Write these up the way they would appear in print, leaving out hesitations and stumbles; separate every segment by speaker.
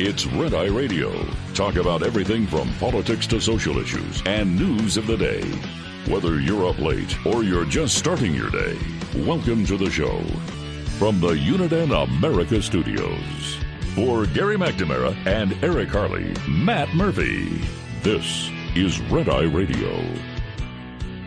Speaker 1: It's Red Eye Radio. Talk about everything from politics to social issues and news of the day. Whether you're up late or you're just starting your day, welcome to the show. From the Uniden America Studios, for Gary McNamara and Eric Harley, Matt Murphy, this is Red Eye Radio.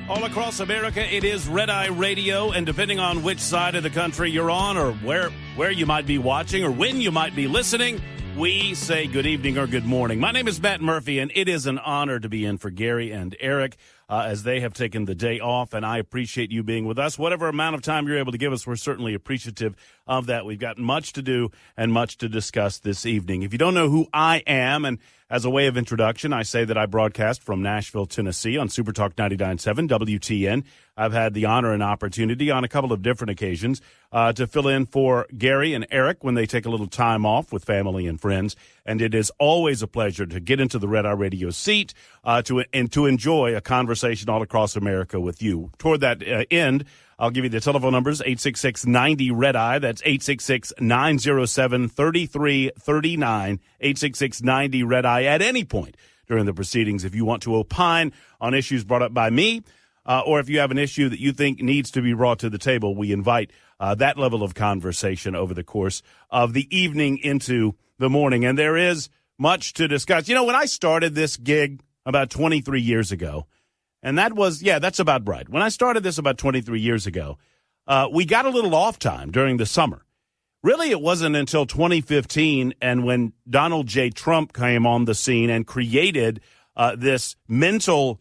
Speaker 2: All across America, it is Red Eye Radio, and depending on which side of the country you're on or where you might be watching or when you might be listening, we say good evening or good morning. My name is Matt Murphy, and it is an honor to be in for Gary and Eric as they have taken the day off, and I appreciate you being with us. Whatever amount of time you're able to give us, we're certainly appreciative of that. We've got much to do and much to discuss this evening. If you don't know who I am, and as a way of introduction, I say that I broadcast from Nashville, Tennessee on Super Talk 99.7 WTN. I've had the honor and opportunity on a couple of different occasions to fill in for Gary and Eric when they take a little time off with family and friends. And it is always a pleasure to get into the Red Eye Radio seat to enjoy a conversation all across America with you. Toward that end, I'll give you the telephone numbers, 866-90-RED-EYE. That's 866-907-3339, 866-90-RED-EYE at any point during the proceedings if you want to opine on issues brought up by me, or if you have an issue that you think needs to be brought to the table. We invite that level of conversation over the course of the evening into the morning. And there is much to discuss. You know, when I started this gig about 23 years ago, and that's about right. When I started this about 23 years ago, we got a little off time during the summer. Really, it wasn't until 2015 and when Donald J. Trump came on the scene and created this mental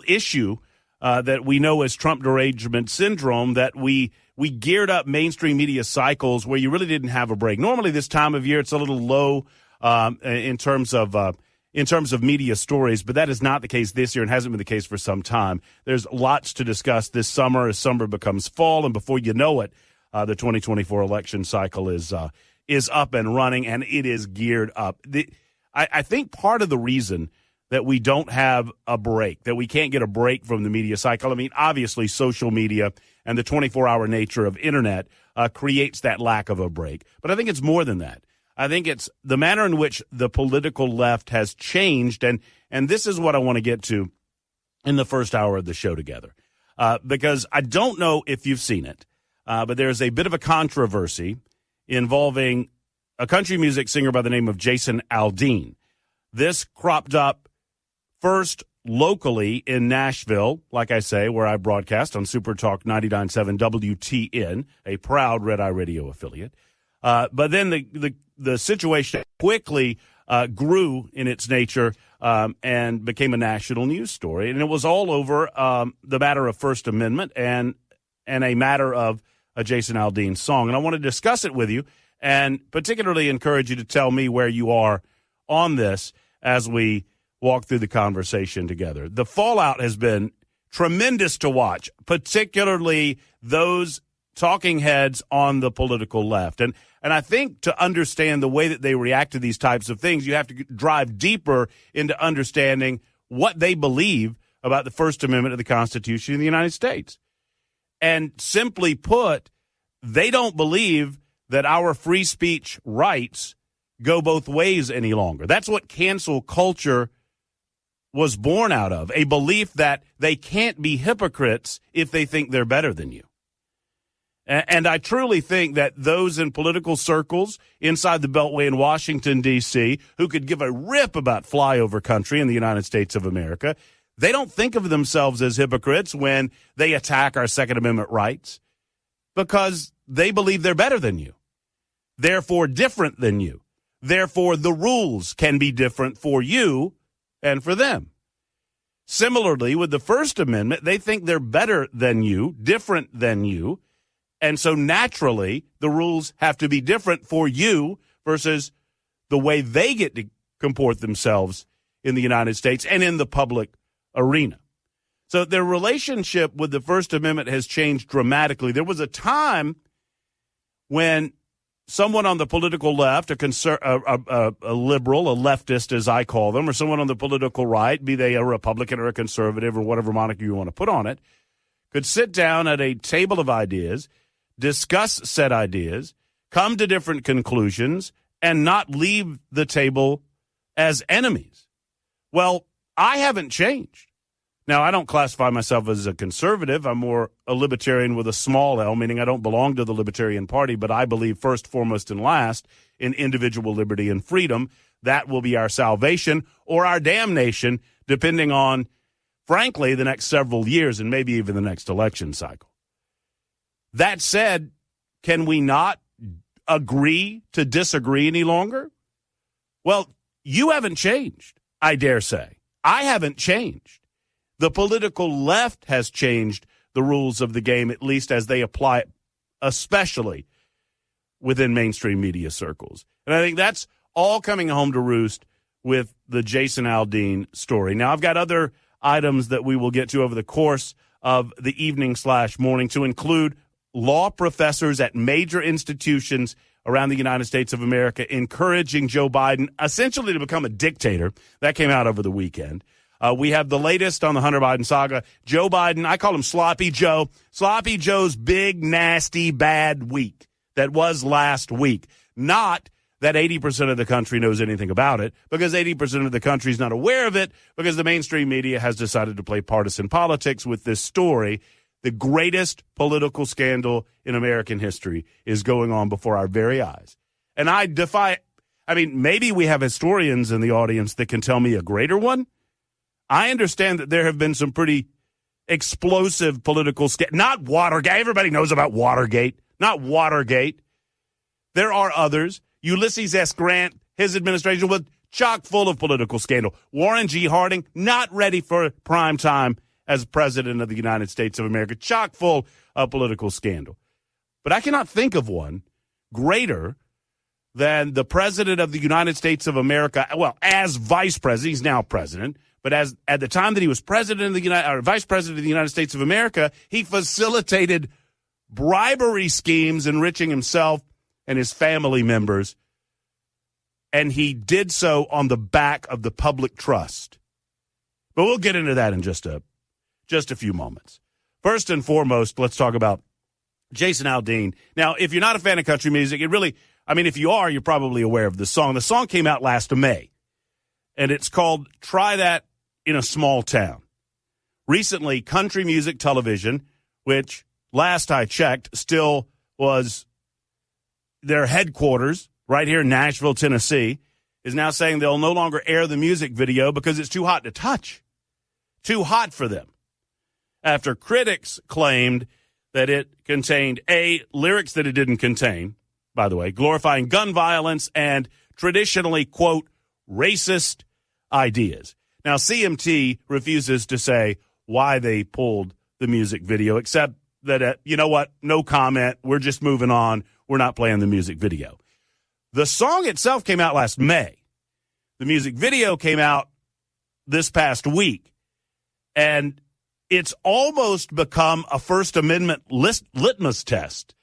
Speaker 2: issue that we know as Trump derangement syndrome that we geared up mainstream media cycles where you really didn't have a break. Normally this time of year, it's a little low in terms of media stories, but that is not the case this year and hasn't been the case for some time. There's lots to discuss this summer as summer becomes fall, and before you know it, the 2024 election cycle is up and running, and it is geared up. I think part of the reason that we don't have a break, that we can't get a break from the media cycle, I mean, obviously social media and the 24-hour nature of internet creates that lack of a break. But I think it's more than that. I think it's the manner in which the political left has changed, and this is what I want to get to in the first hour of the show together. Because I don't know if you've seen it, but there's a bit of a controversy involving a country music singer by the name of Jason Aldean. This cropped up first locally in Nashville, like I say, where I broadcast on Super Talk 99.7 WTN, a proud Red Eye Radio affiliate. But then the situation quickly grew in its nature and became a national news story. And it was all over the matter of First Amendment and a matter of a Jason Aldean song. And I want to discuss it with you and particularly encourage you to tell me where you are on this as we walk through the conversation together. The fallout has been tremendous to watch, particularly those talking heads on the political left. And I think to understand the way that they react to these types of things, you have to drive deeper into understanding what they believe about the First Amendment of the Constitution of the United States. And simply put, they don't believe that our free speech rights go both ways any longer. That's what cancel culture was born out of, a belief that they can't be hypocrites if they think they're better than you. And I truly think that those in political circles inside the Beltway in Washington, D.C., who could give a rip about flyover country in the United States of America, they don't think of themselves as hypocrites when they attack our Second Amendment rights because they believe they're better than you, therefore different than you. Therefore, the rules can be different for you and for them. Similarly, with the First Amendment, they think they're better than you, different than you, and so naturally, the rules have to be different for you versus the way they get to comport themselves in the United States and in the public arena. So their relationship with the First Amendment has changed dramatically. There was a time when someone on the political left, a liberal, a leftist as I call them, or someone on the political right, be they a Republican or a conservative or whatever moniker you want to put on it, could sit down at a table of ideas, discuss said ideas, come to different conclusions, and not leave the table as enemies. Well, I haven't changed. Now, I don't classify myself as a conservative. I'm more a libertarian with a small L, meaning I don't belong to the Libertarian Party, but I believe first, foremost, and last in individual liberty and freedom. That will be our salvation or our damnation, depending on, frankly, the next several years and maybe even the next election cycle. That said, can we not agree to disagree any longer? Well, you haven't changed, I dare say. I haven't changed. The political left has changed the rules of the game, at least as they apply, especially within mainstream media circles. And I think that's all coming home to roost with the Jason Aldean story. Now, I've got other items that we will get to over the course of the evening/morning to include law professors at major institutions around the United States of America encouraging Joe Biden essentially to become a dictator. That came out over the weekend. We have the latest on the Hunter Biden saga. Joe Biden, I call him Sloppy Joe. Sloppy Joe's big, nasty, bad week that was last week. Not that 80% of the country knows anything about it, because 80% of the country is not aware of it, because the mainstream media has decided to play partisan politics with this story. The greatest political scandal in American history is going on before our very eyes. And I defy, maybe we have historians in the audience that can tell me a greater one. I understand that there have been some pretty explosive political not Watergate. Everybody knows about Watergate. Not Watergate. There are others. Ulysses S. Grant, his administration was chock full of political scandal. Warren G. Harding, not ready for prime time as president of the United States of America. Chock full of political scandal. But I cannot think of one greater than the president of the United States of America. Well, as vice president, he's now president. But as at the time that he was president of the vice president of the United States of America, he facilitated bribery schemes enriching himself and his family members, and he did so on the back of the public trust. But we'll get into that in just a few moments. First and foremost, let's talk about Jason Aldean. Now, if you're not a fan of country music, if you are, you're probably aware of the song. The song came out last May, and it's called Try That in a Small Town. Recently, Country Music Television, which last I checked still was their headquarters right here in Nashville, Tennessee, is now saying they'll no longer air the music video because it's too hot to touch. Too hot for them. After critics claimed that it contained, lyrics that it didn't contain, by the way, glorifying gun violence and traditionally, quote, racist ideas. Now, CMT refuses to say why they pulled the music video, except that, you know what, no comment, we're just moving on, we're not playing the music video. The song itself came out last May. The music video came out this past week, and it's almost become a First Amendment litmus test.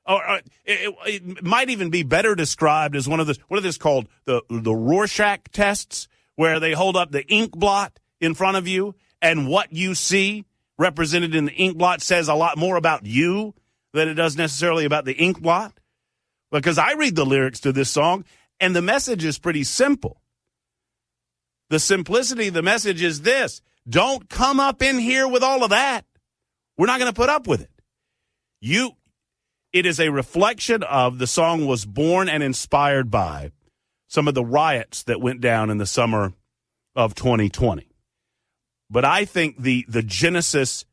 Speaker 2: Or it might even be better described as one of this called the Rorschach tests, where they hold up the ink blot in front of you, and what you see represented in the ink blot says a lot more about you than it does necessarily about the ink blot. Because I read the lyrics to this song, and the message is pretty simple. The simplicity of the message is this: don't come up in here with all of that. We're not going to put up with it. It is a reflection of, the song was born and inspired by some of the riots that went down in the summer of 2020. But I think the genesis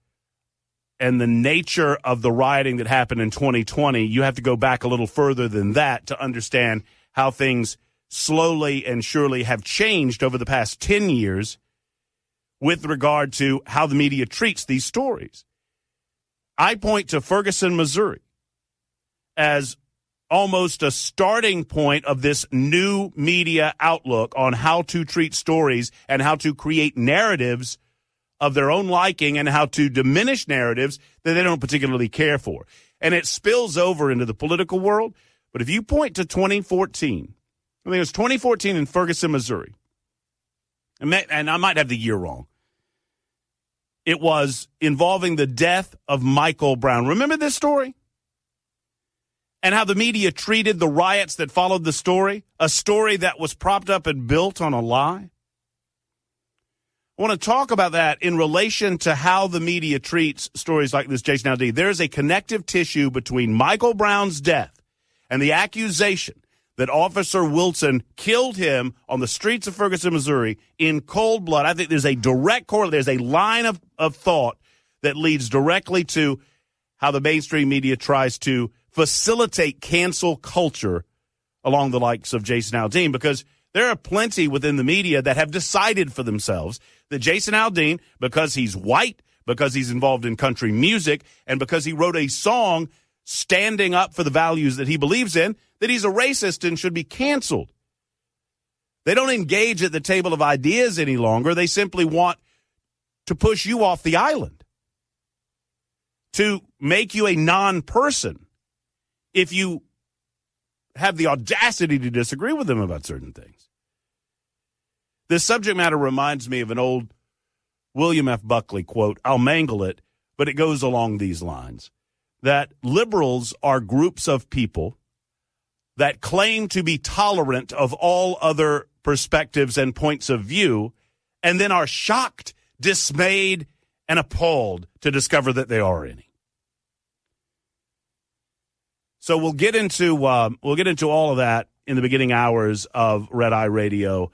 Speaker 2: and the nature of the rioting that happened in 2020, you have to go back a little further than that to understand how things slowly and surely have changed over the past 10 years with regard to how the media treats these stories. I point to Ferguson, Missouri, as almost a starting point of this new media outlook on how to treat stories and how to create narratives of their own liking and how to diminish narratives that they don't particularly care for. And it spills over into the political world. But if you point to 2014, I think it was 2014 in Ferguson, Missouri, and I might have the year wrong. It was involving the death of Michael Brown. Remember this story? and how the media treated the riots that followed the story, a story that was propped up and built on a lie? I want to talk about that in relation to how the media treats stories like this, Jason Aldean. There's a connective tissue between Michael Brown's death and the accusation that Officer Wilson killed him on the streets of Ferguson, Missouri in cold blood. I think there's a direct correlation. There's a line of thought that leads directly to how the mainstream media tries to facilitate cancel culture along the likes of Jason Aldean, because there are plenty within the media that have decided for themselves that Jason Aldean, because he's white, because he's involved in country music, and because he wrote a song standing up for the values that he believes in, that he's a racist and should be canceled. They don't engage at the table of ideas any longer. They simply want to push you off the island, to make you a non-person if you have the audacity to disagree with them about certain things. This subject matter reminds me of an old William F. Buckley quote. I'll mangle it, but it goes along these lines, that liberals are groups of people that claim to be tolerant of all other perspectives and points of view, and then are shocked, dismayed, and appalled to discover that they are any. So we'll get into all of that in the beginning hours of Red Eye Radio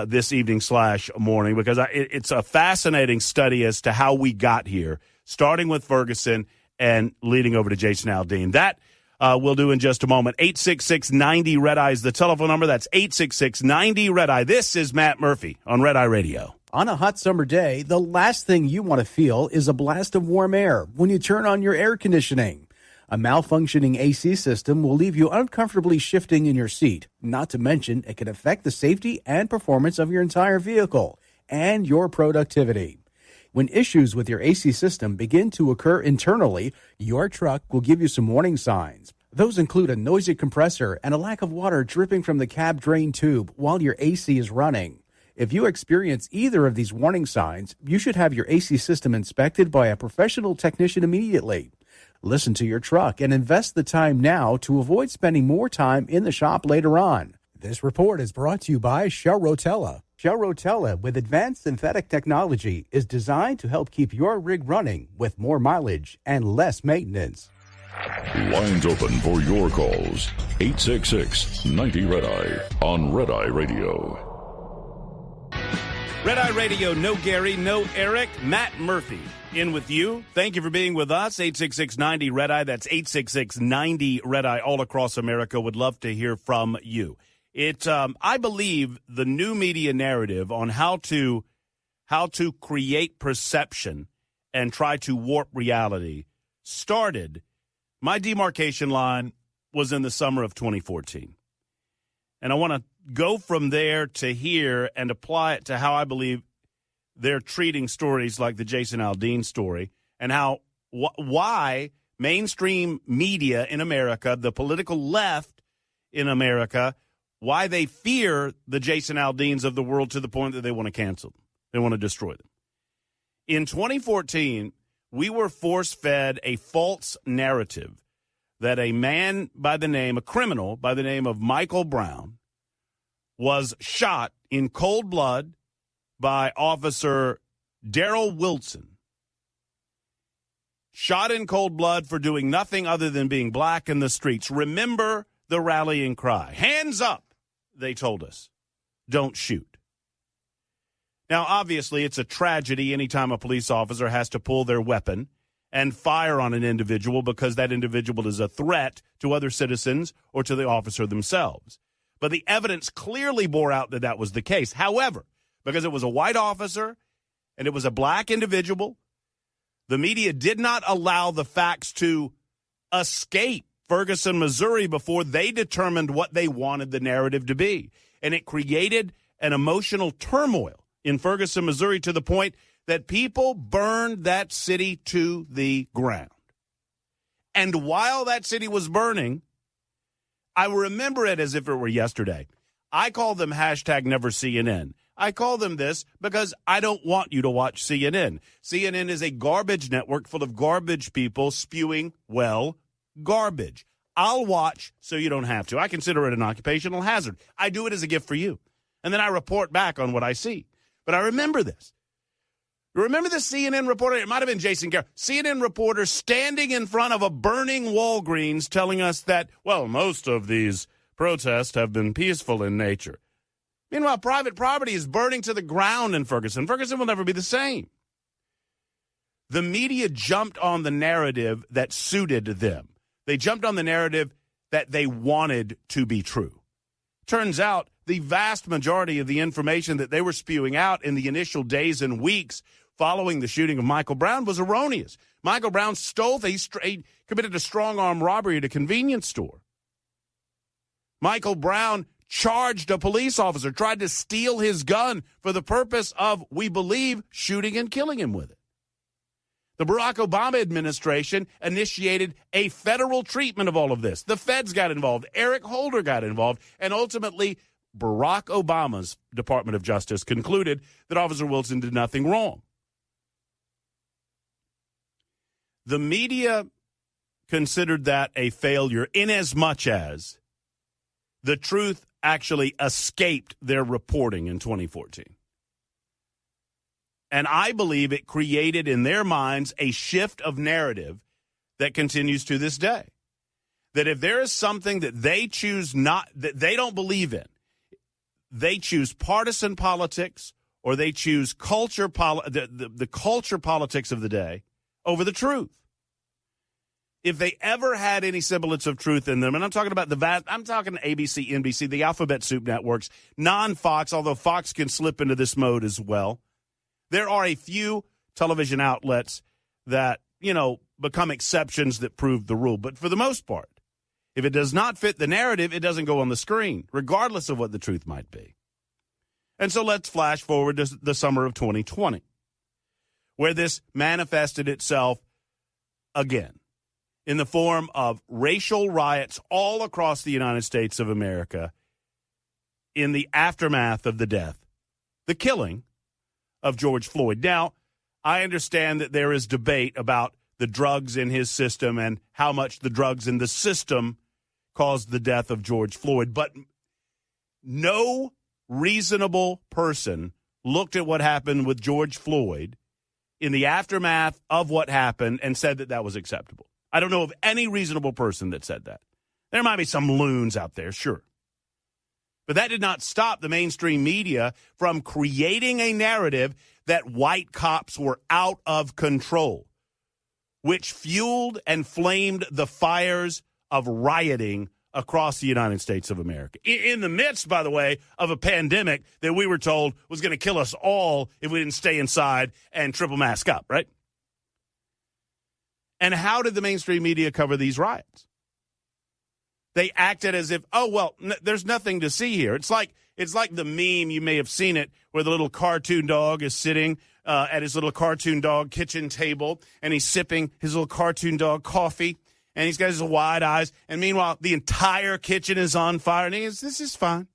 Speaker 2: this evening / morning, because it's a fascinating study as to how we got here, starting with Ferguson and leading over to Jason Aldean. That we'll do in just a moment. 866-90-RED-EYE is the telephone number. That's 866-90-RED-EYE. This is Matt Murphy on Red Eye Radio.
Speaker 3: On a hot summer day, the last thing you want to feel is a blast of warm air when you turn on your air conditioning. A malfunctioning AC system will leave you uncomfortably shifting in your seat. Not to mention, it can affect the safety and performance of your entire vehicle and your productivity. When issues with your AC system begin to occur internally, your truck will give you some warning signs. Those include a noisy compressor and a lack of water dripping from the cab drain tube while your AC is running. If you experience either of these warning signs, you should have your AC system inspected by a professional technician immediately. Listen to your truck and invest the time now to avoid spending more time in the shop later on. This report is brought to you by Shell Rotella. Shell Rotella, with advanced synthetic technology, is designed to help keep your rig running with more mileage and less maintenance.
Speaker 1: Lines open for your calls. 866-90-RED-EYE on Red Eye Radio.
Speaker 2: Red Eye Radio, no Gary, no Eric, Matt Murphy in with you. Thank you for being with us. 866-90-RED-EYE. That's 866-90-RED-EYE all across America. Would love to hear from you. I believe the new media narrative on how to create perception and try to warp reality started. My demarcation line was in the summer of 2014. And I want to go from there to here and apply it to how I believe they're treating stories like the Jason Aldean story, and how why mainstream media in America, the political left in America, why they fear the Jason Aldeans of the world to the point that they want to cancel them. They want to destroy them. In 2014, we were force-fed a false narrative that a criminal by the name of Michael Brown was shot in cold blood by Officer Darrell Wilson. Shot in cold blood for doing nothing other than being black in the streets. Remember the rallying cry. Hands up, they told us. Don't shoot. Now, obviously, it's a tragedy anytime a police officer has to pull their weapon and fire on an individual because that individual is a threat to other citizens or to the officer themselves. But the evidence clearly bore out that that was the case. However, because it was a white officer and it was a black individual, the media did not allow the facts to escape Ferguson, Missouri before they determined what they wanted the narrative to be. And it created an emotional turmoil in Ferguson, Missouri, to the point that people burned that city to the ground. And while that city was burning, I remember it as if it were yesterday. I call them #NeverCNN. I call them this because I don't want you to watch CNN. CNN is a garbage network full of garbage people spewing, well, garbage. I'll watch so you don't have to. I consider it an occupational hazard. I do it as a gift for you. And then I report back on what I see. But I remember this. Remember the CNN reporter? It might have been Jason Garrett. CNN reporter standing in front of a burning Walgreens telling us that, well, most of these protests have been peaceful in nature. Meanwhile, private property is burning to the ground in Ferguson. Ferguson will never be the same. The media jumped on the narrative that suited them. They jumped on the narrative that they wanted to be true. Turns out the vast majority of the information that they were spewing out in the initial days and weeks following the shooting of Michael Brown was erroneous. Michael Brown he committed a strong-arm robbery at a convenience store. Michael Brown charged a police officer, tried to steal his gun for the purpose of, we believe, shooting and killing him with it. The Barack Obama administration initiated a federal treatment of all of this. The feds got involved. Eric Holder got involved. And ultimately, Barack Obama's Department of Justice concluded that Officer Wilson did nothing wrong. The media considered that a failure inasmuch as the truth actually escaped their reporting in 2014. And I believe it created in their minds a shift of narrative that continues to this day. That if there is something that they choose not, that they don't believe in, they choose partisan politics or they choose the culture politics of the day over the truth. If they ever had any semblance of truth in them, and I'm talking about I'm talking ABC, NBC, the alphabet soup networks, non-Fox, although Fox can slip into this mode as well. There are a few television outlets that, become exceptions that prove the rule. But for the most part, if it does not fit the narrative, it doesn't go on the screen, regardless of what the truth might be. And so let's flash forward to the summer of 2020, where this manifested itself again in the form of racial riots all across the United States of America in the aftermath of the killing of George Floyd. Now, I understand that there is debate about the drugs in his system and how much the drugs in the system caused the death of George Floyd, but no reasonable person looked at what happened with George Floyd in the aftermath of what happened and said that that was acceptable. I don't know of any reasonable person that said that. There might be some loons out there, sure. But that did not stop the mainstream media from creating a narrative that white cops were out of control, which fueled and flamed the fires of rioting across the United States of America. In the midst, by the way, of a pandemic that we were told was going to kill us all if we didn't stay inside and triple mask up, right? And how did the mainstream media cover these riots? They acted as if, there's nothing to see here. It's like the meme, you may have seen it, where the little cartoon dog is sitting at his little cartoon dog kitchen table, and he's sipping his little cartoon dog coffee, and he's got his wide eyes, and meanwhile, the entire kitchen is on fire, and he goes, this is fine.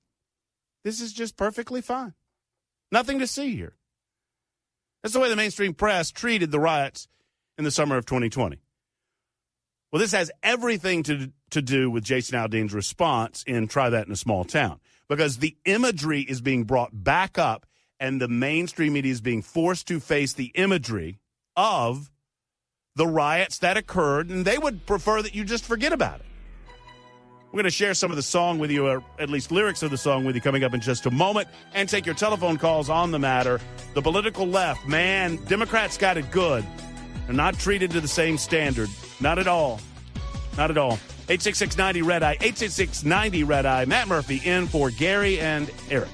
Speaker 2: This is just perfectly fine. Nothing to see here. That's the way the mainstream press treated the riots in the summer of 2020. Well, this has everything to do with Jason Aldean's response in Try That in a Small Town, because the imagery is being brought back up and the mainstream media is being forced to face the imagery of the riots that occurred, and they would prefer that you just forget about it. We're going to share some of the song with you, or at least lyrics of the song with you, coming up in just a moment, and take your telephone calls on the matter. The political left, man, Democrats got it good. They're not treated to the same standard. Not at all. Not at all. 866-90-RED-EYE, 866-90-RED-EYE. Matt Murphy in for Gary and Eric.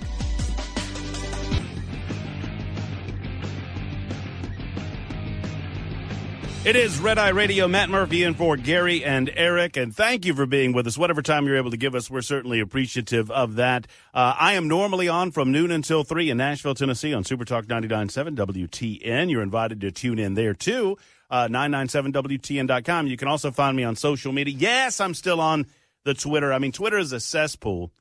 Speaker 2: It is Red Eye Radio. Matt Murphy in for Gary and Eric, and thank you for being with us. Whatever time you're able to give us, we're certainly appreciative of that. I am normally on from noon until 3 in Nashville, Tennessee on Super Talk 99.7 WTN. You're invited to tune in there, too. 997WTN.com. You can also find me on social media. Yes, I'm still on the Twitter. I mean, Twitter is a cesspool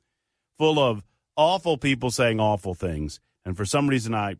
Speaker 2: full of awful people saying awful things, and for some reason I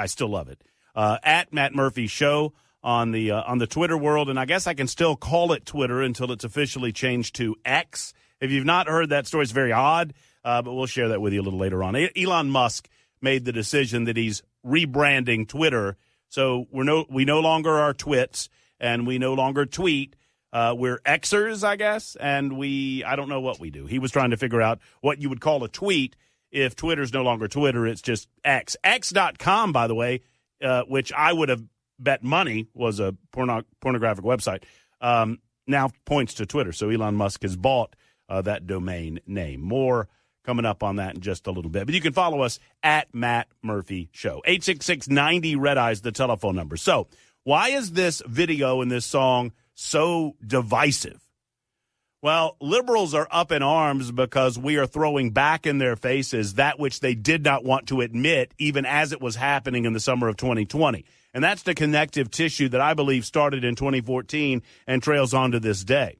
Speaker 2: still love it. At Matt Murphy Show on the Twitter world, and I guess I can still call it Twitter until it's officially changed to X. If you've not heard that story, it's very odd, but we'll share that with you a little later on. Elon Musk made the decision that he's rebranding Twitter, so we no longer are twits, and we no longer tweet. We're Xers, I guess, and I don't know what we do. He was trying to figure out what you would call a tweet if Twitter's no longer Twitter. It's just X. X.com, by the way, which I would have bet money was a pornographic website, now points to Twitter. So Elon Musk has bought that domain name. More coming up on that in just a little bit. But you can follow us at Matt Murphy Show. 866-90-RED-EYE, the telephone number. So why is this video and this song so divisive? Well, liberals are up in arms because we are throwing back in their faces that which they did not want to admit even as it was happening in the summer of 2020. And that's the connective tissue that I believe started in 2014 and trails on to this day.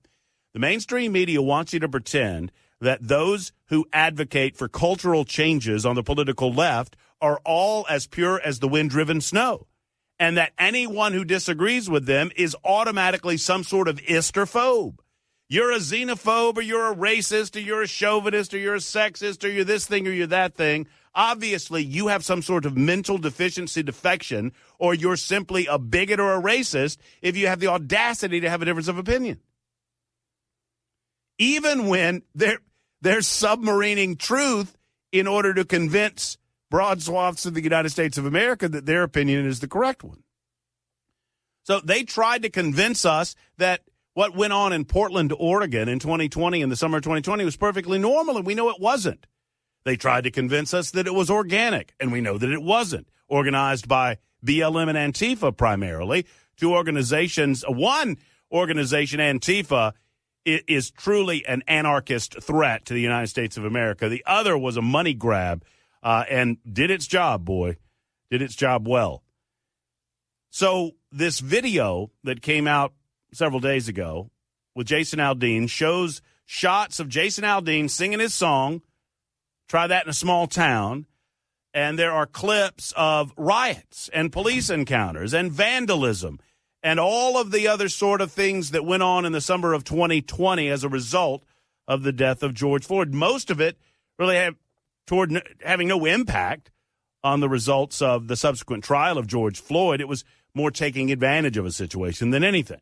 Speaker 2: The mainstream media wants you to pretend that those who advocate for cultural changes on the political left are all as pure as the wind-driven snow, and that anyone who disagrees with them is automatically some sort of ist or phobe. You're a xenophobe, or you're a racist, or you're a chauvinist, or you're a sexist, or you're this thing, or you're that thing. Obviously, you have some sort of mental deficiency defection, or you're simply a bigot or a racist if you have the audacity to have a difference of opinion. Even when they're submarining truth in order to convince broad swaths of the United States of America that their opinion is the correct one. So they tried to convince us that what went on in Portland, Oregon in 2020, in the summer of 2020, was perfectly normal, and we know it wasn't. They tried to convince us that it was organic, and we know that it wasn't. Organized by BLM and Antifa primarily, two organizations. One organization, Antifa, is truly an anarchist threat to the United States of America. The other was a money grab and did its job, boy. Did its job well. So this video that came out several days ago with Jason Aldean shows shots of Jason Aldean singing his song, Try That in a Small Town, and there are clips of riots and police encounters and vandalism and all of the other sort of things that went on in the summer of 2020 as a result of the death of George Floyd. Most of it really toward having no impact on the results of the subsequent trial of George Floyd. It was more taking advantage of a situation than anything.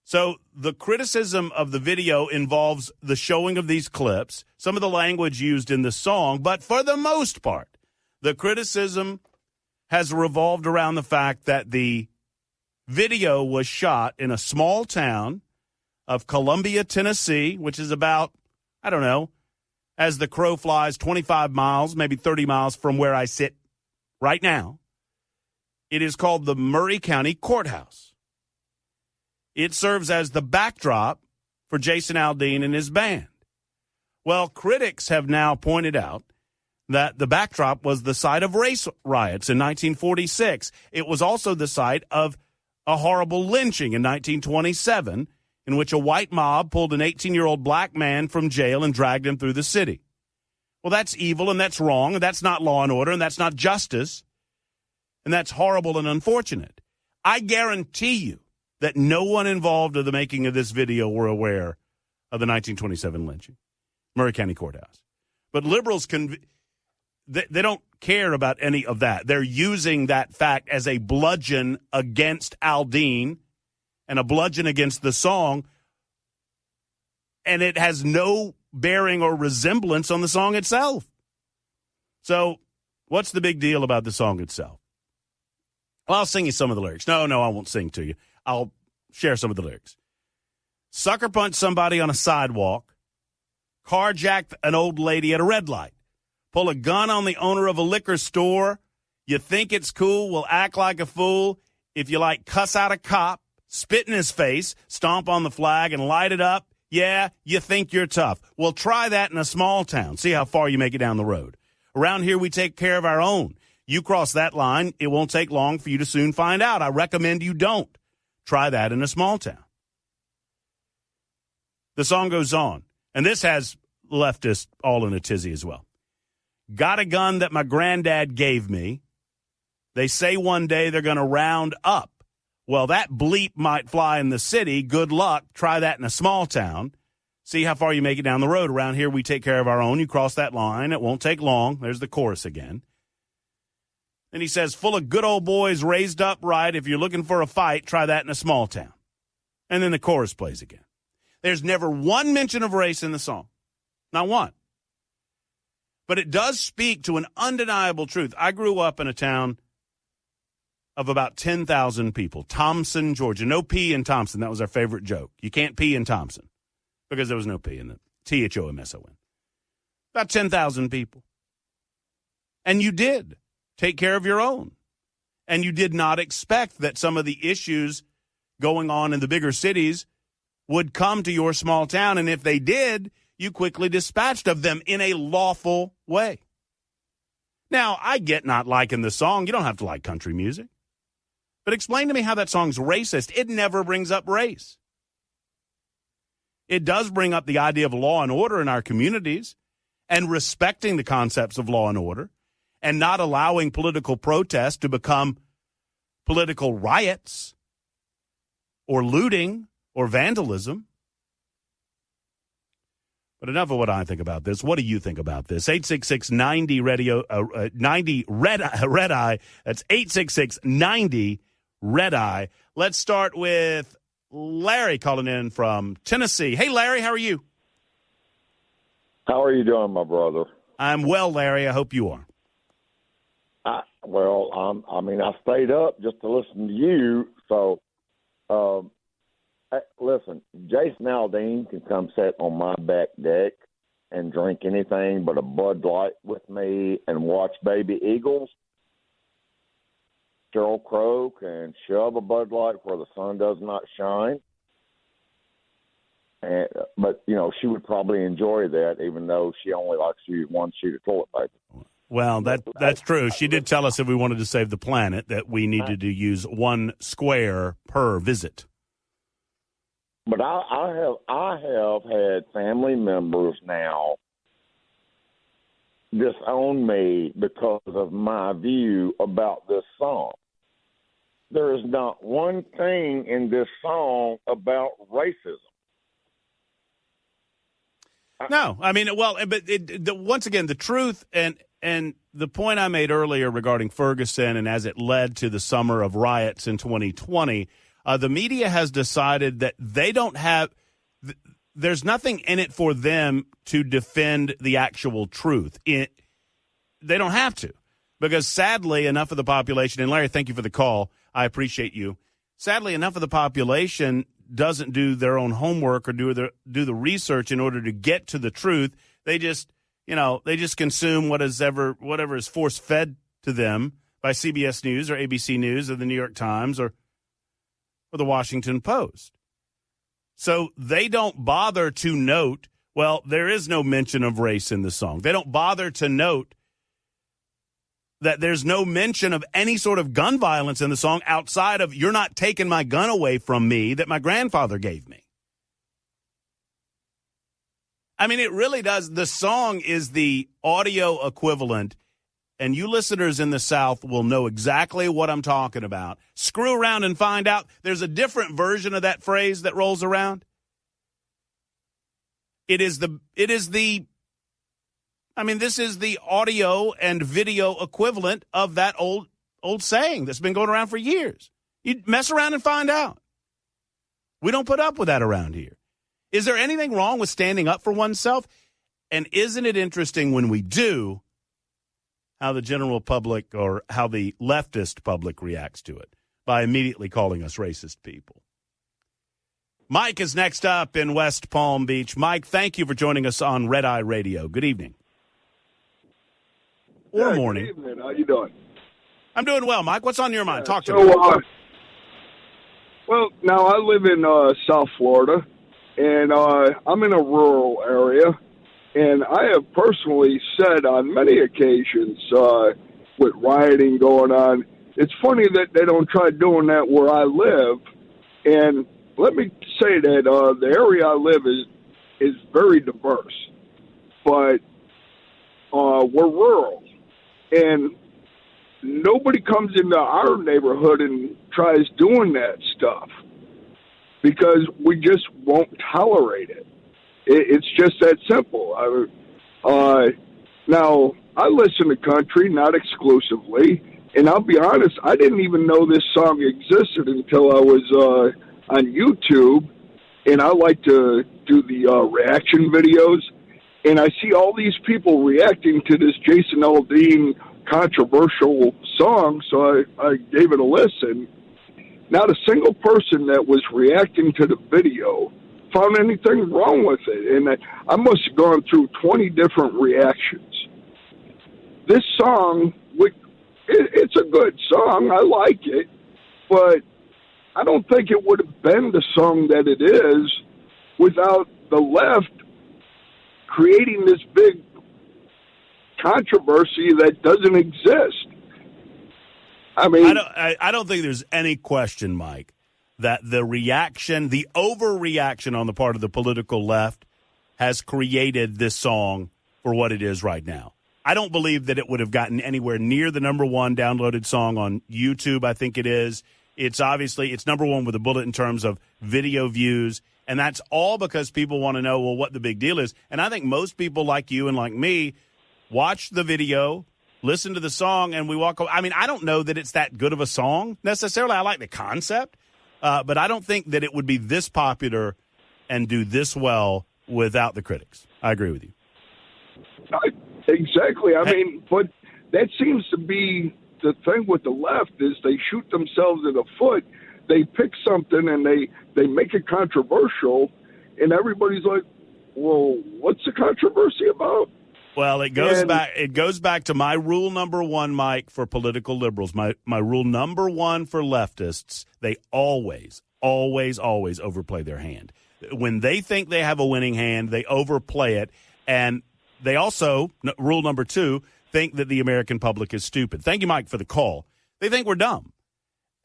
Speaker 2: So the criticism of the video involves the showing of these clips, some of the language used in the song, but for the most part, the criticism has revolved around the fact that the video was shot in a small town of Columbia, Tennessee, which is about, I don't know, as the crow flies, 25 miles, maybe 30 miles from where I sit right now. It is called the Murray County Courthouse. It serves as the backdrop for Jason Aldean and his band. Well, critics have now pointed out that the backdrop was the site of race riots in 1946. It was also the site of a horrible lynching in 1927, in which a white mob pulled an 18-year-old black man from jail and dragged him through the city. Well, that's evil, and that's wrong, and that's not law and order, and that's not justice, and that's horrible and unfortunate. I guarantee you that no one involved in the making of this video were aware of the 1927 lynching, Murray County Courthouse. But liberals, they don't care about any of that. They're using that fact as a bludgeon against Aldean and a bludgeon against the song, and it has no bearing or resemblance on the song itself. So what's the big deal about the song itself? Well, I'll sing you some of the lyrics. No, I won't sing to you. I'll share some of the lyrics. Sucker punch somebody on a sidewalk. Carjack an old lady at a red light. Pull a gun on the owner of a liquor store. You think it's cool, will act like a fool. If you like, cuss out a cop, spit in his face, stomp on the flag, and light it up. Yeah, you think you're tough. Well, try that in a small town. See how far you make it down the road. Around here, we take care of our own. You cross that line, it won't take long for you to soon find out. I recommend you don't. Try that in a small town. The song goes on, and this has leftists all in a tizzy as well. Got a gun that my granddad gave me. They say one day they're going to round up Well, that bleep might fly in the city. Good luck. Try that in a small town. See how far you make it down the road. Around here, we take care of our own. You cross that line. It won't take long. There's the chorus again. And he says, full of good old boys raised up right. If you're looking for a fight, try that in a small town. And then the chorus plays again. There's never one mention of race in the song. Not one. But it does speak to an undeniable truth. I grew up in a town of about 10,000 people. Thompson, Georgia. No P in Thompson. That was our favorite joke. You can't pee in Thompson because there was no P in the Thomson. About 10,000 people. And you did take care of your own. And you did not expect that some of the issues going on in the bigger cities would come to your small town. And if they did, you quickly dispatched of them in a lawful way. Now, I get not liking the song. You don't have to like country music. But explain to me how that song's racist. It never brings up race. It does bring up the idea of law and order in our communities and respecting the concepts of law and order and not allowing political protest to become political riots or looting or vandalism. But enough of what I think about this. What do you think about this? 866-90 radio 90 red eye. That's 866-90 red eye. Let's start with Larry calling in from Tennessee. Hey, Larry, how are you?
Speaker 4: How are you doing, my brother?
Speaker 2: I'm well, Larry. I hope you are.
Speaker 4: I stayed up just to listen to you. So, listen, Jason Aldean can come sit on my back deck and drink anything but a Bud Light with me and watch Baby Eagles. Sheryl Crow can shove a Bud Light where the sun does not shine. But she would probably enjoy that, even though she only likes to use one sheet of toilet paper.
Speaker 2: Well, that's true. She did tell us if we wanted to save the planet that we needed to use one square per visit.
Speaker 4: But I have had family members now disown me because of my view about this song. There is not one thing in this song about racism.
Speaker 2: No, once again, the truth and the point I made earlier regarding Ferguson and as it led to the summer of riots in 2020, the media has decided that they don't have – there's nothing in it for them to defend the actual truth. They don't have to because sadly enough of the population – and Larry, thank you for the call. I appreciate you. Sadly, enough of the population doesn't do their own homework or do the research in order to get to the truth. They just consume whatever is force fed to them by CBS News or ABC News or the New York Times or the Washington Post. So they don't bother to note, well, there is no mention of race in the song. They don't bother to note that there's no mention of any sort of gun violence in the song outside of you're not taking my gun away from me that my grandfather gave me. I mean, it really does. The song is the audio equivalent, and you listeners in the South will know exactly what I'm talking about. Screw around and find out. There's a different version of that phrase that rolls around. This is the audio and video equivalent of that old saying that's been going around for years. You mess around and find out. We don't put up with that around here. Is there anything wrong with standing up for oneself? And isn't it interesting when we do how the general public or how the leftist public reacts to it by immediately calling us racist people? Mike is next up in West Palm Beach. Mike, thank you for joining us on Red Eye Radio. Good evening. Or morning.
Speaker 5: Good evening. How you doing?
Speaker 2: I'm doing well, Mike. What's on your mind? Talk to
Speaker 5: me.
Speaker 2: Well,
Speaker 5: now I live in South Florida, and I'm in a rural area, and I have personally said on many occasions with rioting going on, it's funny that they don't try doing that where I live. And let me say that the area I live is very diverse, but we're rural. And nobody comes into our neighborhood and tries doing that stuff because we just won't tolerate it. It's just that simple. Now, I listen to country, not exclusively, and I'll be honest, I didn't even know this song existed until I was on YouTube, and I like to do the reaction videos, and I see all these people reacting to this Jason Aldean controversial song, so I gave it a listen. Not a single person that was reacting to the video found anything wrong with it, and I must have gone through 20 different reactions. This song, it's a good song, I like it, but I don't think it would have been the song that it is without the left creating this big controversy that doesn't exist. I mean,
Speaker 2: I don't think there's any question, Mike, that the reaction, the overreaction on the part of the political left has created this song for what it is right now. I don't believe that it would have gotten anywhere near the number one downloaded song on YouTube. I think it is. It's number one with a bullet in terms of video views. And that's all because people want to know, well, what the big deal is. And I think most people like you and like me watch the video, listen to the song, and we walk away. I mean, I don't know that it's that good of a song necessarily. I like the concept, but I don't think that it would be this popular and do this well without the critics. I agree with you.
Speaker 5: Exactly. I mean, but that seems to be the thing with the left is they shoot themselves in the foot. They pick something and they make it controversial, and everybody's like, well, what's the controversy about?
Speaker 2: Well, it goes back to my rule number one, Mike, for political liberals. My rule number one for leftists, they always overplay their hand. When they think they have a winning hand, they overplay it. And they also, rule number two, think that the American public is stupid. Thank you, Mike, for the call. They think we're dumb.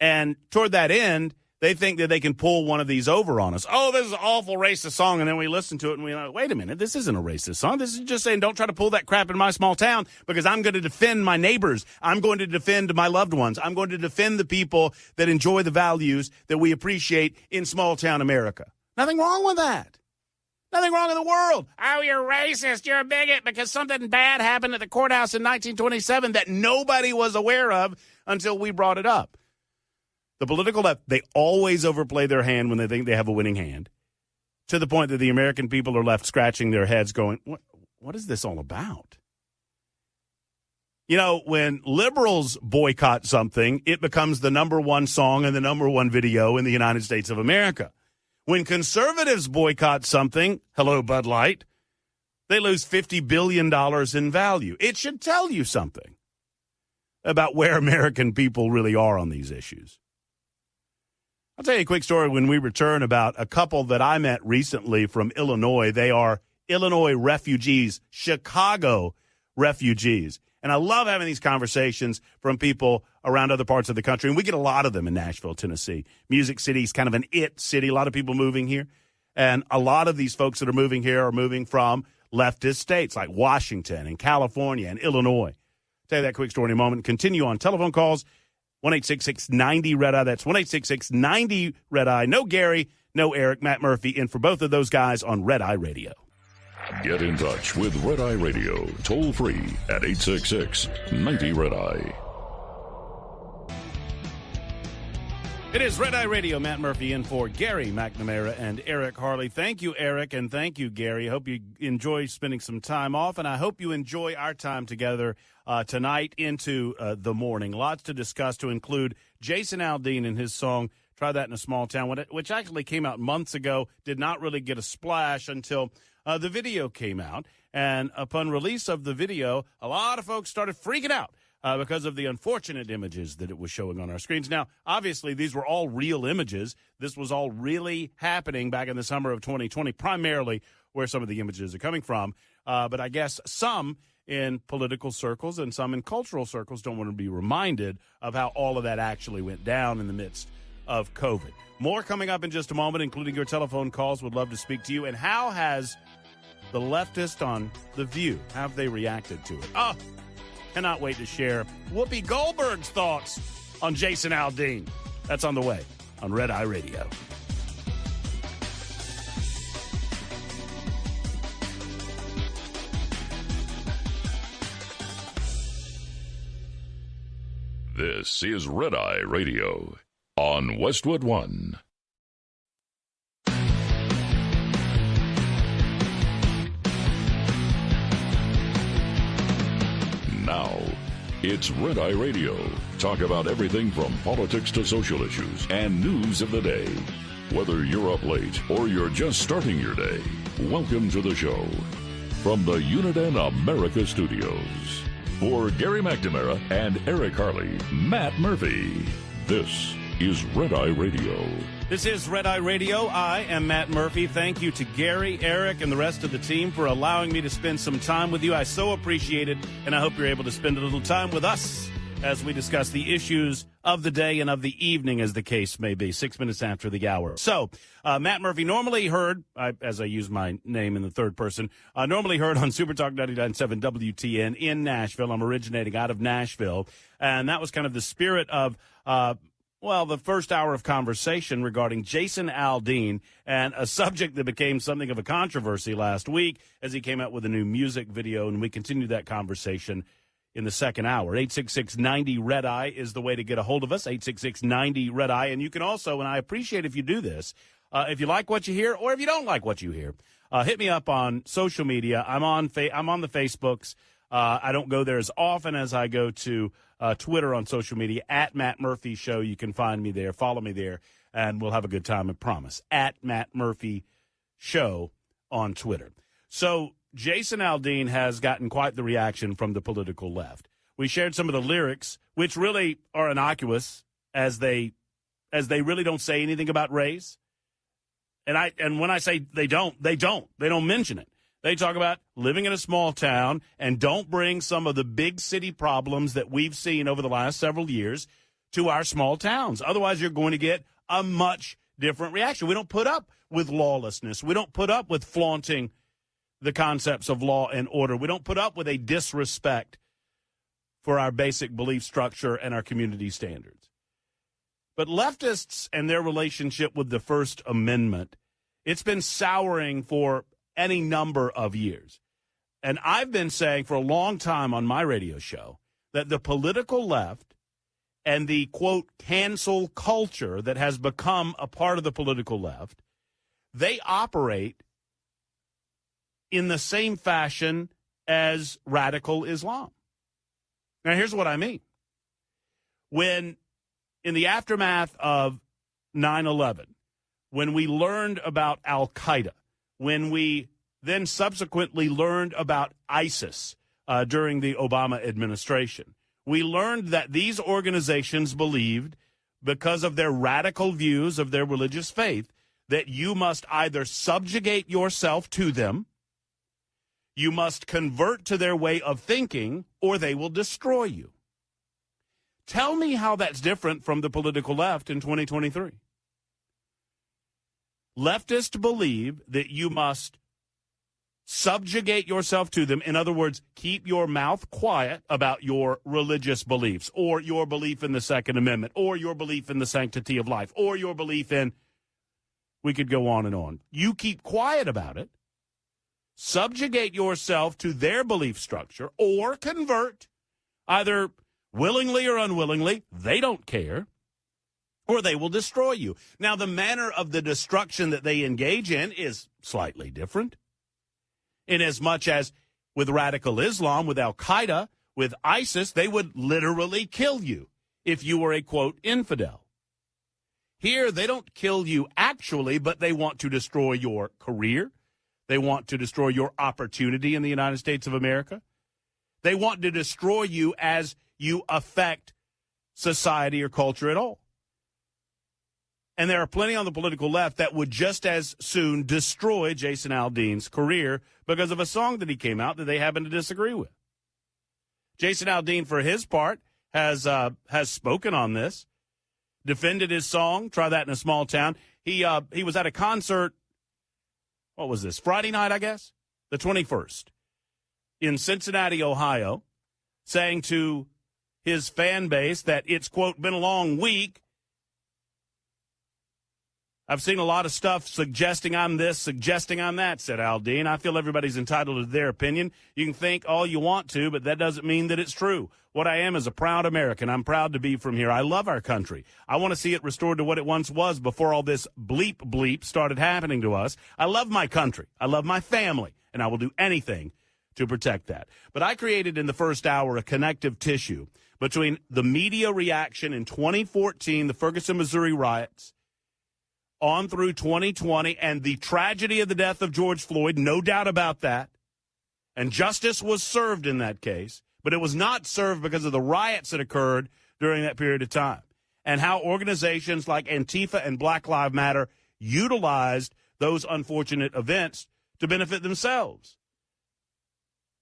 Speaker 2: And toward that end, they think that they can pull one of these over on us. Oh, this is an awful racist song. And then we listen to it and we go, wait a minute, this isn't a racist song. This is just saying don't try to pull that crap in my small town because I'm going to defend my neighbors. I'm going to defend my loved ones. I'm going to defend the people that enjoy the values that we appreciate in small town America. Nothing wrong with that. Nothing wrong in the world. Oh, you're racist. You're a bigot because something bad happened at the courthouse in 1927 that nobody was aware of until we brought it up. The political left, they always overplay their hand when they think they have a winning hand, to the point that the American people are left scratching their heads going, what is this all about? You know, when liberals boycott something, it becomes the number one song and the number one video in the United States of America. When conservatives boycott something, hello, Bud Light, they lose $50 billion in value. It should tell you something about where American people really are on these issues. I'll tell you a quick story when we return about a couple that I met recently from Illinois. They are Illinois refugees, Chicago refugees. And I love having these conversations from people around other parts of the country. And we get a lot of them in Nashville, Tennessee. Music City is kind of an it city. A lot of people moving here. And a lot of these folks that are moving here are moving from leftist states like Washington and California and Illinois. I'll tell you that quick story in a moment. Continue on telephone calls. 1-866-90-RED-EYE. That's 1-866-90-RED-EYE. No Gary, no Eric, Matt Murphy in for both of those guys on Red Eye Radio.
Speaker 1: Get in touch with Red Eye Radio, toll free at 866-90-RED-EYE.
Speaker 2: It is Red Eye Radio. Matt Murphy in for Gary McNamara and Eric Harley. Thank you, Eric, and thank you, Gary. I hope you enjoy spending some time off, and I hope you enjoy our time together tonight into the morning. Lots to discuss, to include Jason Aldean and his song, Try That in a Small Town, which actually came out months ago, did not really get a splash until the video came out. And upon release of the video, a lot of folks started freaking out because of the unfortunate images that it was showing on our screens. Now, obviously, these were all real images. This was all really happening back in the summer of 2020, primarily where some of the images are coming from. But I guess some in political circles and some in cultural circles don't want to be reminded of how all of that actually went down in the midst of COVID. More coming up in just a moment, including your telephone calls. Would love to speak to you. And how has the leftist on The View, how have they reacted to it? Oh, cannot wait to share Whoopi Goldberg's thoughts on Jason Aldean. That's on the way on Red Eye Radio.
Speaker 1: This is Red Eye Radio on Westwood One. Now, it's Red Eye Radio. Talk about everything from politics to social issues and news of the day. Whether you're up late or you're just starting your day, welcome to the show. From the Uniden America Studios. For Gary McNamara and Eric Harley, Matt Murphy, this is Red Eye Radio.
Speaker 2: This is Red Eye Radio. I am Matt Murphy. Thank you to Gary, Eric, and the rest of the team for allowing me to spend some time with you. I so appreciate it, and I hope you're able to spend a little time with us as we discuss the issues of the day and of the evening, as the case may be, 6 minutes after the hour. So, Matt Murphy, normally heard, as I use my name in the third person, normally heard on Super Talk 99.7 WTN in Nashville. I'm originating out of Nashville, and that was kind of the spirit of the first hour of conversation regarding Jason Aldean and a subject that became something of a controversy last week as he came out with a new music video, and we continued that conversation in the second hour. 866-90-RED-EYE is the way to get a hold of us, 866-90-RED-EYE. And you can also, and I appreciate if you do this, if you like what you hear or if you don't like what you hear, hit me up on social media. I'm on the Facebooks. I don't go there as often as I go to Twitter on social media, at Matt Murphy Show. You can find me there. Follow me there, and we'll have a good time, I promise. At Matt Murphy Show on Twitter. So Jason Aldean has gotten quite the reaction from the political left. We shared some of the lyrics, which really are innocuous, as they really don't say anything about race. And when I say they don't mention it. They talk about living in a small town and don't bring some of the big city problems that we've seen over the last several years to our small towns. Otherwise, you're going to get a much different reaction. We don't put up with lawlessness. We don't put up with flaunting the concepts of law and order. We don't put up with a disrespect for our basic belief structure and our community standards. But leftists and their relationship with the First Amendment, it's been souring for any number of years. And I've been saying for a long time on my radio show that the political left and the, quote, cancel culture that has become a part of the political left, they operate in the same fashion as radical Islam. Now, here's what I mean. When, in the aftermath of 9/11, when we learned about Al-Qaeda, when we then subsequently learned about ISIS during the Obama administration, we learned that these organizations believed, because of their radical views of their religious faith, that you must either subjugate yourself to them, you must convert to their way of thinking, or they will destroy you. Tell me how that's different from the political left in 2023. Leftists believe that you must subjugate yourself to them. In other words, keep your mouth quiet about your religious beliefs, or your belief in the Second Amendment, or your belief in the sanctity of life, or your belief in, we could go on and on. You keep quiet about it, subjugate yourself to their belief structure, or convert, either willingly or unwillingly, they don't care, or they will destroy you. Now, the manner of the destruction that they engage in is slightly different, in as much as with radical Islam, with Al-Qaeda, with ISIS, they would literally kill you if you were a, quote, infidel. Here, they don't kill you actually, but they want to destroy your career. They want to destroy your opportunity in the United States of America. They want to destroy you as you affect society or culture at all. And there are plenty on the political left that would just as soon destroy Jason Aldean's career because of a song that he came out that they happen to disagree with. Jason Aldean, for his part, has spoken on this, defended his song, Try That in a Small Town. He was at a concert, what was this, Friday night, I guess, the 21st, in Cincinnati, Ohio, saying to his fan base that it's, quote, been a long week. I've seen a lot of stuff suggesting I'm this, suggesting I'm that, said Aldean. I feel everybody's entitled to their opinion. You can think all you want to, but that doesn't mean that it's true. What I am is a proud American. I'm proud to be from here. I love our country. I want to see it restored to what it once was before all this bleep started happening to us. I love my country. I love my family, and I will do anything to protect that. But I created in the first hour a connective tissue between the media reaction in 2014, the Ferguson, Missouri riots, on through 2020, and the tragedy of the death of George Floyd, no doubt about that. And justice was served in that case, but it was not served because of the riots that occurred during that period of time. And how organizations like Antifa and Black Lives Matter utilized those unfortunate events to benefit themselves.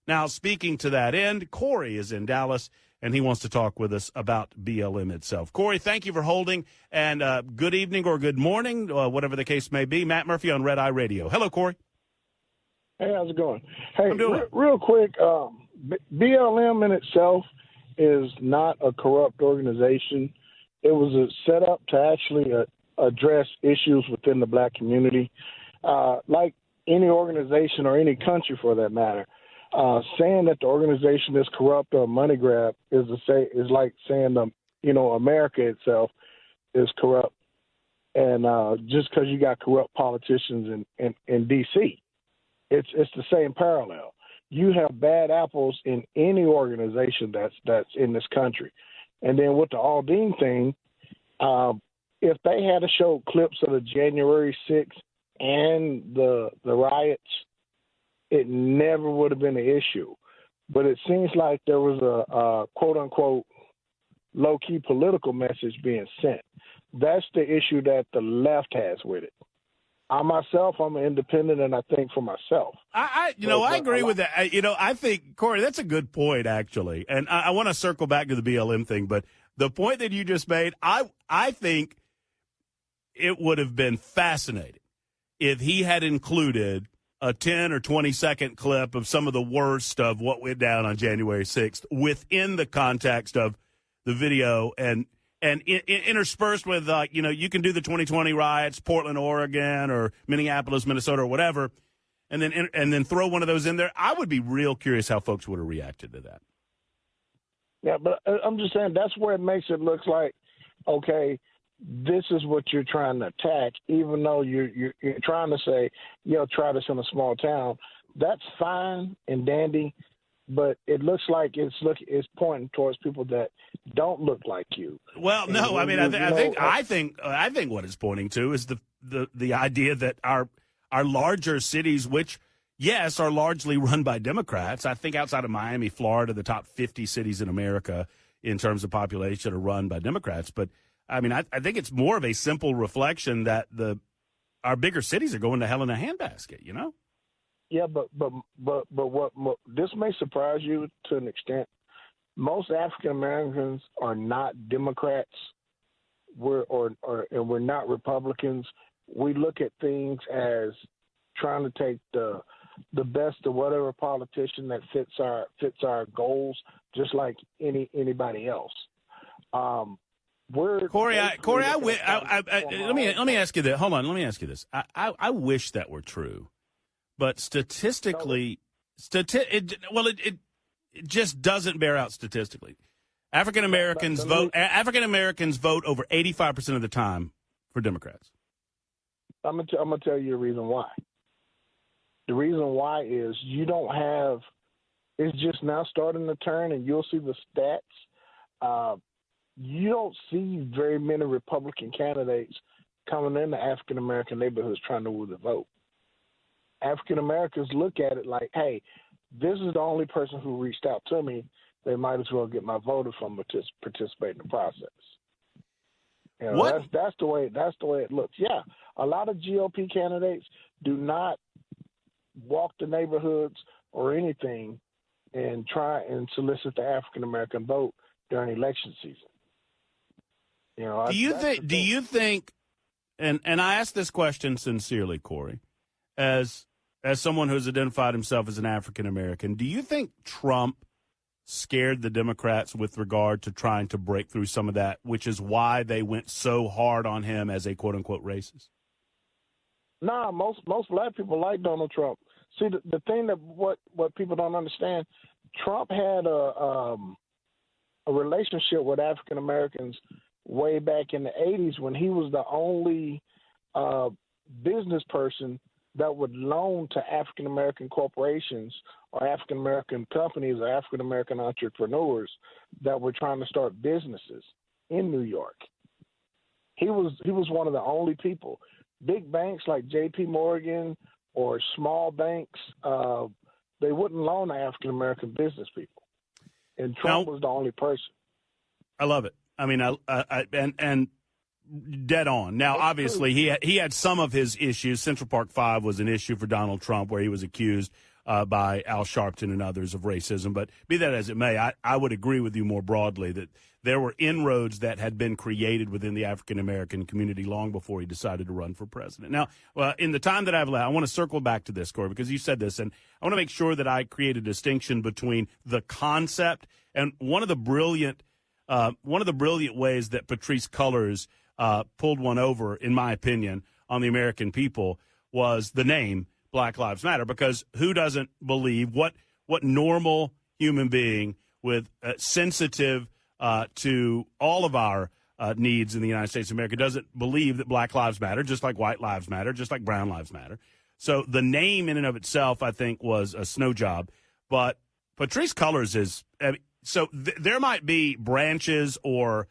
Speaker 2: Now, speaking to that end, Corey is in Dallas, and he wants to talk with us about BLM itself. Corey, thank you for holding, and good evening or good morning, whatever the case may be. Matt Murphy on Red Eye Radio. Hello, Corey.
Speaker 6: Hey, how's it going? Hey,
Speaker 2: I'm doing
Speaker 6: real quick, BLM in itself is not a corrupt organization. It was set up to actually address issues within the black community, like any organization or any country for that matter. Saying that the organization is corrupt or a money grab is like saying America itself is corrupt, and just because you got corrupt politicians in D.C., it's the same parallel. You have bad apples in any organization that's in this country, and then with the Aldean thing, if they had to show clips of the January 6th and the riots, it never would have been an issue. But it seems like there was a quote-unquote low-key political message being sent. That's the issue that the left has with it. I'm an independent, and I think for myself.
Speaker 2: I agree with that. I think, Corey, that's a good point, actually. And I want to circle back to the BLM thing, but the point that you just made, I think it would have been fascinating if he had included a 10 or 20-second clip of some of the worst of what went down on January 6th within the context of the video and interspersed with, you can do the 2020 riots, Portland, Oregon, or Minneapolis, Minnesota, or whatever, and then throw one of those in there. I would be real curious how folks would have reacted to that.
Speaker 6: Yeah, but I'm just saying that's where it makes it look like, okay, this is what you're trying to attack, even though you're trying to say, try this in a small town. That's fine and dandy, but it looks like it's pointing towards people that don't look like you.
Speaker 2: Well, no, I mean, I think what it's pointing to is the idea that our larger cities, which yes are largely run by Democrats. I think outside of Miami, Florida, the top 50 cities in America in terms of population are run by Democrats, but I mean, I think it's more of a simple reflection that our bigger cities are going to hell in a handbasket,
Speaker 6: Yeah, but what this may surprise you to an extent. Most African Americans are not Democrats. We're not Republicans. We look at things as trying to take the best of whatever politician that fits our goals, just like anybody else.
Speaker 2: Corey, let me ask you this. Hold on, let me ask you this. I wish that were true, but statistically, it just doesn't bear out statistically. African Americans vote over 85% of the time for Democrats.
Speaker 6: I'm gonna tell you the reason why. The reason why is you don't have. It's just now starting to turn, and you'll see the stats. You don't see very many Republican candidates coming into African American neighborhoods trying to win the vote. African Americans look at it like, hey, this is the only person who reached out to me. They might as well get my vote if I'm participating in the process. That's the way it looks. Yeah, a lot of GOP candidates do not walk the neighborhoods or anything and try and solicit the African American vote during election season.
Speaker 2: Do you think, and I ask this question sincerely, Corey, as someone who's identified himself as an African American, do you think Trump scared the Democrats with regard to trying to break through some of that, which is why they went so hard on him as a quote-unquote racist?
Speaker 6: Nah, most black people like Donald Trump. See, the thing that what people don't understand, Trump had a relationship with African Americans way back in the 80s when he was the only business person that would loan to African American corporations or African American companies or African American entrepreneurs that were trying to start businesses in New York. He was one of the only people. Big banks like J.P. Morgan or small banks, they wouldn't loan to African American business people, and Trump was the only person.
Speaker 2: I love it. I mean, and dead on. Now, obviously, he had some of his issues. Central Park 5 was an issue for Donald Trump, where he was accused by Al Sharpton and others of racism. But be that as it may, I would agree with you more broadly that there were inroads that had been created within the African-American community long before he decided to run for president. Now, in the time that I have left, I want to circle back to this, Corey, because you said this, and I want to make sure that I create a distinction between the concept and one of the brilliant ways that Patrisse Cullors pulled one over, in my opinion, on the American people was the name Black Lives Matter, because who doesn't believe, what normal human being with sensitive to all of our needs in the United States of America doesn't believe that Black Lives Matter, just like white lives matter, just like brown lives matter. So the name in and of itself, I think, was a snow job. But Patrisse Cullors is there might be branches or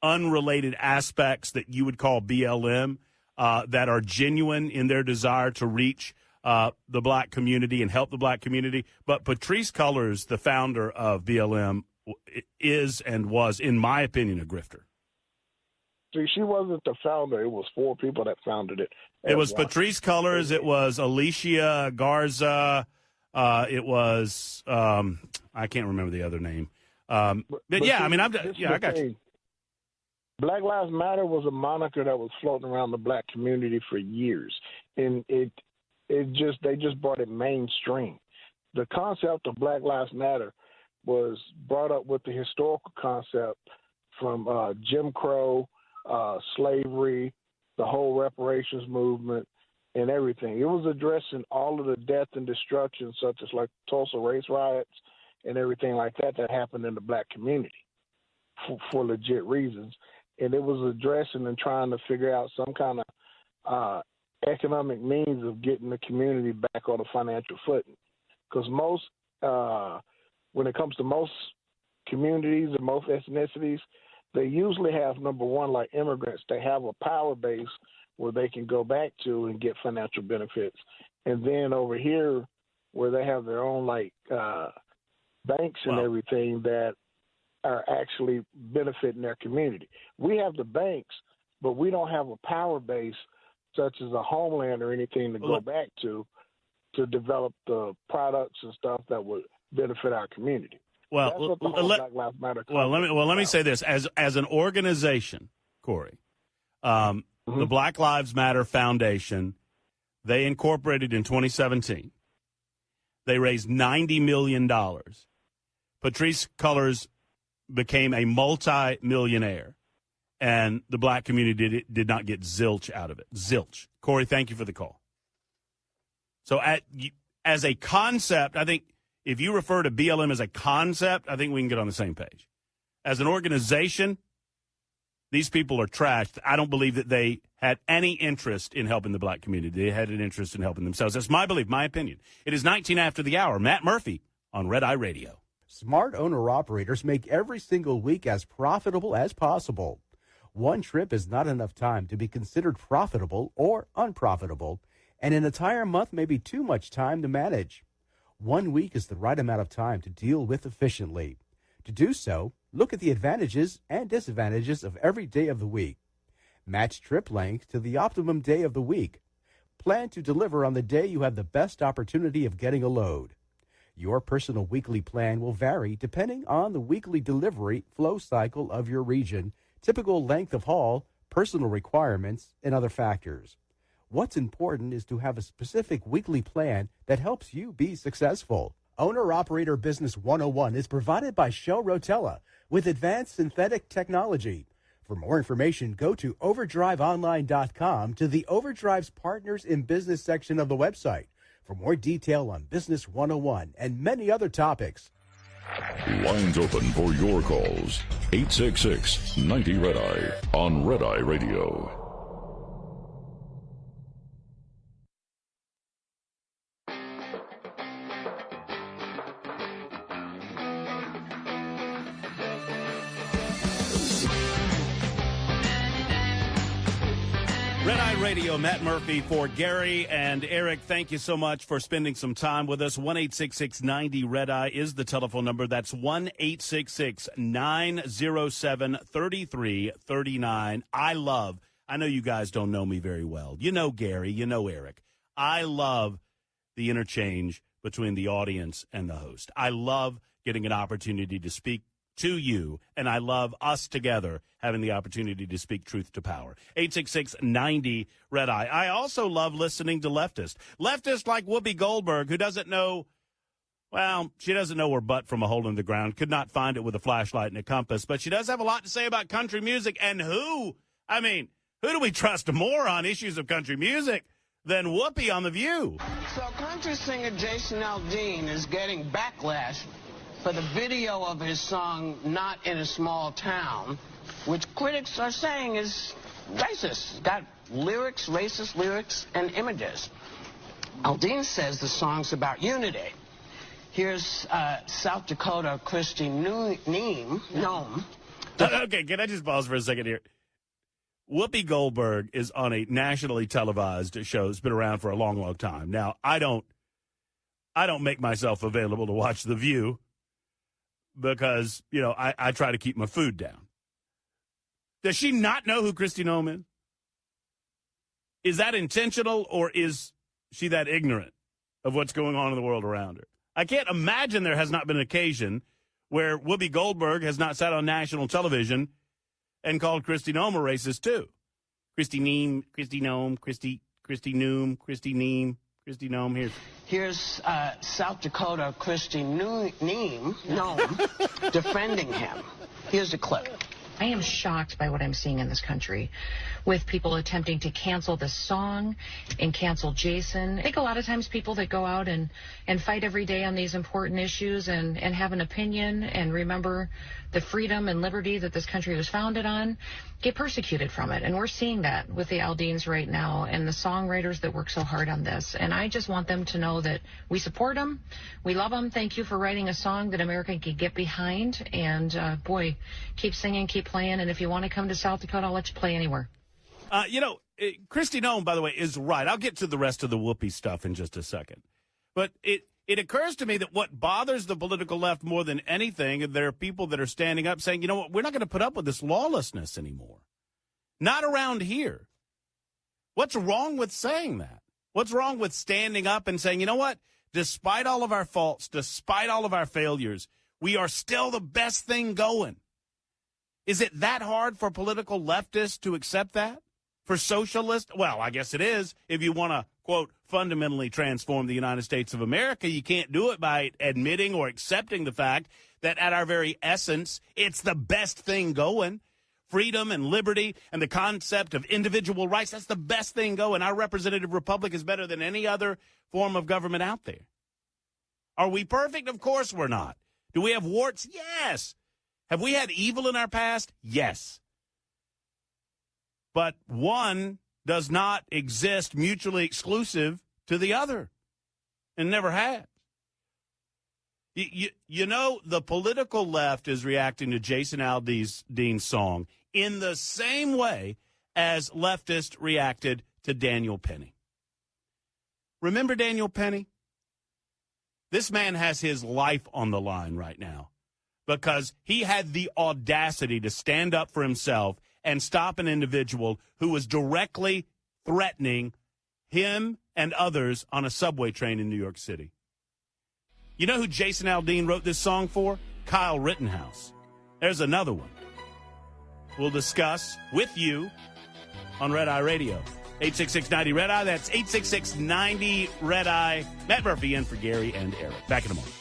Speaker 2: unrelated aspects that you would call BLM that are genuine in their desire to reach the black community and help the black community. But Patrisse Cullors, the founder of BLM, is and was, in my opinion, a grifter.
Speaker 6: See, she wasn't the founder. It was 4 people that founded it.
Speaker 2: It was Patrisse Cullors. It was Alicia Garza. It was I can't remember the other name. But yeah, I mean, I got you.
Speaker 6: Black Lives Matter was a moniker that was floating around the black community for years, and they just brought it mainstream. The concept of Black Lives Matter was brought up with the historical concept from Jim Crow, slavery, the whole reparations movement, and everything. It was addressing all of the death and destruction, such as like Tulsa race riots and everything like that happened in the black community for legit reasons. And it was addressing and trying to figure out some kind of economic means of getting the community back on a financial footing. Because when it comes to most communities and most ethnicities, they usually have, number one, like immigrants, they have a power base where they can go back to and get financial benefits. And then over here, where they have their own, like, banks and everything that are actually benefiting their community. We have the banks, but we don't have a power base such as a homeland or anything to go back to develop the products and stuff that would benefit our community.
Speaker 2: Well,
Speaker 6: Black Lives Matter.
Speaker 2: Let me say this as an organization, Corey. The Black Lives Matter Foundation, they incorporated in 2017. They raised $90 million. Patrisse Cullors became a multi-millionaire, and the black community did not get zilch out of it. Zilch. Corey, thank you for the call. So as a concept, I think if you refer to BLM as a concept, I think we can get on the same page. As an organization, these people are trashed. I don't believe that they had any interest in helping the black community. They had an interest in helping themselves. That's my belief, my opinion. It is 19 after the hour. Matt Murphy on Red Eye Radio.
Speaker 3: Smart owner-operators make every single week as profitable as possible. One trip is not enough time to be considered profitable or unprofitable, and an entire month may be too much time to manage. 1 week is the right amount of time to deal with efficiently. To do so, look at the advantages and disadvantages of every day of the week. Match trip length to the optimum day of the week. Plan to deliver on the day you have the best opportunity of getting a load. Your personal weekly plan will vary depending on the weekly delivery flow cycle of your region, typical length of haul, personal requirements, and other factors. What's important is to have a specific weekly plan that helps you be successful. Owner-Operator Business 101 is provided by Shell Rotella with advanced synthetic technology. For more information, go to overdriveonline.com to the Overdrive's Partners in Business section of the website for more detail on Business 101 and many other topics.
Speaker 1: Lines open for your calls. 866-90-RED-EYE on Red Eye Radio.
Speaker 2: Red Eye Radio, Matt Murphy for Gary and Eric. Thank you so much for spending some time with us. 1-866-90-RED-EYE is the telephone number. That's 1-866-907-3339. I know you guys don't know me very well. You know Gary, you know Eric. I love the interchange between the audience and the host. I love getting an opportunity to speak to you, and I love us together having the opportunity to speak truth to power. 866-90-RED-EYE. I also love listening to leftists. Leftists like Whoopi Goldberg, who doesn't know, well, she doesn't know her butt from a hole in the ground, could not find it with a flashlight and a compass, but she does have a lot to say about country music. And who do we trust more on issues of country music than Whoopi on The View?
Speaker 7: So country singer Jason Aldean is getting backlash for the video of his song, Not in a Small Town, which critics are saying is racist. It's got lyrics, racist lyrics, and images. Aldean says the song's about unity. Here's South Dakota Christy Nome.
Speaker 2: Okay, can I just pause for a second here? Whoopi Goldberg is on a nationally televised show. It's been around for a long, long time. Now, I don't make myself available to watch The View, because, I try to keep my food down. Does she not know who Kristi Noem is? Is that intentional, or is she that ignorant of what's going on in the world around her? I can't imagine there has not been an occasion where Whoopi Goldberg has not sat on national television and called Kristi Noem a racist, too. Kristi Noem,
Speaker 7: Here's South Dakota Christy Nome defending him. Here's a clip.
Speaker 8: I am shocked by what I'm seeing in this country, with people attempting to cancel this song and cancel Jason. I think a lot of times people that go out and fight every day on these important issues and have an opinion and remember the freedom and liberty that this country was founded on get persecuted from it. And we're seeing that with the Aldeans right now and the songwriters that work so hard on this. And I just want them to know that we support them. We love them. Thank you for writing a song that America can get behind. And, keep singing, keep playing. And if you want to come to South Dakota, I'll let you play anywhere.
Speaker 2: Kristi Noem, by the way, is right. I'll get to the rest of the Whoopi stuff in just a second. But it occurs to me that what bothers the political left more than anything, there are people that are standing up saying, you know what, we're not going to put up with this lawlessness anymore. Not around here. What's wrong with saying that? What's wrong with standing up and saying, you know what, despite all of our faults, despite all of our failures, we are still the best thing going? Is it that hard for political leftists to accept that? For socialists? Well, I guess it is. If you want to, quote, fundamentally transform the United States of America, you can't do it by admitting or accepting the fact that at our very essence, it's the best thing going. Freedom and liberty and the concept of individual rights, that's the best thing going. Our representative republic is better than any other form of government out there. Are we perfect? Of course we're not. Do we have warts? Yes. Have we had evil in our past? Yes. But one does not exist mutually exclusive to the other, and never has. You know, the political left is reacting to Jason Aldean's song in the same way as leftists reacted to Daniel Penny. Remember Daniel Penny? This man has his life on the line right now because he had the audacity to stand up for himself and stop an individual who was directly threatening him and others on a subway train in New York City. You know who Jason Aldean wrote this song for? Kyle Rittenhouse. There's another one we'll discuss with you on Red Eye Radio. 866-90 Red Eye. That's 866-90 Red Eye. Matt Murphy in for Gary and Eric. Back in a moment.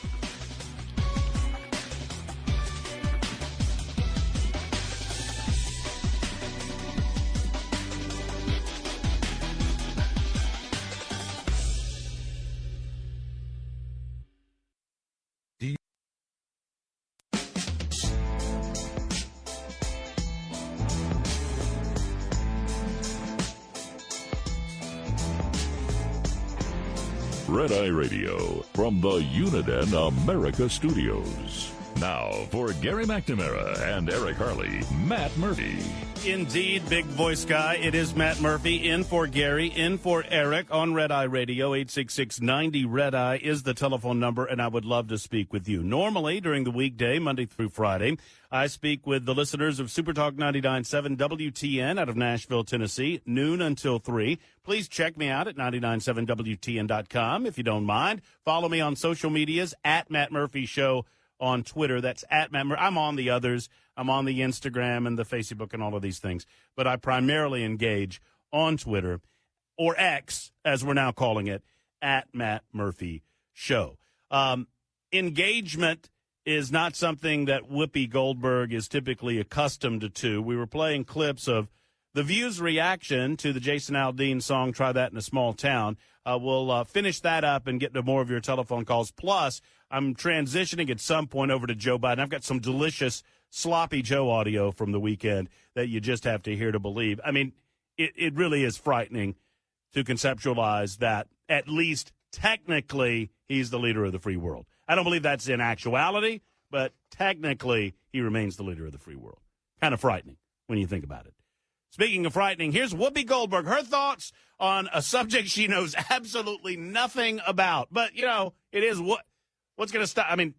Speaker 1: Red Eye Radio from the Uniden America Studios. Now for Gary McNamara and Eric Harley, Matt Murphy.
Speaker 2: Indeed, big voice guy. It is Matt Murphy in for Gary, in for Eric on Red Eye Radio. 866-90 Red Eye is the telephone number, and I would love to speak with you. Normally, during the weekday, Monday through Friday, I speak with the listeners of Super Talk 99.7 WTN out of Nashville, Tennessee, noon until 3. Please check me out at 997WTN.com if you don't mind. Follow me on social medias at Matt Murphy Show on Twitter. That's at Matt Murphy. I'm on the others. I'm on the Instagram and the Facebook and all of these things. But I primarily engage on Twitter, or X, as we're now calling it, at Matt Murphy Show. Engagement is not something that Whoopi Goldberg is typically accustomed to. We were playing clips of The View's reaction to the Jason Aldean song, Try That in a Small Town. We'll finish that up and get to more of your telephone calls. Plus, I'm transitioning at some point over to Joe Biden. I've got some delicious Sloppy Joe audio from the weekend that you just have to hear to believe. I mean, it really is frightening to conceptualize that at least technically he's the leader of the free world. I don't believe that's in actuality, but technically he remains the leader of the free world. Kind of frightening when you think about it. Speaking of frightening, here's Whoopi Goldberg, her thoughts on a subject she knows absolutely nothing about. But, you know, it is what's going to stop. I mean,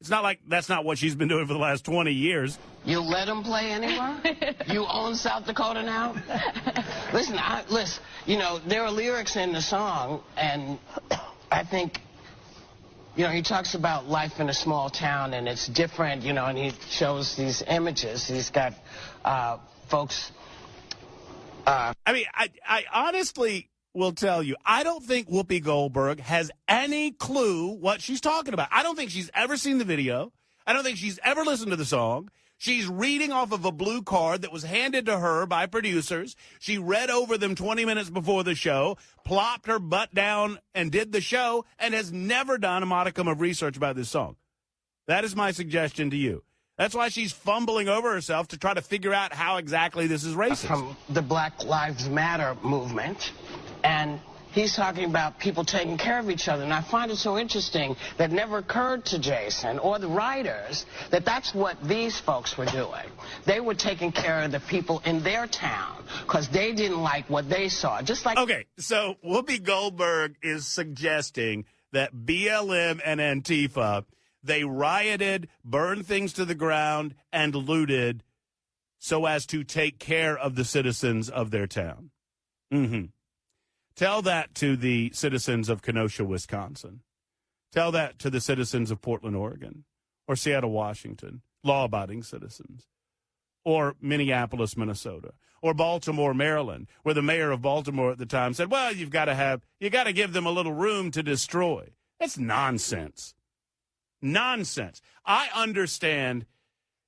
Speaker 2: it's not like that's not what she's been doing for the last 20 years.
Speaker 7: You let him play anywhere? You own South Dakota now? Listen, you know, there are lyrics in the song, and I think, you know, he talks about life in a small town, and it's different, you know, and he shows these images. He's got folks.
Speaker 2: I mean, I honestly will tell you, I don't think Whoopi Goldberg has any clue what she's talking about. I don't think she's ever seen the video. I don't think she's ever listened to the song. She's reading off of a blue card that was handed to her by producers. She read over them 20 minutes before the show, plopped her butt down and did the show, and has never done a modicum of research about this song. That is my suggestion to you. That's why she's fumbling over herself to try to figure out how exactly this is racist.
Speaker 7: From the Black Lives Matter movement, and he's talking about people taking care of each other. And I find it so interesting that it never occurred to Jason or the writers that that's what these folks were doing. They were taking care of the people in their town because they didn't like what they saw. Just like.
Speaker 2: Okay, so Whoopi Goldberg is suggesting that BLM and Antifa, they rioted, burned things to the ground, and looted so as to take care of the citizens of their town. Mm-hmm. Tell that to the citizens of Kenosha, Wisconsin. Tell that to the citizens of Portland, Oregon, or Seattle, Washington, law-abiding citizens, or Minneapolis, Minnesota, or Baltimore, Maryland, where the mayor of Baltimore at the time said, well, you got to give them a little room to destroy. That's nonsense. Nonsense. I understand,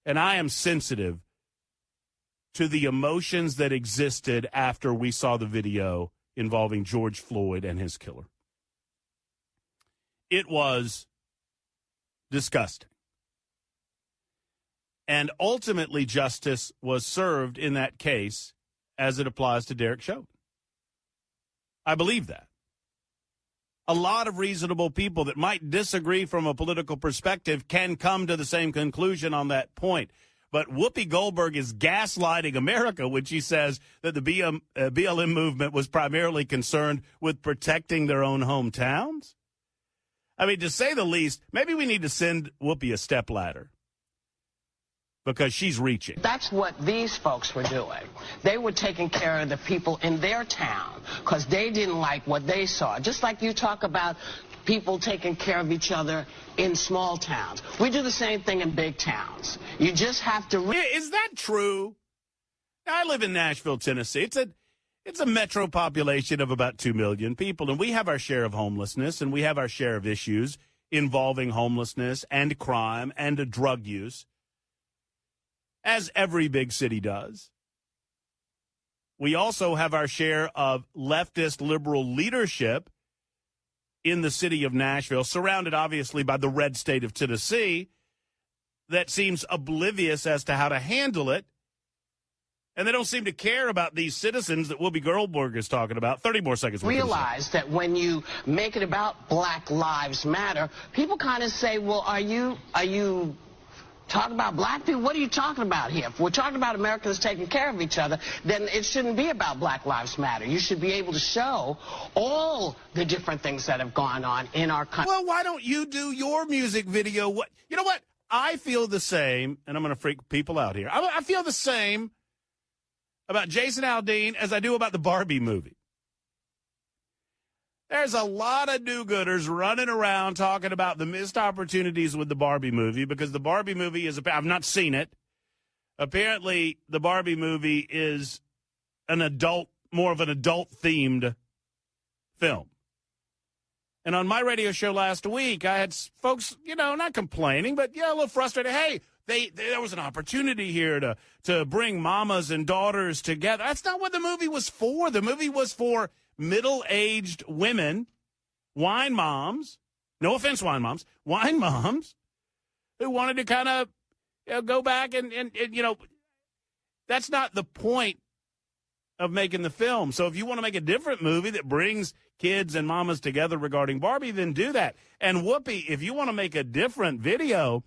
Speaker 2: and I am sensitive to the emotions that existed after we saw the video involving George Floyd and his killer. It was disgusting. And ultimately, justice was served in that case as it applies to Derek Chauvin. I believe that. A lot of reasonable people that might disagree from a political perspective can come to the same conclusion on that point. But Whoopi Goldberg is gaslighting America when she says that the BLM movement was primarily concerned with protecting their own hometowns. I mean, to say the least, maybe we need to send Whoopi a stepladder because she's reaching.
Speaker 7: That's what these folks were doing. They were taking care of the people in their town because they didn't like what they saw. Just like you talk about people taking care of each other in small towns. We do the same thing in big towns. You just have to.
Speaker 2: Is that true? I live in Nashville, Tennessee. It's a metro population of about 2 million people, and we have our share of homelessness, and we have our share of issues involving homelessness and crime and drug use, as every big city does. We also have our share of leftist liberal leadership in the city of Nashville, surrounded obviously by the red state of Tennessee, that seems oblivious as to how to handle it. And they don't seem to care about these citizens that Whoopi Goldberg is talking about. 30 more seconds.
Speaker 7: Realize that when you make it about Black Lives Matter, people kind of say, well, are you talking about black people? What are you talking about here? If we're talking about Americans taking care of each other, then it shouldn't be about Black Lives Matter. You should be able to show all the different things that have gone on in our country.
Speaker 2: Well, why don't you do your music video? You know what? I feel the same, and I'm going to freak people out here. I feel the same about Jason Aldean as I do about the Barbie movie. There's a lot of do-gooders running around talking about the missed opportunities with the Barbie movie because the Barbie movie is, I've not seen it. Apparently, the Barbie movie is more of an adult-themed film. And on my radio show last week, I had folks, not complaining, but, a little frustrated. Hey, there was an opportunity here to bring mamas and daughters together. That's not what the movie was for. The movie was for middle-aged women, wine moms, no offense, wine moms, who wanted to kind of go back and that's not the point of making the film. So if you want to make a different movie that brings kids and mamas together regarding Barbie, then do that. And Whoopi, if you want to make a different video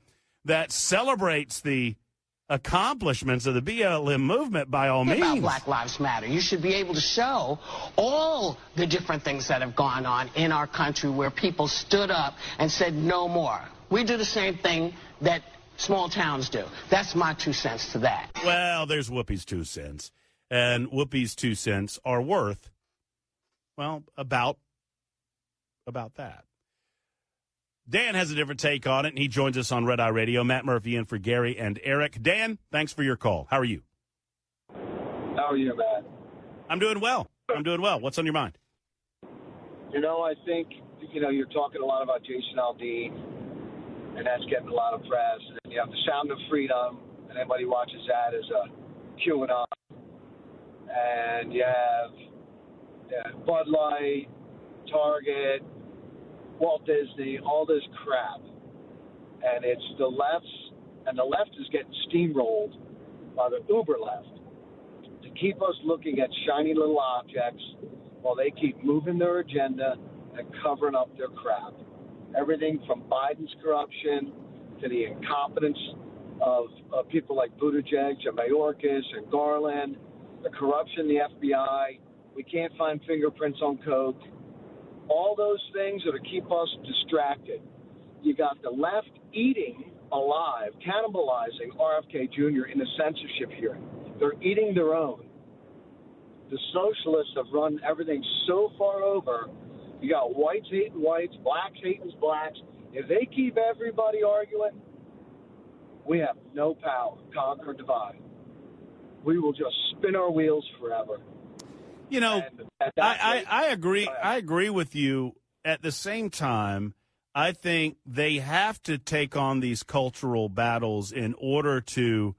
Speaker 2: that celebrates the accomplishments of the BLM movement, by all means.
Speaker 7: About Black Lives Matter. You should be able to show all the different things that have gone on in our country where people stood up and said no more. We do the same thing that small towns do. That's my 2 cents to that.
Speaker 2: Well, there's Whoopi's 2 cents. And Whoopi's 2 cents are worth, well, about that. Dan has a different take on it, and he joins us on Red Eye Radio. Matt Murphy in for Gary and Eric. Dan, thanks for your call. How are you?
Speaker 9: How are you, Matt?
Speaker 2: I'm doing well. What's on your mind?
Speaker 9: I think, you're talking a lot about Jason Aldean, and that's getting a lot of press. And then you have the Sound of Freedom, and everybody watches that as a QAnon. And you have Bud Light, Target, Walt Disney, all this crap. And it's the left, and the left is getting steamrolled by the uber left to keep us looking at shiny little objects while they keep moving their agenda and covering up their crap. Everything from Biden's corruption to the incompetence of people like Buttigieg and Mayorkas and Garland, the corruption in the FBI. We can't find fingerprints on coke. All those things are to keep us distracted. You got the left eating alive, cannibalizing RFK Jr. in a censorship hearing. They're eating their own. The socialists have run everything so far over. You got whites hating whites, blacks hating blacks. If they keep everybody arguing, we have no power, conquer, divide. We will just spin our wheels forever.
Speaker 2: I agree. I agree with you. At the same time, I think they have to take on these cultural battles in order to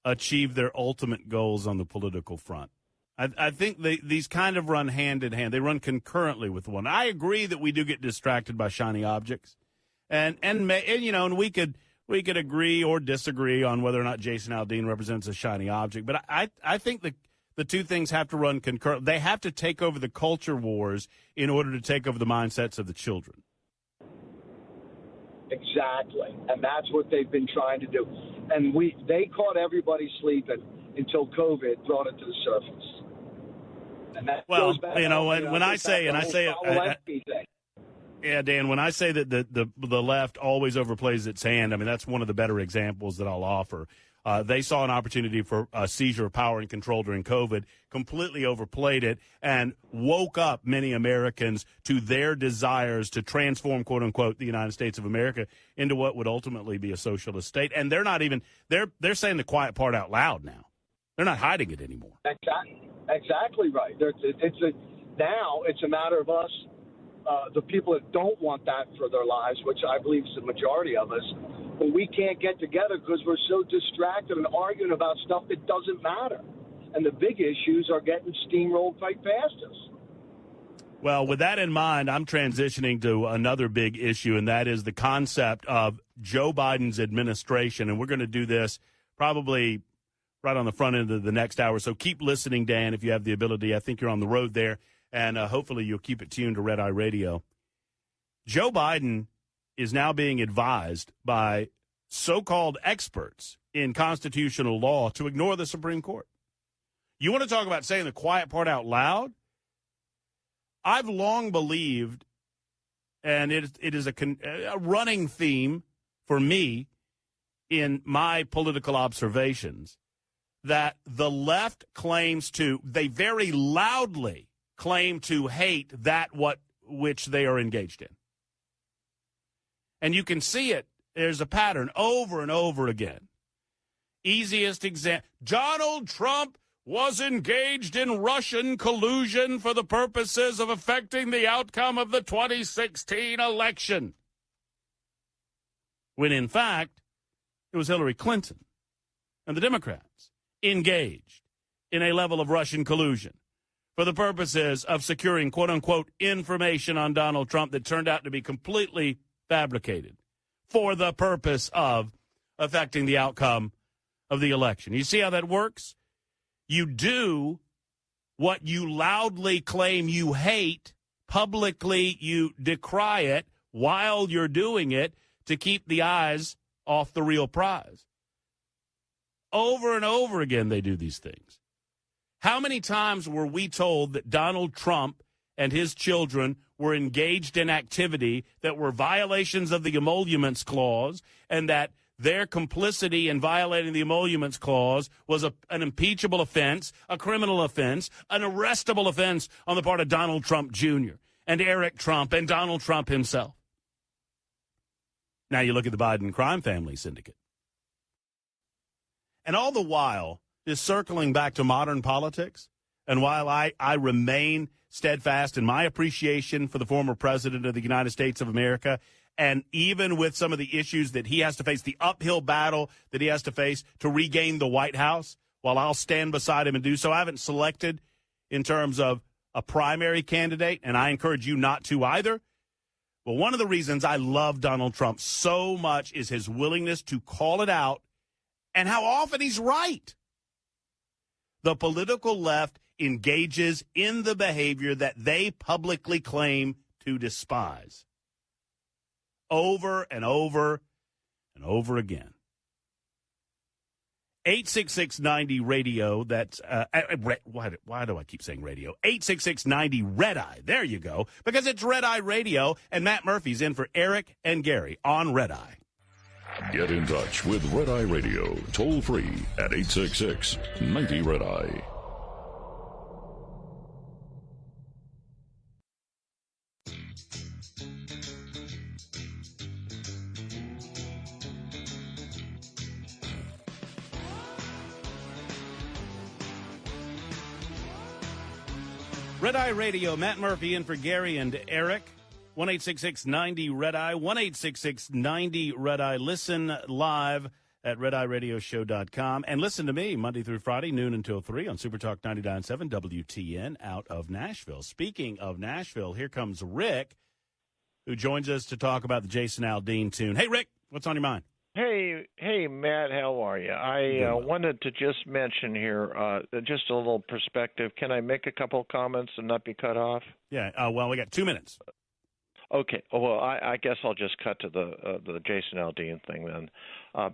Speaker 2: achieve their ultimate goals on the political front. I think these kind of run hand in hand. They run concurrently with one. I agree that we do get distracted by shiny objects, and we could agree or disagree on whether or not Jason Aldean represents a shiny object. But I think the two things have to run concurrent. They have to take over the culture wars in order to take over the mindsets of the children.
Speaker 9: Exactly, and that's what they've been trying to do. And they caught everybody sleeping until COVID brought it to the surface. And that goes back.
Speaker 2: When I say yeah, Dan, when I say that the left always overplays its hand, I mean, that's one of the better examples that I'll offer. They saw an opportunity for a seizure of power and control during COVID, completely overplayed it, and woke up many Americans to their desires to transform, quote unquote, the United States of America into what would ultimately be a socialist state. And they're not even they're saying the quiet part out loud now. They're not hiding it anymore.
Speaker 9: Exactly right. Now it's a matter of us, the people that don't want that for their lives, which I believe is the majority of us, but we can't get together because we're so distracted and arguing about stuff that doesn't matter. And the big issues are getting steamrolled right past us.
Speaker 2: Well, with that in mind, I'm transitioning to another big issue, and that is the concept of Joe Biden's administration. And we're going to do this probably right on the front end of the next hour. So keep listening, Dan, if you have the ability. I think you're on the road there, and hopefully you'll keep it tuned to Red Eye Radio. Joe Biden is now being advised by so-called experts in constitutional law to ignore the Supreme Court. You want to talk about saying the quiet part out loud? I've long believed, and it is a running theme for me in my political observations, that the left they very loudly claim to hate which they are engaged in. And you can see it. There's a pattern over and over again. Easiest example, Donald Trump was engaged in Russian collusion for the purposes of affecting the outcome of the 2016 election. When, in fact, it was Hillary Clinton and the Democrats engaged in a level of Russian collusion for the purposes of securing, quote-unquote, information on Donald Trump that turned out to be completely fabricated for the purpose of affecting the outcome of the election. You see how that works? You do what you loudly claim you hate, publicly you decry it while you're doing it to keep the eyes off the real prize. Over and over again they do these things. How many times were we told that Donald Trump and his children were engaged in activity that were violations of the Emoluments Clause, and that their complicity in violating the Emoluments Clause was an impeachable offense, a criminal offense, an arrestable offense on the part of Donald Trump Jr. and Eric Trump and Donald Trump himself? Now you look at the Biden crime family syndicate. And all the while, just circling back to modern politics, and while I remain steadfast in my appreciation for the former president of the United States of America, and even with some of the issues that he has to face, the uphill battle that he has to face to regain the White House, while I'll stand beside him and do so, I haven't selected in terms of a primary candidate, and I encourage you not to either. But one of the reasons I love Donald Trump so much is his willingness to call it out and how often he's right. The political left engages in the behavior that they publicly claim to despise. Over and over and over again. 866-90-RADIO, that's, why do I keep saying radio? 866-90-RED-EYE, there you go, because it's Red Eye Radio, and Matt Murphy's in for Eric and Gary on Red Eye.
Speaker 1: Get in touch with Red Eye Radio, toll free at 866-90-RED-EYE.
Speaker 2: Red Eye Radio, Matt Murphy in for Gary and Eric. 1-866-90-RED-EYE, 1-866-90-RED-EYE. Listen live at redeyeradioshow.com. And listen to me Monday through Friday, noon until 3 on Supertalk 99.7 WTN out of Nashville. Speaking of Nashville, here comes Rick, who joins us to talk about the Jason Aldean tune. Hey, Rick, what's on your mind?
Speaker 10: Hey, Matt, how are you? I wanted to just mention here, just a little perspective. Can I make a couple of comments and not be cut off?
Speaker 2: Yeah, well, we got 2 minutes.
Speaker 10: Okay. Well, I guess I'll just cut to the Jason Aldean thing then.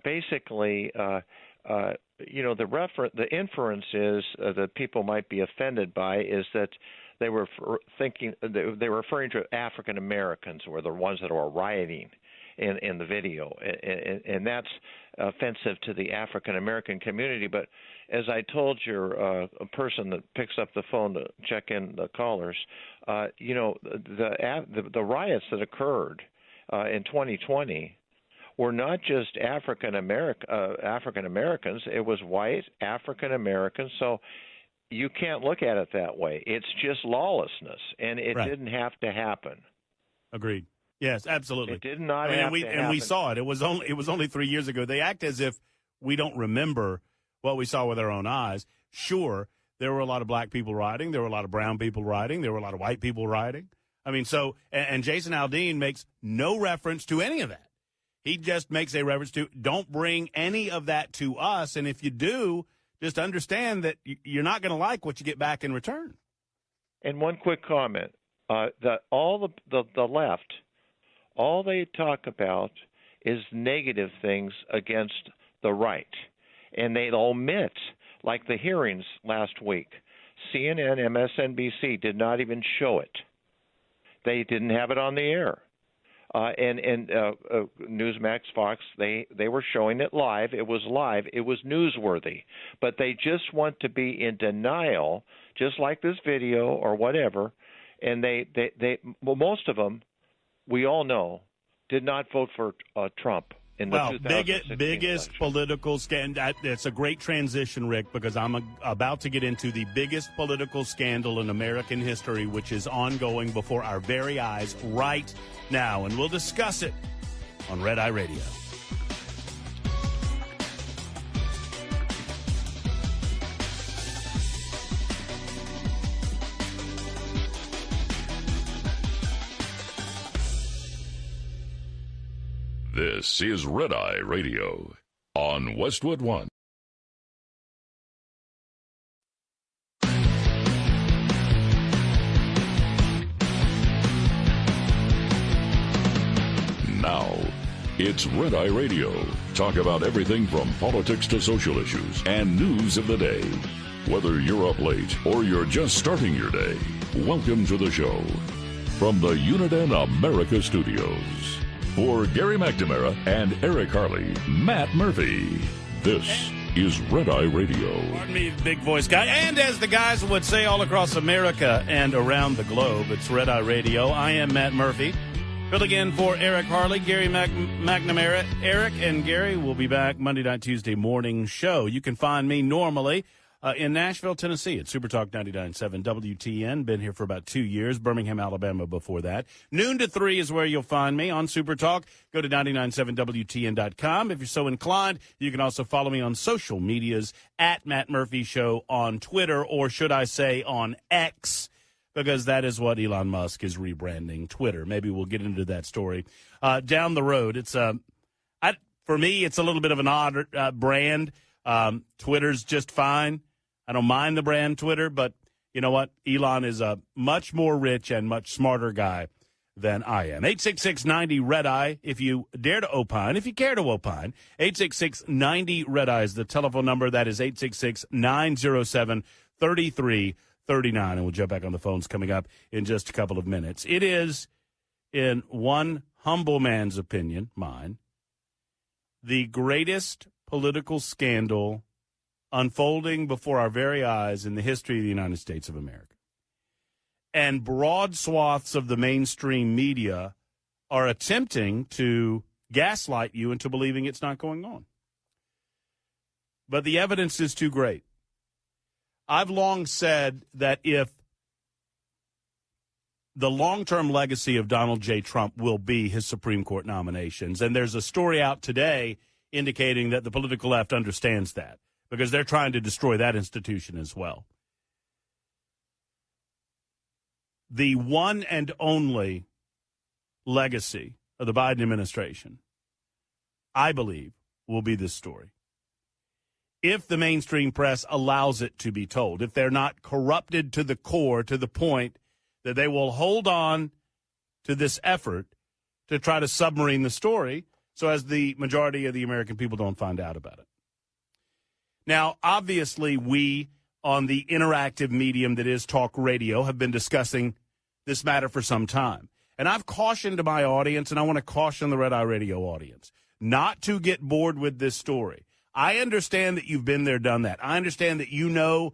Speaker 10: Basically, the inference is that people might be offended by is that they were they were referring to African Americans were the ones that were rioting in the video, and that's offensive to the African American community. But as I told a person that picks up the phone to check in the callers, the riots that occurred in 2020 were not just African Americans. It was white African Americans. So you can't look at it that way. It's just lawlessness, and it didn't have to happen.
Speaker 2: Agreed. Yes, absolutely.
Speaker 10: It did not have to happen.
Speaker 2: And we saw it. It was only 3 years ago. They act as if we don't remember what we saw with our own eyes. Sure, there were a lot of black people rioting. There were a lot of brown people rioting. There were a lot of white people rioting. I mean, so and Jason Aldean makes no reference to any of that. He just makes a reference to don't bring any of that to us. And if you do, just understand that you're not going to like what you get back in return.
Speaker 10: And one quick comment: that all the left, all they talk about is negative things against the right, and they omit, like the hearings last week. CNN, MSNBC did not even show it. They didn't have it on the air. And Newsmax, Fox, they were showing it live. It was live. It was newsworthy. But they just want to be in denial, just like this video or whatever. And well, most of them, we all know, did not vote for Trump in the 2016
Speaker 2: biggest
Speaker 10: election.
Speaker 2: political scandal. It's a great transition, Rick, because I'm about to get into the biggest political scandal in American history, which is ongoing before our very eyes right now. And we'll discuss it on Red Eye Radio.
Speaker 1: This is Red Eye Radio on Westwood One. Now, it's Red Eye Radio. Talk about everything from politics to social issues and news of the day. Whether you're up late or you're just starting your day, welcome to the show. From the Uniden America Studios. For Gary McNamara and Eric Harley, Matt Murphy. This is Red Eye Radio.
Speaker 2: Pardon me, big voice guy. And as the guys would say all across America and around the globe, it's Red Eye Radio. I am Matt Murphy. Filling in for Eric Harley, Gary McNamara. Eric and Gary will be back Monday night, Tuesday morning show. You can find me normally in Nashville, Tennessee at Super Talk 99.7 WTN. Been here for about 2 years. Birmingham, Alabama before that. Noon to 3 is where you'll find me on Super Talk. Go to 997WTN.com. If you're so inclined, you can also follow me on social medias at Matt Murphy Show on Twitter, or should I say on X, because that is what Elon Musk is rebranding Twitter. Maybe we'll get into that story down the road. It's for me, it's a little bit of an odd brand. Twitter's just fine. I don't mind the brand Twitter, but you know what? Elon is a much more rich and much smarter guy than I am. 866-90-RED-EYE if you dare to opine, if you care to opine. 866-90-RED-EYE is the telephone number. That is 866-907-3339. And we'll jump back on the phones coming up in just a couple of minutes. It is, in one humble man's opinion, mine, the greatest political scandal unfolding before our very eyes in the history of the United States of America. And broad swaths of the mainstream media are attempting to gaslight you into believing it's not going on. But the evidence is too great. I've long said that if the long-term legacy of Donald J. Trump will be his Supreme Court nominations, and there's a story out today indicating that the political left understands that, because they're trying to destroy that institution as well. The one and only legacy of the Biden administration, I believe, will be this story. If the mainstream press allows it to be told, if they're not corrupted to the core, to the point that they will hold on to this effort to try to submarine the story so as the majority of the American people don't find out about it. Now, obviously, we on the interactive medium that is talk radio have been discussing this matter for some time. And I've cautioned my audience, and I want to caution the Red Eye Radio audience, not to get bored with this story. I understand that you've been there, done that. I understand that you know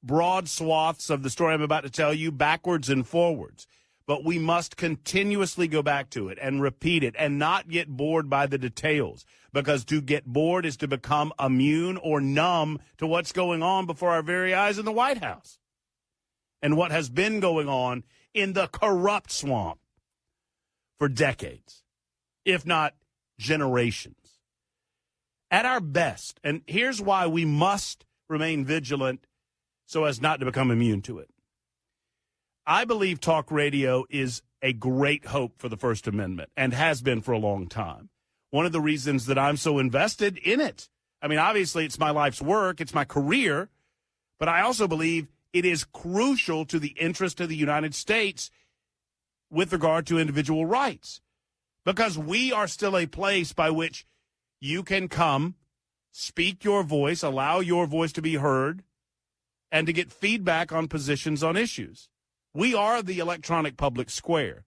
Speaker 2: broad swaths of the story I'm about to tell you backwards and forwards. but we must continuously go back to it and repeat it and not get bored by the details, because to get bored is to become immune or numb to what's going on before our very eyes in the White House and what has been going on in the corrupt swamp for decades, if not generations. At our best, and here's why we must remain vigilant so as not to become immune to it. I believe talk radio is a great hope for the First Amendment and has been for a long time. One of the reasons that I'm so invested in it. I mean, obviously, it's my life's work. It's my career. But I also believe it is crucial to the interest of the United States with regard to individual rights, because we are still a place by which you can come, speak your voice, allow your voice to be heard, and to get feedback on positions on issues. We are the electronic public square.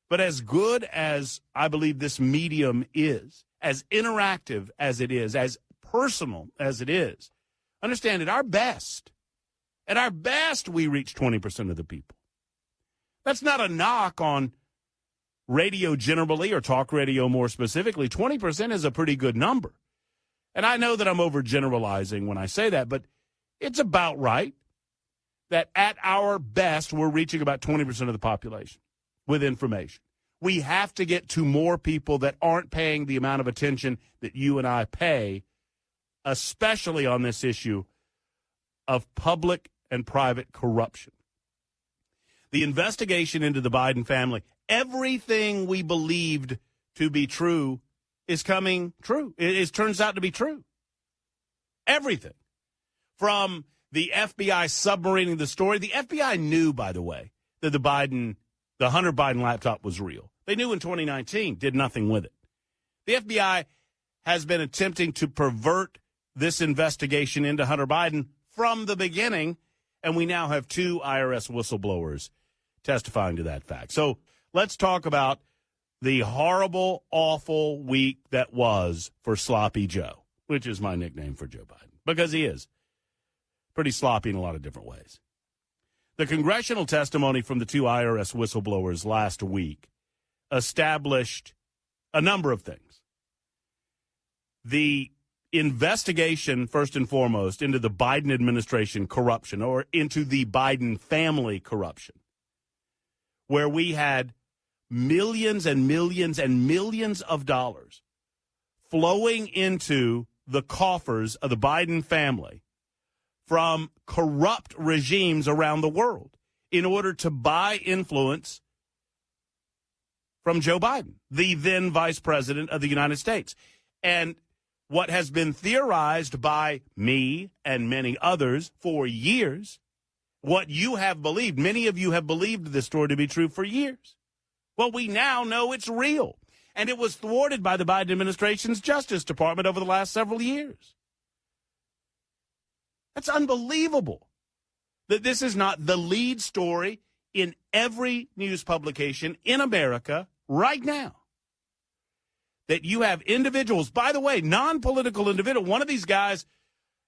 Speaker 2: But as good as I believe this medium is, as interactive as it is, as personal as it is, understand at our best, we reach 20% of the people. That's not a knock on radio generally or talk radio more specifically. 20% is a pretty good number. And I know that I'm overgeneralizing when I say that, but it's about right that at our best, we're reaching about 20% of the population with information. We have to get to more people that aren't paying the amount of attention that you and I pay, especially on this issue of public and private corruption. The investigation into the Biden family, everything we believed to be true is coming true. It turns out to be true. Everything. From the FBI submarining the story. The FBI knew, by the way, that the Hunter Biden laptop was real. They knew in 2019, did nothing with it. The FBI has been attempting to pervert this investigation into Hunter Biden from the beginning, and we now have 2 IRS whistleblowers testifying to that fact. So let's talk about the horrible, awful week that was for Sloppy Joe, which is my nickname for Joe Biden, because he is pretty sloppy in a lot of different ways. The congressional testimony from the 2 IRS whistleblowers last week established a number of things. The investigation, first and foremost, into the Biden administration corruption, or into the Biden family corruption, where we had millions and millions and millions of dollars flowing into the coffers of the Biden family from corrupt regimes around the world in order to buy influence from Joe Biden, the then vice president of the United States. And what has been theorized by me and many others for years, what you have believed, many of you have believed this story to be true for years. Well, we now know it's real. And it was thwarted by the Biden administration's Justice Department over the last several years. That's unbelievable that this is not the lead story in every news publication in America right now. That you have individuals, by the way, non-political individual. One of these guys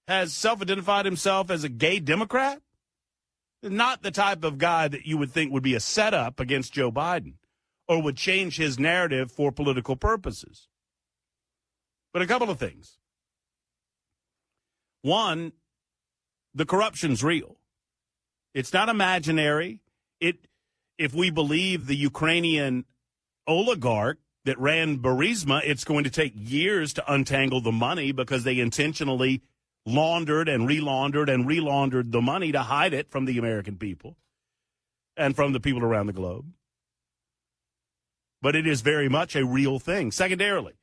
Speaker 2: has self-identified himself as a gay Democrat. Not the type of guy that you would think would be a setup against Joe Biden or would change his narrative for political purposes. But a couple of things. One, the corruption's real. It's not imaginary. If we believe the Ukrainian oligarch that ran Burisma, it's going to take years to untangle the money because they intentionally laundered and relaundered the money to hide it from the American people and from the people around the globe. But it is very much a real thing. Secondarily,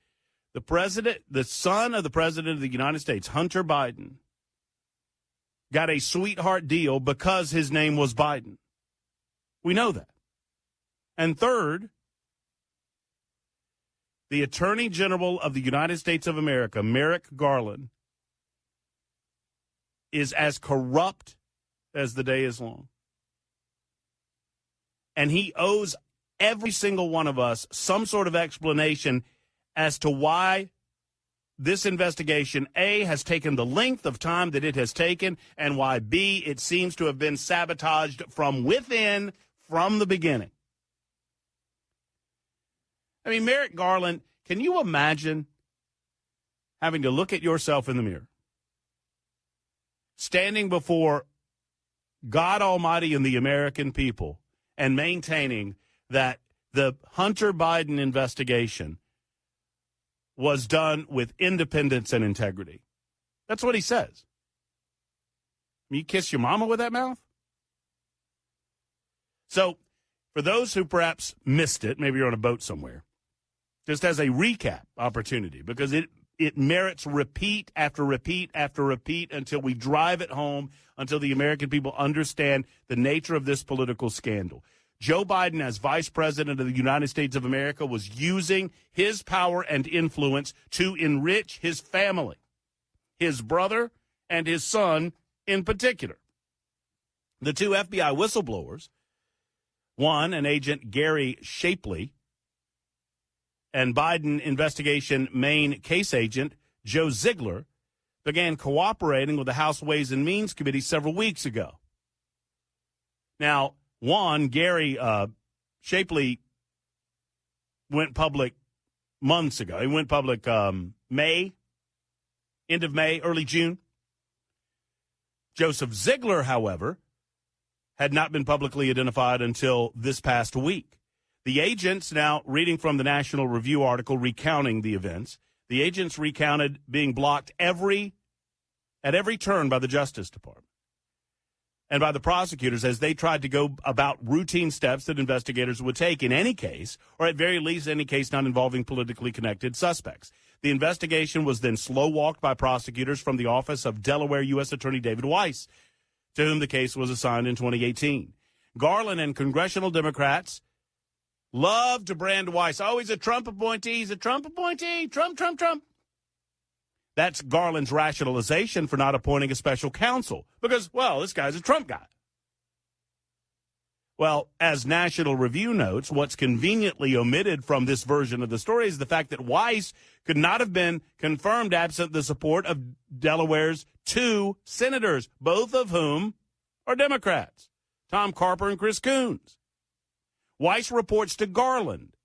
Speaker 2: the son of the president of the United States, Hunter Biden, got a sweetheart deal because his name was Biden. We know that. And third, the Attorney General of the United States of America, Merrick Garland, is as corrupt as the day is long. And he owes every single one of us some sort of explanation as to why this investigation, A, has taken the length of time that it has taken, and why, B, it seems to have been sabotaged from within from the beginning. I mean, Merrick Garland, can you imagine having to look at yourself in the mirror, standing before God Almighty and the American people, and maintaining that the Hunter Biden investigation was done with independence and integrity? That's what he says. You kiss your mama with that mouth? So, for those who perhaps missed it, maybe you're on a boat somewhere, just as a recap opportunity, because it merits repeat after repeat after repeat until we drive it home, until the American people understand the nature of this political scandal. Joe Biden, as vice president of the United States of America, was using his power and influence to enrich his family, his brother and his son in particular. The two FBI whistleblowers, one, an agent Gary Shapley, and Biden investigation Maine case agent Joe Ziegler, began cooperating with the House Ways and Means Committee several weeks ago. Now, one, Gary Shapley went public months ago. He went public May, end of May, early June. Joseph Ziegler, however, had not been publicly identified until this past week. The agents, now reading from the National Review article recounting the events, the agents recounted being blocked at every turn by the Justice Department and by the prosecutors as they tried to go about routine steps that investigators would take in any case, or at very least any case not involving politically connected suspects. The investigation was then slow-walked by prosecutors from the office of Delaware U.S. Attorney David Weiss, to whom the case was assigned in 2018. Garland and congressional Democrats love to brand Weiss. Oh, he's a Trump appointee. He's a Trump appointee. Trump, Trump, Trump. That's Garland's rationalization for not appointing a special counsel because, well, this guy's a Trump guy. Well, as National Review notes, what's conveniently omitted from this version of the story is the fact that Weiss could not have been confirmed absent the support of Delaware's two senators, both of whom are Democrats, Tom Carper and Chris Coons. Weiss reports to Garland,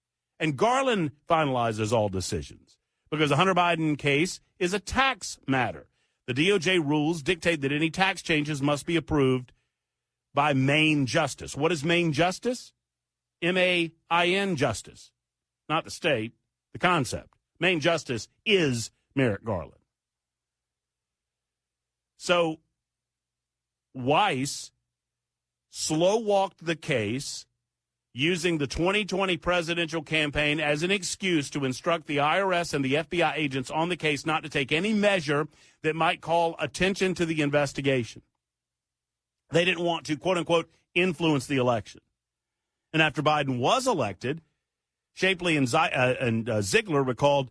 Speaker 2: and Garland finalizes all decisions because the Hunter Biden case is a tax matter. The DOJ rules dictate that any tax changes must be approved by Maine Justice. What is Maine Justice? M-A-I-N Justice. Not the state, the concept. Maine Justice is Merrick Garland. So Weiss slow-walked the case using the 2020 presidential campaign as an excuse to instruct the IRS and the FBI agents on the case not to take any measure that might call attention to the investigation. They didn't want to, quote-unquote, influence the election. And after Biden was elected, Shapley and Ziegler recalled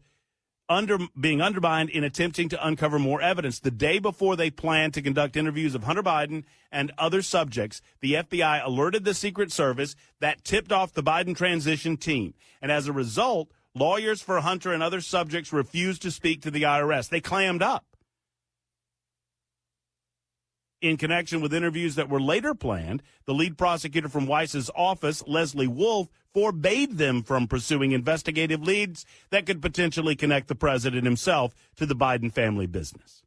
Speaker 2: being undermined in attempting to uncover more evidence. The day before they planned to conduct interviews of Hunter Biden and other subjects, the FBI alerted the Secret Service that tipped off the Biden transition team. And as a result, lawyers for Hunter and other subjects refused to speak to the IRS. They clammed up. In connection with interviews that were later planned, the lead prosecutor from Weiss's office, Leslie Wolf, forbade them from pursuing investigative leads that could potentially connect the president himself to the Biden family business.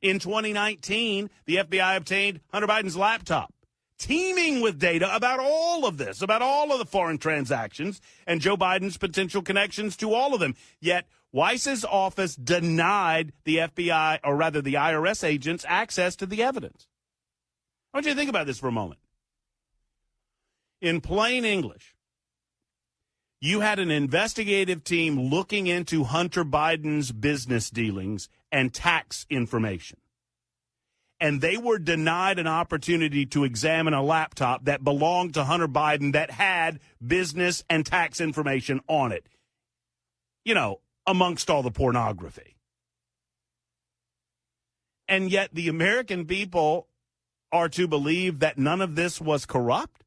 Speaker 2: In 2019, the FBI obtained Hunter Biden's laptop, teeming with data about all of this, about all of the foreign transactions and Joe Biden's potential connections to all of them. Yet Weiss's office denied the FBI, or rather the IRS agents, access to the evidence. I want you to think about this for a moment. In plain English, you had an investigative team looking into Hunter Biden's business dealings and tax information. And they were denied an opportunity to examine a laptop that belonged to Hunter Biden that had business and tax information on it. You know, amongst all the pornography. And yet the American people are to believe that none of this was corrupt?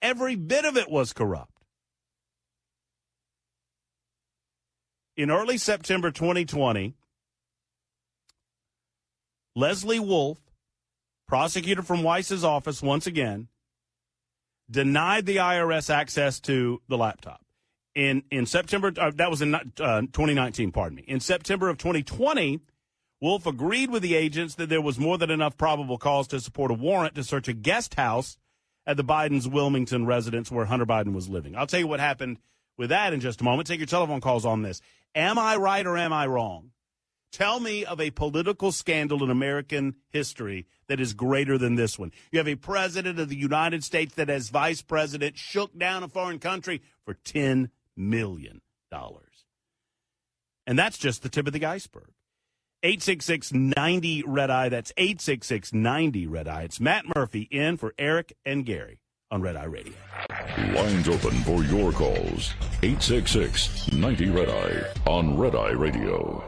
Speaker 2: Every bit of it was corrupt. In early September 2020, Leslie Wolf, prosecutor from Weiss's office once again, denied the IRS access to the laptop. In September, that was in 2019, pardon me. In September of 2020, Wolf agreed with the agents that there was more than enough probable cause to support a warrant to search a guest house at the Biden's Wilmington residence where Hunter Biden was living. I'll tell you what happened with that in just a moment. Take your telephone calls on this. Am I right or am I wrong? Tell me of a political scandal in American history that is greater than this one. You have a president of the United States that, as vice president, shook down a foreign country for $10 million. And that's just the tip of the iceberg. 866-90-RED-EYE. That's 866-90-RED-EYE. It's Matt Murphy in for Eric and Gary on Red Eye Radio.
Speaker 1: Lines open for your calls. 866-90-RED-EYE on Red Eye Radio.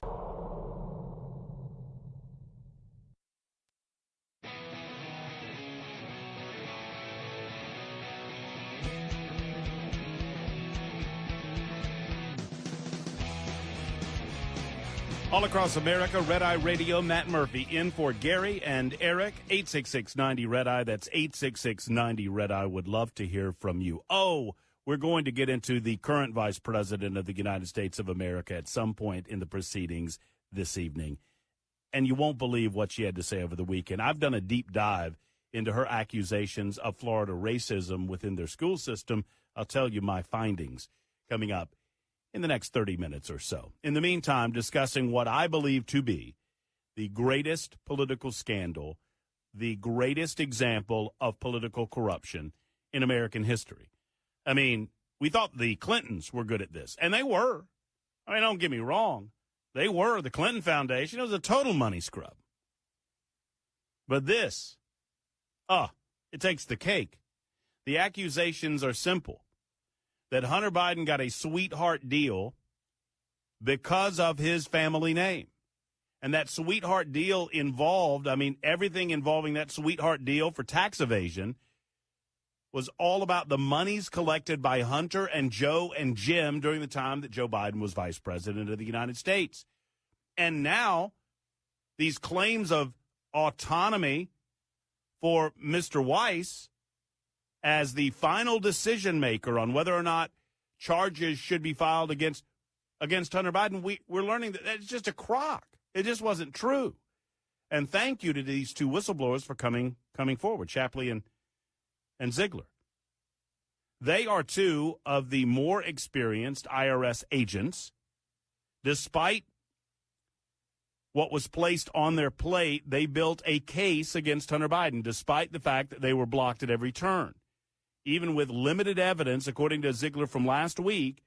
Speaker 2: All across America, Red Eye Radio, Matt Murphy in for Gary and Eric. 866-90-RED-EYE. That's 866-90-RED-EYE. Would love to hear from you. Oh, we're going to get into the current Vice President of the United States of America at some point in the proceedings this evening. And you won't believe what she had to say over the weekend. I've done a deep dive into her accusations of Florida racism within their school system. I'll tell you my findings coming up in the next 30 minutes or so. In the meantime, discussing what I believe to be the greatest political scandal, the greatest example of political corruption in American history. I mean, we thought the Clintons were good at this, and they were. I mean, don't get me wrong. They were. The Clinton Foundation, it was a total money scrub. But this, it takes the cake. The accusations are simple. That Hunter Biden got a sweetheart deal because of his family name. And that sweetheart deal involved, everything involving that sweetheart deal for tax evasion was all about the monies collected by Hunter and Joe and Jim during the time that Joe Biden was vice president of the United States. And now these claims of autonomy for Mr. Weiss as the final decision maker on whether or not charges should be filed against Hunter Biden, we're learning that it's just a crock. It just wasn't true. And thank you to these two whistleblowers for coming forward, Shapley and Ziegler. They are two of the more experienced IRS agents. Despite what was placed on their plate, they built a case against Hunter Biden, despite the fact that they were blocked at every turn. Even with limited evidence, according to Ziegler from last week,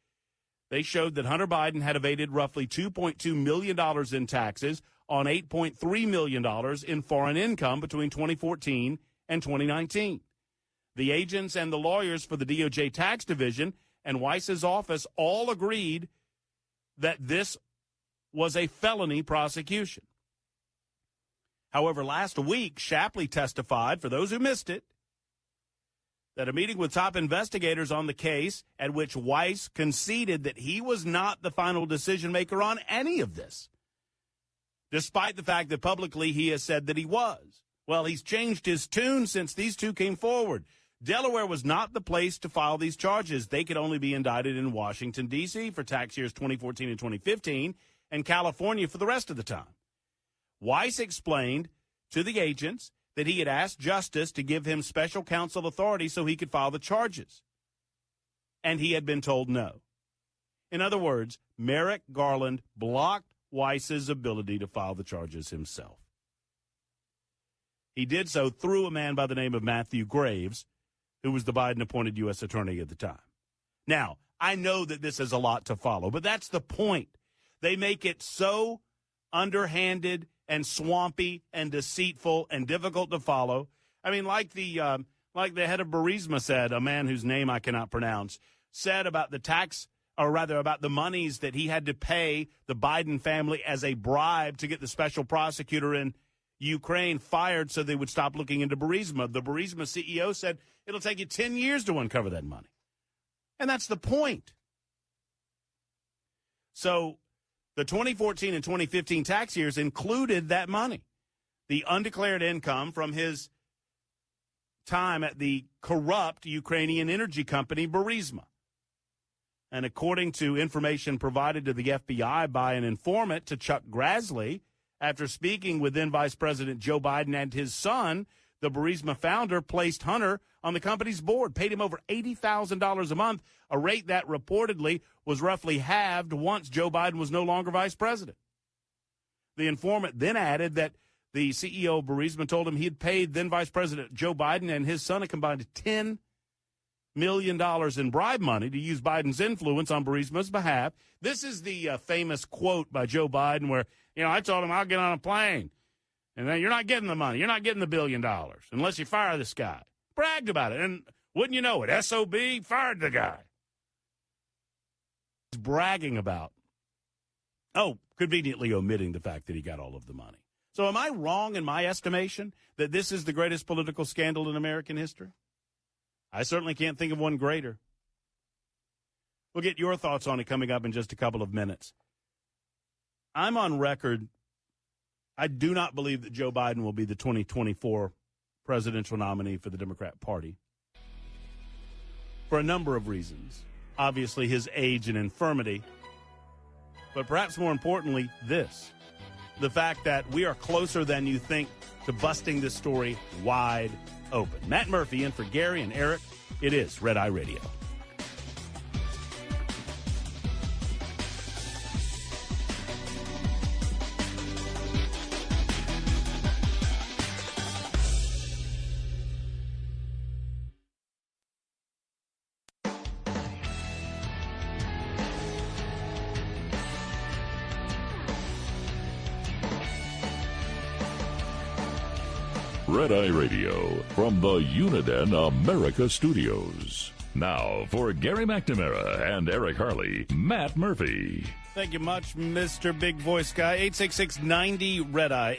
Speaker 2: they showed that Hunter Biden had evaded roughly $2.2 million in taxes on $8.3 million in foreign income between 2014 and 2019. The agents and the lawyers for the DOJ tax division and Weiss's office all agreed that this was a felony prosecution. However, last week, Shapley testified, for those who missed it, that a meeting with top investigators on the case at which Weiss conceded that he was not the final decision maker on any of this, despite the fact that publicly he has said that he was. Well, he's changed his tune since these two came forward. Delaware was not the place to file these charges. They could only be indicted in Washington, D.C. for tax years 2014 and 2015, and California for the rest of the time. Weiss explained to the agents that he had asked Justice to give him special counsel authority so he could file the charges. And he had been told no. In other words, Merrick Garland blocked Weiss's ability to file the charges himself. He did so through a man by the name of Matthew Graves, who was the Biden-appointed U.S. attorney at the time. Now, I know that this is a lot to follow, but that's the point. They make it so underhanded and swampy and deceitful and difficult to follow. I mean, like the head of Burisma said, a man whose name I cannot pronounce, said about the tax, or rather about the monies that he had to pay the Biden family as a bribe to get the special prosecutor in Ukraine fired so they would stop looking into Burisma. The Burisma CEO said it'll take you 10 years to uncover that money. And that's the point. So the 2014 and 2015 tax years included that money, the undeclared income from his time at the corrupt Ukrainian energy company Burisma. And according to information provided to the FBI by an informant to Chuck Grassley, after speaking with then Vice President Joe Biden and his son, the Burisma founder placed Hunter on the company's board, paid him over $80,000 a month, a rate that reportedly was roughly halved once Joe Biden was no longer vice president. The informant then added that the CEO of Burisma told him he had paid then Vice President Joe Biden and his son a combined $10 million in bribe money to use Biden's influence on Burisma's behalf. This is the famous quote by Joe Biden where, I told him I'll get on a plane. And then you're not getting the money. You're not getting the $1 billion unless you fire this guy. Bragged about it. And wouldn't you know it, SOB fired the guy. He's bragging about, conveniently omitting the fact that he got all of the money. So am I wrong in my estimation that this is the greatest political scandal in American history? I certainly can't think of one greater. We'll get your thoughts on it coming up in just a couple of minutes. I'm on record. I do not believe that Joe Biden will be the 2024 presidential nominee for the Democrat Party for a number of reasons. Obviously, his age and infirmity. But perhaps more importantly, the fact that we are closer than you think to busting this story wide open. Matt Murphy in for Gary and Eric. It is Red Eye Radio.
Speaker 1: Red Eye Radio from the Uniden America Studios. Now for Gary McNamara and Eric Harley, Matt Murphy.
Speaker 2: Thank you much, Mr. Big Voice Guy. 866-90-RED-EYE,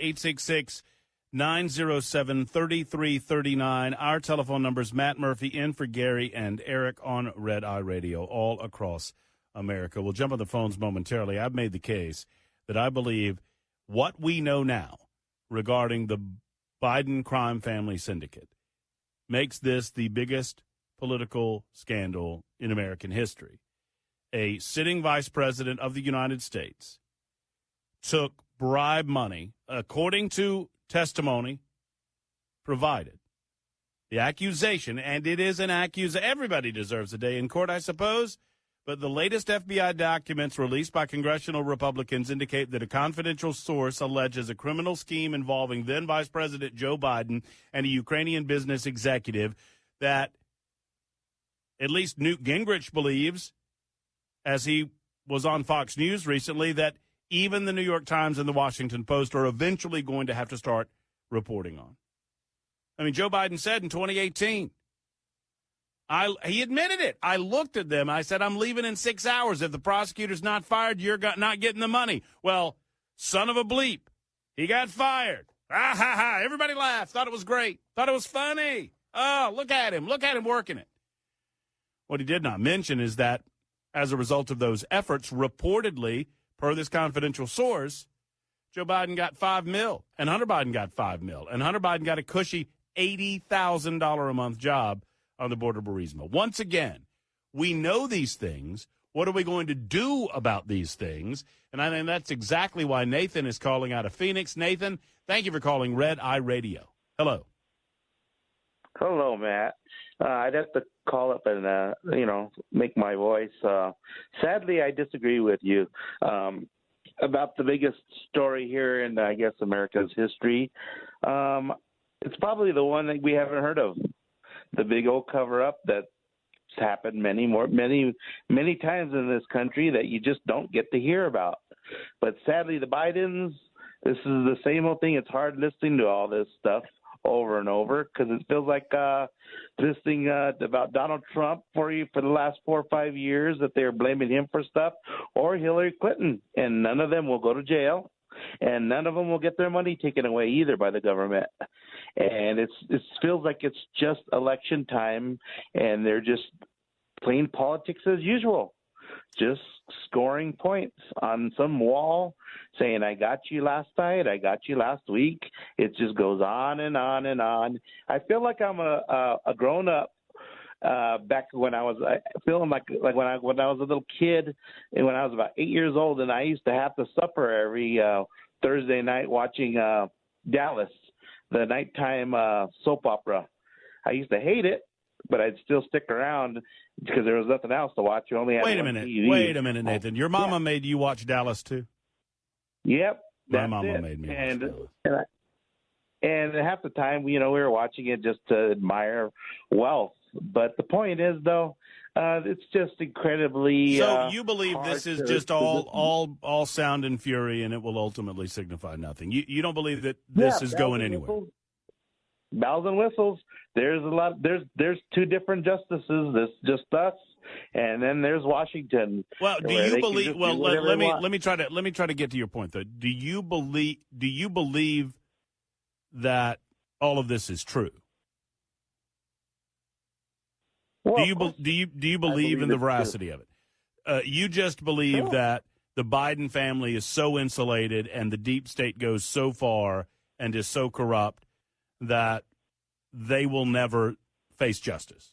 Speaker 2: 866-907-3339. Our telephone numbers, Matt Murphy in for Gary and Eric on Red Eye Radio all across America. We'll jump on the phones momentarily. I've made the case that I believe what we know now regarding the Biden crime family syndicate makes this the biggest political scandal in American history. A sitting vice president of the United States took bribe money, according to testimony provided. The accusation, and it is an accusation, everybody deserves a day in court, I suppose, but the latest FBI documents released by congressional Republicans indicate that a confidential source alleges a criminal scheme involving then Vice President Joe Biden and a Ukrainian business executive that at least Newt Gingrich believes, as he was on Fox News recently, that even the New York Times and the Washington Post are eventually going to have to start reporting on. I mean, Joe Biden said in 2018, he admitted it. I looked at them. I said, I'm leaving in 6 hours. If the prosecutor's not fired, you're not getting the money. Well, son of a bleep, he got fired. Ah, ha, ha. Everybody laughed. Thought it was great. Thought it was funny. Oh, look at him. Look at him working it. What he did not mention is that as a result of those efforts, reportedly, per this confidential source, Joe Biden got $5 million, and Hunter Biden got $5 million, and Hunter Biden got a cushy $80,000 a month job on the board of Burisma. Once again, we know these things. What are we going to do about these things? And I think that's exactly why Nathan is calling out of Phoenix. Nathan, thank you for calling Red Eye Radio. Hello.
Speaker 11: Hello, Matt. I'd have to call up and, make my voice. Sadly, I disagree with you about the biggest story here in, I guess, America's history. It's probably the one that we haven't heard of. The big old cover-up that's happened many times in this country that you just don't get to hear about. But sadly, the Bidens, this is the same old thing. It's hard listening to all this stuff over and over because it feels like listening about Donald Trump for the last 4 or 5 years that they're blaming him for stuff, or Hillary Clinton, and none of them will go to jail. And none of them will get their money taken away either by the government. And it feels like it's just election time, and they're just playing politics as usual. just scoring points on some wall saying, I got you last night, I got you last week. It just goes on and on and on. I feel like I'm a grown up back when I was feeling like when I was a little kid and when I was about 8 years old, and I used to have to supper every Thursday night watching Dallas, the nighttime soap opera. I used to hate it, but I'd still stick around because there was nothing else to watch. You only had
Speaker 2: Wait a
Speaker 11: one
Speaker 2: minute.
Speaker 11: TV.
Speaker 2: Wait a minute, Nathan. Your mama made you watch Dallas too?
Speaker 11: Yep.
Speaker 2: My mama made me watch Dallas.
Speaker 11: And half the time, we were watching it just to admire wealth. But the point is, though, it's just incredibly.
Speaker 2: So you believe this is just all sound and fury, and it will ultimately signify nothing. You don't believe that this is going anywhere.
Speaker 11: Bells and whistles. There's a lot. There's two different justices. There's just us, and then there's Washington.
Speaker 2: Well, do you believe? Well, let me try to get to your point though. Do you believe that all of this is true?
Speaker 11: Well,
Speaker 2: do you believe in the veracity of it? You just believe that the Biden family is so insulated and the deep state goes so far and is so corrupt that they will never face justice.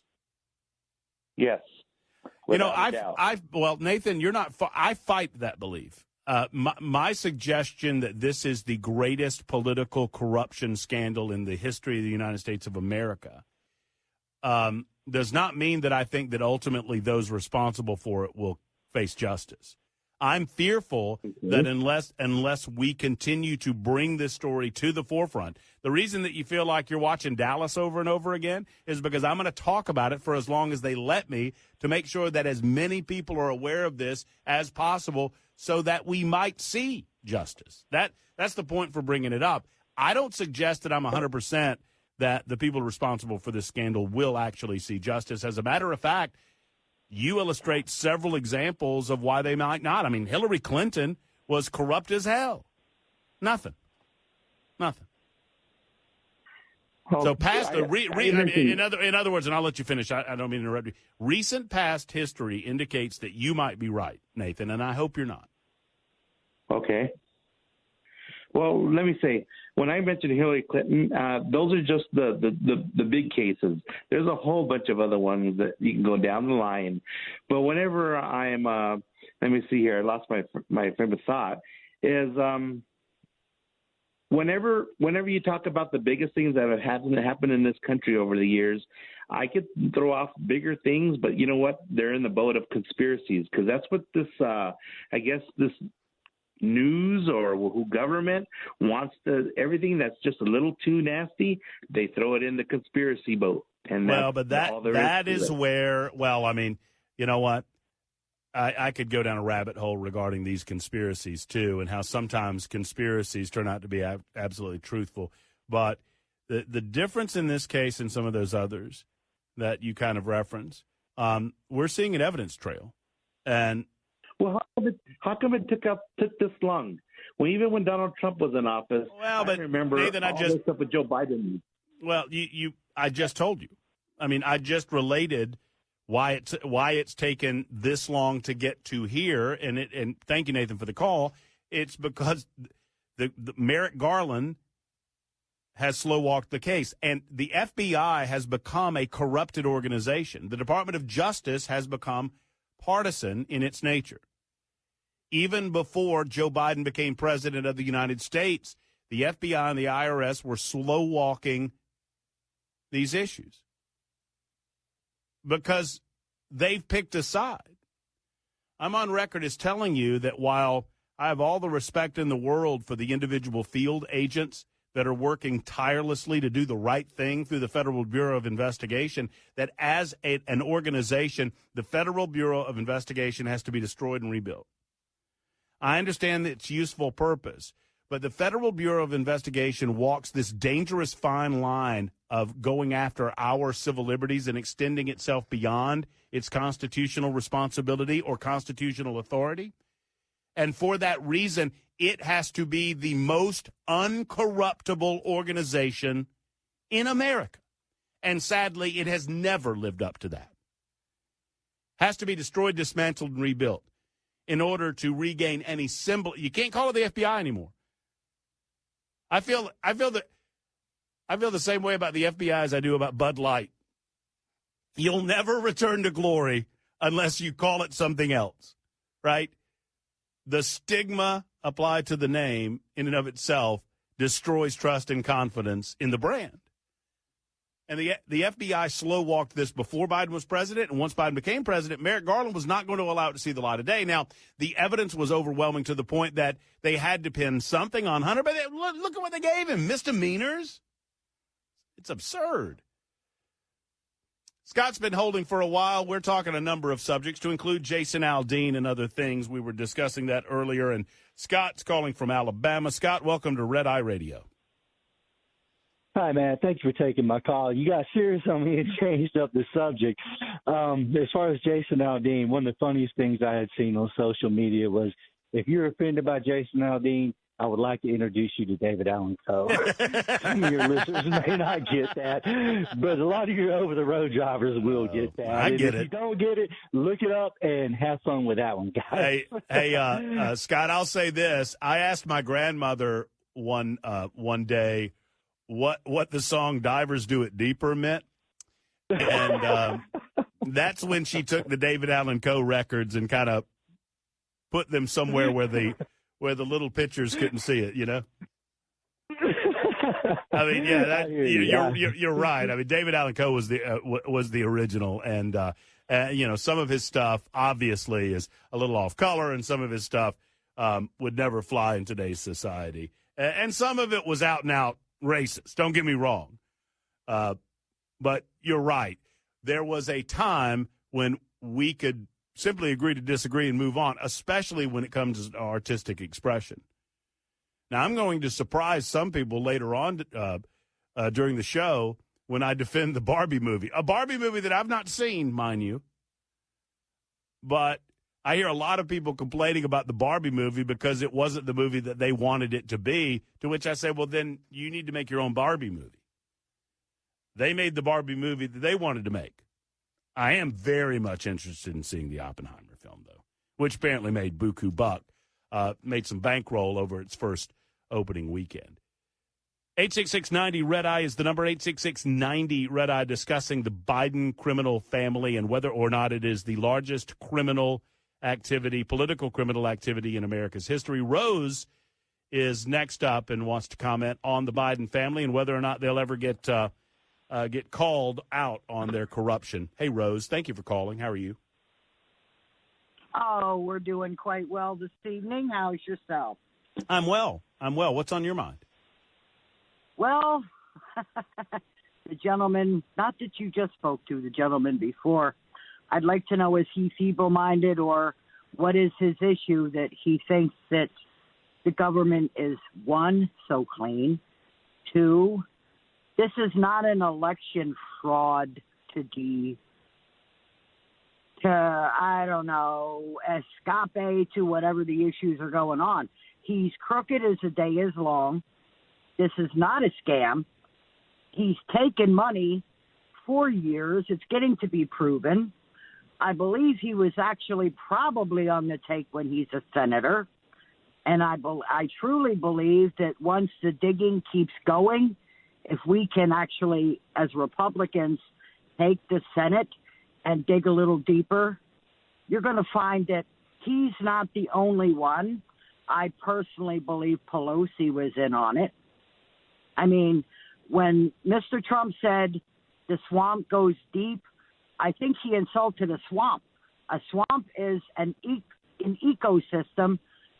Speaker 11: Yes.
Speaker 2: Well, Nathan, you're not. I fight that belief. My suggestion that this is the greatest political corruption scandal in the history of the United States of America does not mean that I think that ultimately those responsible for it will face justice. I'm fearful that unless we continue to bring this story to the forefront, the reason that you feel like you're watching Dallas over and over again is because I'm going to talk about it for as long as they let me to make sure that as many people are aware of this as possible so that we might see justice. That's the point for bringing it up. I don't suggest that I'm 100% that the people responsible for this scandal will actually see justice. As a matter of fact, you illustrate several examples of why they might not. I mean, Hillary Clinton was corrupt as hell. Nothing. So past in other words, and I'll let you finish. I don't mean to interrupt you. Recent past history indicates that you might be right, Nathan, and I hope you're not.
Speaker 11: Okay. Well, let me say, when I mentioned Hillary Clinton, those are just the big cases. There's a whole bunch of other ones that you can go down the line. But whenever I'm, let me see here, I lost my frame of thought, is whenever you talk about the biggest things that have happened in this country over the years, I could throw off bigger things, but you know what? They're in the boat of conspiracies because that's what this, I guess this news or who government wants to, everything that's just a little too nasty, they throw it in the conspiracy boat. And
Speaker 2: that is where, well, I mean, you know what? I could go down a rabbit hole regarding these conspiracies too, and how sometimes conspiracies turn out to be absolutely truthful. But the difference in this case and some of those others that you kind of reference, we're seeing an evidence trail. And
Speaker 11: well, how come it took this long? Well, even when Donald Trump was in office, I remember Nathan, all this stuff with Joe Biden.
Speaker 2: Well, I just told you. I mean, I just related why it's taken this long to get to here, and thank you, Nathan, for the call. It's because the Merrick Garland has slow walked the case, and the FBI has become a corrupted organization. The Department of Justice has become partisan in its nature. Even before Joe Biden became president of the United States, the FBI and the IRS were slow walking these issues because they've picked a side. I'm on record as telling you that while I have all the respect in the world for the individual field agents that are working tirelessly to do the right thing through the Federal Bureau of Investigation, that as an organization, the Federal Bureau of Investigation has to be destroyed and rebuilt. I understand its useful purpose, but the Federal Bureau of Investigation walks this dangerous fine line of going after our civil liberties and extending itself beyond its constitutional responsibility or constitutional authority. And for that reason, it has to be the most uncorruptible organization in America. And sadly, it has never lived up to that. Has to be destroyed, dismantled, and rebuilt. in order to regain any symbol. You can't call it the FBI anymore. I feel the same way about the FBI as I do about Bud Light. You'll never return to glory unless you call it something else, right? The stigma applied to the name in and of itself destroys trust and confidence in the brand. And the FBI slow-walked this before Biden was president, and once Biden became president, Merrick Garland was not going to allow it to see the light of day. Now, the evidence was overwhelming to the point that they had to pin something on Hunter, but look at what they gave him, misdemeanors. It's absurd. Scott's been holding for a while. We're talking a number of subjects, to include Jason Aldean and other things. We were discussing that earlier, and Scott's calling from Alabama. Scott, welcome to Red Eye Radio.
Speaker 12: Hi, man. Thank you for taking my call. You got serious on me and changed up the subject. As far as Jason Aldean, one of the funniest things I had seen on social media was, if you're offended by Jason Aldean, I would like to introduce you to David Allen Coe. Some of your listeners may not get that, but a lot of your over-the-road drivers will get that.
Speaker 2: I get it.
Speaker 12: If you don't get it, look it up and have fun with that one, guys.
Speaker 2: Hey, Scott, I'll say this. I asked my grandmother one day what the song Divers Do It Deeper meant, and that's when she took the David Allen Coe records and kind of put them somewhere where the little pitchers couldn't see it, you know? I mean, yeah, you're right. I mean, David Allen Coe was the original, and some of his stuff obviously is a little off color, and some of his stuff would never fly in today's society, and some of it was out and out racist. Don't get me wrong, but you're right. There was a time when we could simply agree to disagree and move on, especially when it comes to artistic expression. Now, I'm going to surprise some people later on during the show when I defend the Barbie movie, a Barbie movie that I've not seen, mind you. But I hear a lot of people complaining about the Barbie movie because it wasn't the movie that they wanted it to be, to which I say, well, then you need to make your own Barbie movie. They made the Barbie movie that they wanted to make. I am very much interested in seeing the Oppenheimer film, though, which apparently made buku buck, made some bankroll over its first opening weekend. 866-90-RED-EYE is the number, 866-90-RED-EYE, discussing the Biden criminal family and whether or not it is the largest political criminal activity in America's history. Rose is next up and wants to comment on the Biden family and whether or not they'll ever get called out on their corruption. Hey, Rose, thank you for calling. How are you?
Speaker 13: Oh, we're doing quite well this evening. How's yourself?
Speaker 2: I'm well. What's on your mind?
Speaker 13: Well, the gentleman, not that you just spoke to, the gentleman before, I'd like to know, is he feeble-minded, or what is his issue that he thinks that the government is, one, so clean, two, this is not an election fraud I don't know, escape to whatever the issues are going on. He's crooked as the day is long. This is not a scam. He's taken money for years. It's getting to be proven. I believe he was actually probably on the take when he's a senator. And I truly believe that once the digging keeps going, if we can actually, as Republicans, take the Senate and dig a little deeper, you're going to find that he's not the only one. I personally believe Pelosi was in on it. I mean, when Mr. Trump said the swamp goes deep, I think he insulted a swamp. A swamp is an ecosystem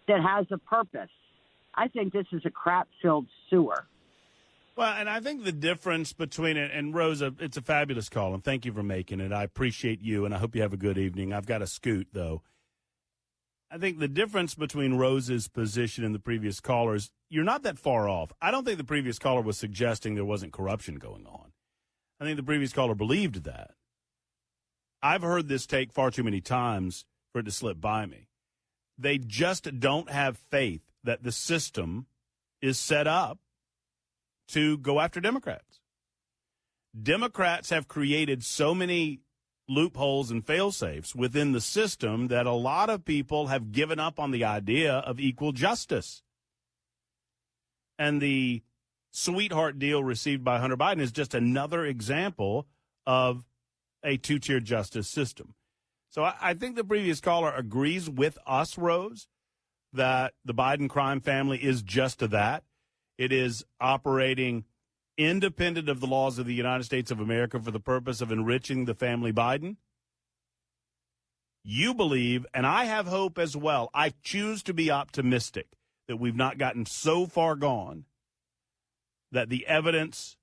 Speaker 13: that has a purpose. I think this is a crap-filled sewer.
Speaker 2: Well, and I think the difference between it, and Rosa, it's a fabulous call, and thank you for making it. I appreciate you, and I hope you have a good evening. I've got to scoot, though. I think the difference between Rose's position and the previous callers, you're not that far off. I don't think the previous caller was suggesting there wasn't corruption going on. I think the previous caller believed that. I've heard this take far too many times for it to slip by me. They just don't have faith that the system is set up to go after Democrats. Democrats have created so many loopholes and fail-safes within the system that a lot of people have given up on the idea of equal justice. And the sweetheart deal received by Hunter Biden is just another example of a two-tiered justice system. So I think the previous caller agrees with us, Rose, that the Biden crime family is just that. It is operating independent of the laws of the United States of America for the purpose of enriching the family Biden. You believe, and I have hope as well, I choose to be optimistic that we've not gotten so far gone that the evidence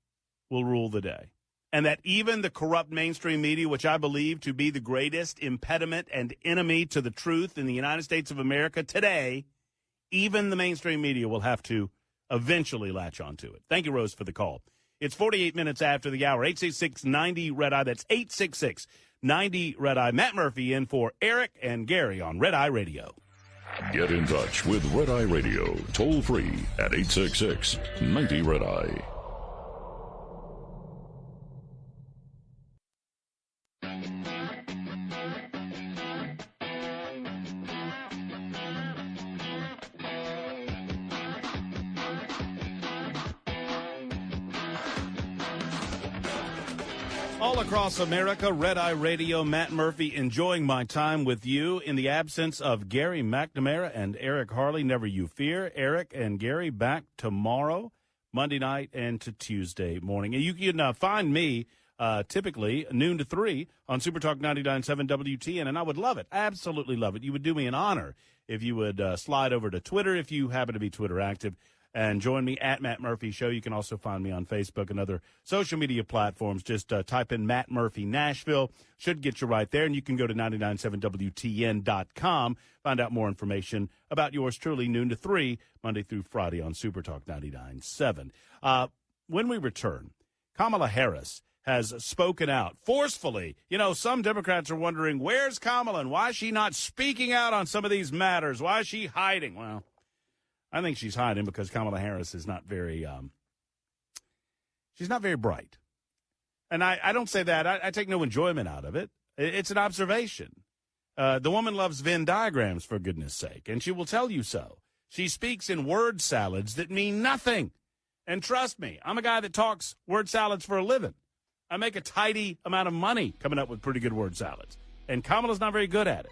Speaker 2: will rule the day. And that even the corrupt mainstream media, which I believe to be the greatest impediment and enemy to the truth in the United States of America today, even the mainstream media will have to eventually latch onto it. Thank you, Rose, for the call. It's 48 minutes after the hour. 866-90-RED-EYE. That's 866-90-RED-EYE. Matt Murphy in for Eric and Gary on Red Eye Radio.
Speaker 1: Get in touch with Red Eye Radio, toll free at 866-90-RED-EYE.
Speaker 2: All across America, Red Eye Radio, Matt Murphy, enjoying my time with you in the absence of Gary McNamara and Eric Harley. Never you fear. Eric and Gary back tomorrow, Monday night and to Tuesday morning. And you can find me typically noon to 3 on Supertalk 99.7 WTN, and I would love it, absolutely love it. You would do me an honor if you would slide over to Twitter if you happen to be Twitter active. And join me at Matt Murphy Show. You can also find me on Facebook and other social media platforms. Just type in Matt Murphy Nashville. Should get you right there. And you can go to 997WTN.com. Find out more information about yours truly, noon to 3, Monday through Friday on Supertalk 99.7. When we return, Kamala Harris has spoken out forcefully. You know, some Democrats are wondering, where's Kamala and why is she not speaking out on some of these matters? Why is she hiding? Well, I think she's hiding because Kamala Harris is not very, she's not very bright. And I don't say that. I take no enjoyment out of it. It's an observation. The woman loves Venn diagrams, for goodness sake, and she will tell you so. She speaks in word salads that mean nothing. And trust me, I'm a guy that talks word salads for a living. I make a tidy amount of money coming up with pretty good word salads. And Kamala's not very good at it.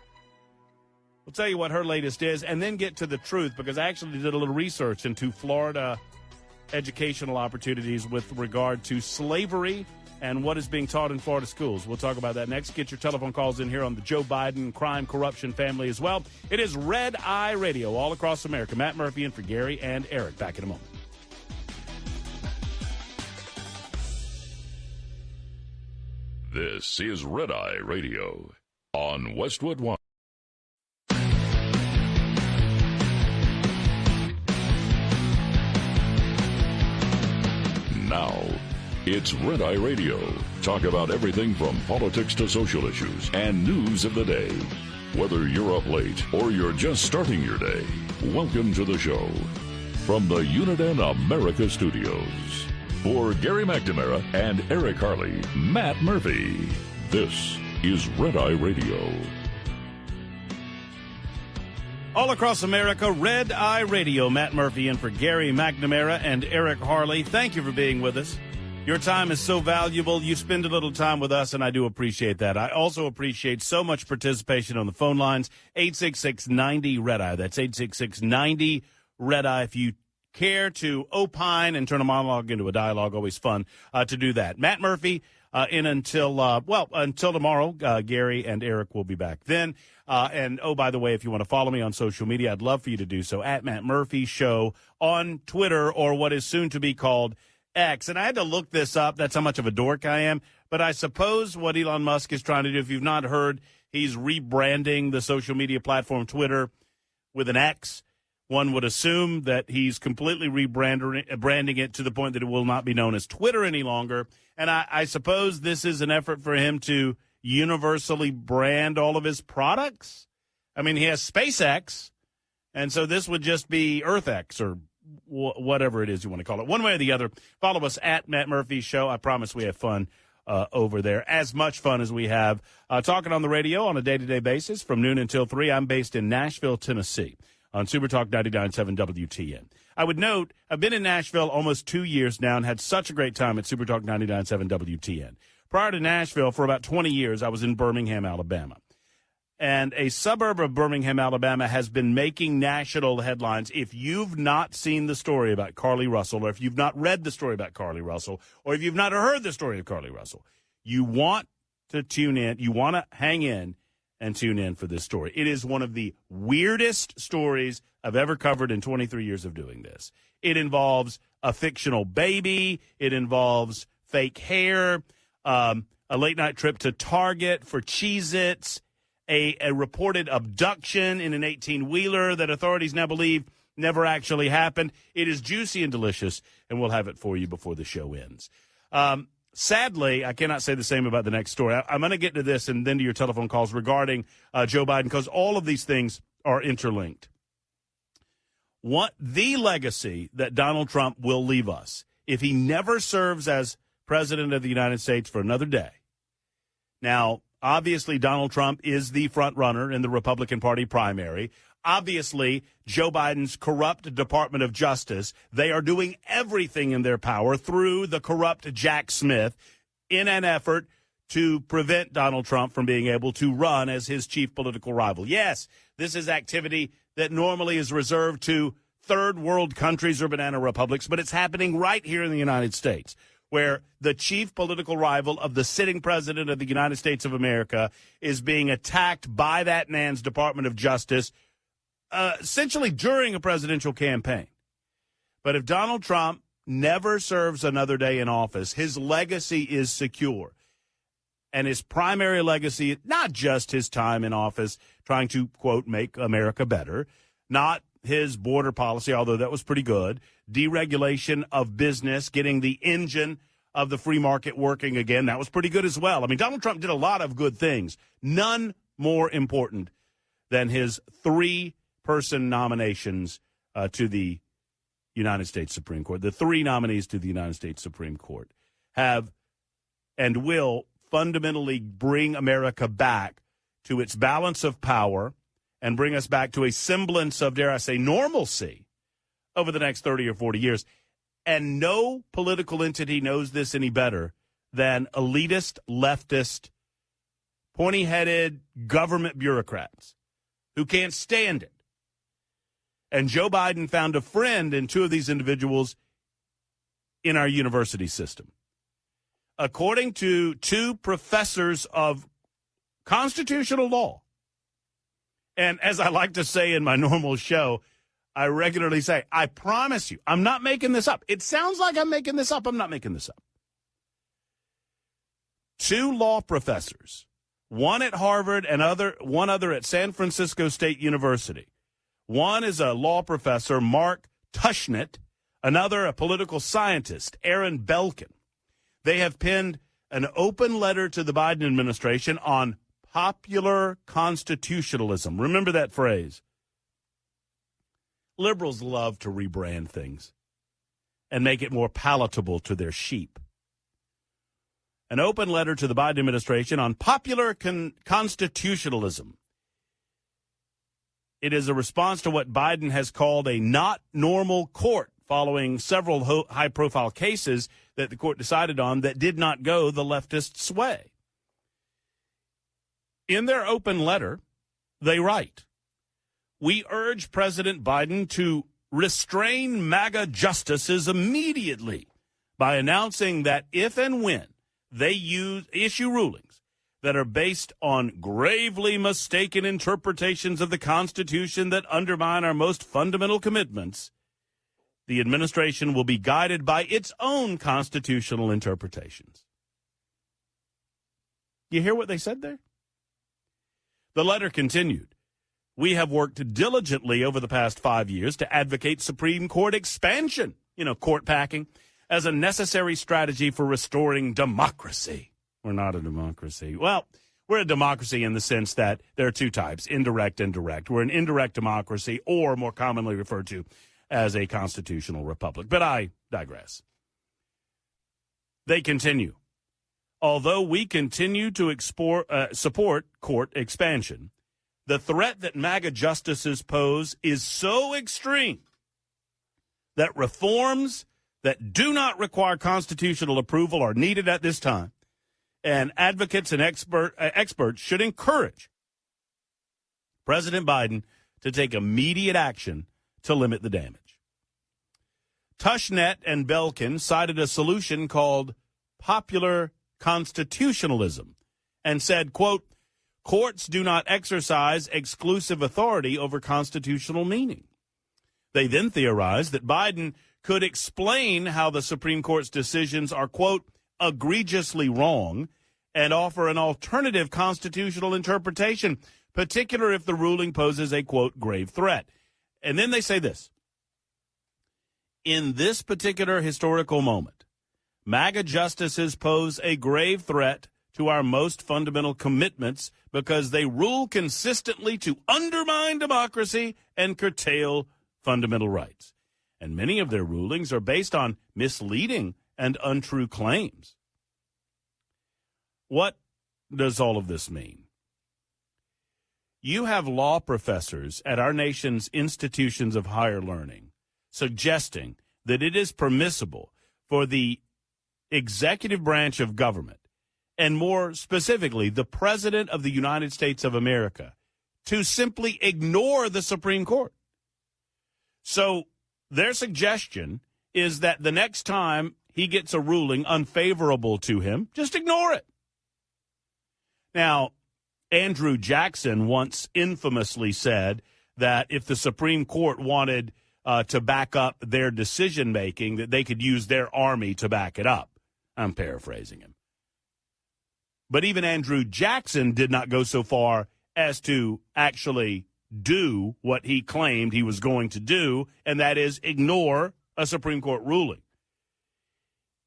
Speaker 2: We'll tell you what her latest is and then get to the truth, because I actually did a little research into Florida educational opportunities with regard to slavery and what is being taught in Florida schools. We'll talk about that next. Get your telephone calls in here on the Joe Biden crime corruption family as well. It is Red Eye Radio all across America. Matt Murphy in for Gary and Eric. Back in a moment.
Speaker 1: This is Red Eye Radio on Westwood One. Now, it's Red Eye Radio. Talk about everything from politics to social issues and news of the day. Whether you're up late or you're just starting your day, welcome to the show. From the Uniden America Studios, for Gary McNamara and Eric Harley, Matt Murphy. This is Red Eye Radio.
Speaker 2: All across America, Red Eye Radio. Matt Murphy in for Gary McNamara and Eric Harley. Thank you for being with us. Your time is so valuable. You spend a little time with us, and I do appreciate that. I also appreciate so much participation on the phone lines. 866-90-RED-EYE. That's 866-90-RED-EYE. If you care to opine and turn a monologue into a dialogue, always fun to do that. Matt Murphy in until tomorrow. Gary and Eric will be back then. And, oh, by the way, if you want to follow me on social media, I'd love for you to do so at Matt Murphy Show on Twitter, or what is soon to be called X. And I had to look this up. That's how much of a dork I am. But I suppose what Elon Musk is trying to do, if you've not heard, he's rebranding the social media platform Twitter with an X. One would assume that he's completely branding it to the point that it will not be known as Twitter any longer. And I suppose this is an effort for him to universally brand all of his products. I mean, he has SpaceX, and so this would just be EarthX or whatever it is you want to call it. One way or the other, follow us at Matt Murphy Show. I promise we have fun over there. As much fun as we have talking on the radio on a day-to-day basis from noon until 3. I'm based in Nashville, Tennessee, on Supertalk 99.7 WTN. I would note, I've been in Nashville almost 2 years now and had such a great time at Supertalk 99.7 WTN. Prior to Nashville, for about 20 years, I was in Birmingham, Alabama. And a suburb of Birmingham, Alabama, has been making national headlines. If you've not seen the story about Carly Russell, or if you've not read the story about Carly Russell, or if you've not heard the story of Carly Russell, you want to tune in. You want to hang in and tune in for this story. It is one of the weirdest stories I've ever covered in 23 years of doing this. It involves a fictional baby. It involves fake hair, a late-night trip to Target for Cheez-Its, a reported abduction in an 18-wheeler that authorities now believe never actually happened. It is juicy and delicious, and we'll have it for you before the show ends. Sadly, I cannot say the same about the next story. I'm going to get to this and then to your telephone calls regarding Joe Biden, because all of these things are interlinked. What the legacy that Donald Trump will leave us if he never serves as president of the United States for another day. Now, obviously, Donald Trump is the front runner in the Republican Party primary. Obviously, Joe Biden's corrupt Department of Justice, they are doing everything in their power through the corrupt Jack Smith in an effort to prevent Donald Trump from being able to run as his chief political rival. Yes, this is activity that normally is reserved to third world countries or banana republics, but it's happening right here in the United States, where the chief political rival of the sitting president of the United States of America is being attacked by that man's Department of Justice, essentially during a presidential campaign. But if Donald Trump never serves another day in office, his legacy is secure. And his primary legacy, not just his time in office trying to, quote, make America better, not his border policy, although that was pretty good, deregulation of business, getting the engine of the free market working again, that was pretty good as well. I mean, Donald Trump did a lot of good things, none more important than his 3-person nominations to the United States Supreme Court. The 3 nominees to the United States Supreme Court have and will fundamentally bring America back to its balance of power and bring us back to a semblance of, dare I say, normalcy over the next 30 or 40 years. And no political entity knows this any better than elitist, leftist, pointy-headed government bureaucrats who can't stand it. And Joe Biden found a friend in 2 of these individuals in our university system. According to 2 professors of constitutional law, and as I like to say in my normal show, I regularly say, I promise you, I'm not making this up. It sounds like I'm making this up. I'm not making this up. 2 law professors, one at Harvard and one other at San Francisco State University. One is a law professor, Mark Tushnet, another a political scientist, Aaron Belkin. They have penned an open letter to the Biden administration on popular constitutionalism. Remember that phrase. Liberals love to rebrand things and make it more palatable to their sheep. An open letter to the Biden administration on popular constitutionalism. It is a response to what Biden has called a not normal court following several high-profile cases that the court decided on that did not go the leftist's way. In their open letter, they write, "We urge President Biden to restrain MAGA justices immediately by announcing that if and when they issue rulings that are based on gravely mistaken interpretations of the Constitution that undermine our most fundamental commitments, the administration will be guided by its own constitutional interpretations." You hear what they said there? The letter continued, "We have worked diligently over the past 5 years to advocate Supreme Court expansion, court packing, as a necessary strategy for restoring democracy." We're not a democracy. Well, we're a democracy in the sense that there are 2 types, indirect and direct. We're an indirect democracy, or more commonly referred to as a constitutional republic. But I digress. They continue. Although we continue to support court expansion, the threat that MAGA justices pose is so extreme that reforms that do not require constitutional approval are needed at this time, and advocates and experts should encourage President Biden to take immediate action to limit the damage. Tushnet and Belkin cited a solution called popular constitutionalism and said, quote, courts do not exercise exclusive authority over constitutional meaning. They then theorized that Biden could explain how the Supreme Court's decisions are, quote, egregiously wrong and offer an alternative constitutional interpretation, particularly if the ruling poses a, quote, grave threat. And then they say this. In this particular historical moment, MAGA justices pose a grave threat to our most fundamental commitments because they rule consistently to undermine democracy and curtail fundamental rights. And many of their rulings are based on misleading and untrue claims. What does all of this mean? You have law professors at our nation's institutions of higher learning suggesting that it is permissible for the executive branch of government, and more specifically, the President of the United States of America, to simply ignore the Supreme Court. So their suggestion is that the next time he gets a ruling unfavorable to him, just ignore it. Now, Andrew Jackson once infamously said that if the Supreme Court wanted to back up their decision-making, that they could use their army to back it up. I'm paraphrasing him. But even Andrew Jackson did not go so far as to actually do what he claimed he was going to do, and that is ignore a Supreme Court ruling.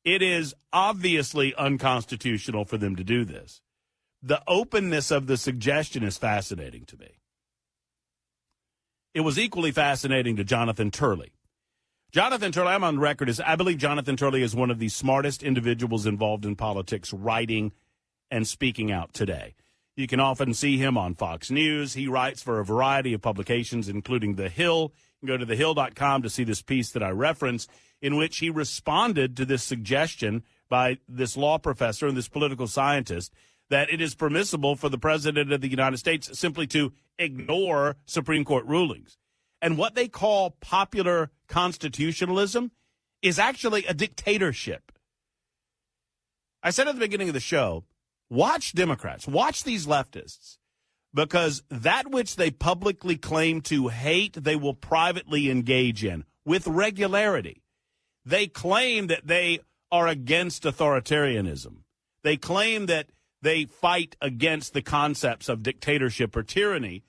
Speaker 2: It is obviously unconstitutional for them to do this. The openness of the suggestion is fascinating to me. It was equally fascinating to Jonathan Turley. Jonathan Turley, I'm on record as I believe Jonathan Turley is one of the smartest individuals involved in politics, writing and speaking out today. You can often see him on Fox News. He writes for a variety of publications, including The Hill. You can go to thehill.com to see this piece that I reference, in which he responded to this suggestion by this law professor and this political scientist that it is permissible for the President of the United States simply to ignore Supreme Court rulings. And what they call popular constitutionalism is actually a dictatorship. I said at the beginning of the show, watch Democrats, watch these leftists, because that which they publicly claim to hate, they will privately engage in with regularity. They claim that they are against authoritarianism. They claim that they fight against the concepts of dictatorship or tyranny,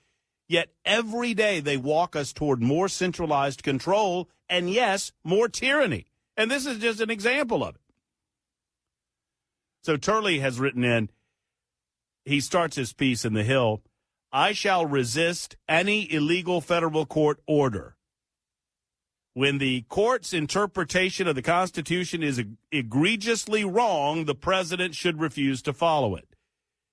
Speaker 2: yet every day they walk us toward more centralized control and, yes, more tyranny. And this is just an example of it. So Turley has written in, he starts his piece in The Hill, I shall resist any illegal federal court order. When the court's interpretation of the Constitution is egregiously wrong, the president should refuse to follow it.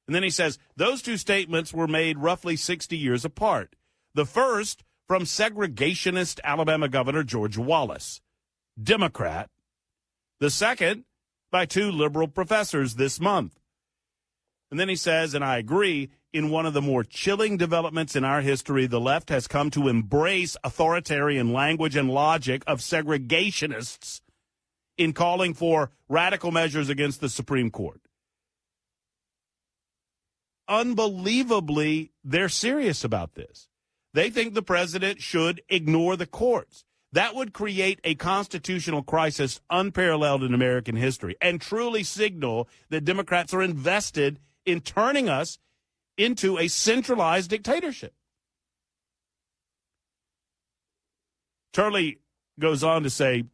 Speaker 2: And then he says, those two statements were made roughly 60 years apart. The first from segregationist Alabama Governor George Wallace, Democrat. The second by two liberal professors this month. And then he says, and I agree, in one of the more chilling developments in our history, the left has come to embrace authoritarian language and logic of segregationists in calling for radical measures against the Supreme Court. Unbelievably, they're serious about this. They think the president should ignore the courts. That would create a constitutional crisis unparalleled in American history and truly signal that Democrats are invested in turning us into a centralized dictatorship. Turley goes on to say,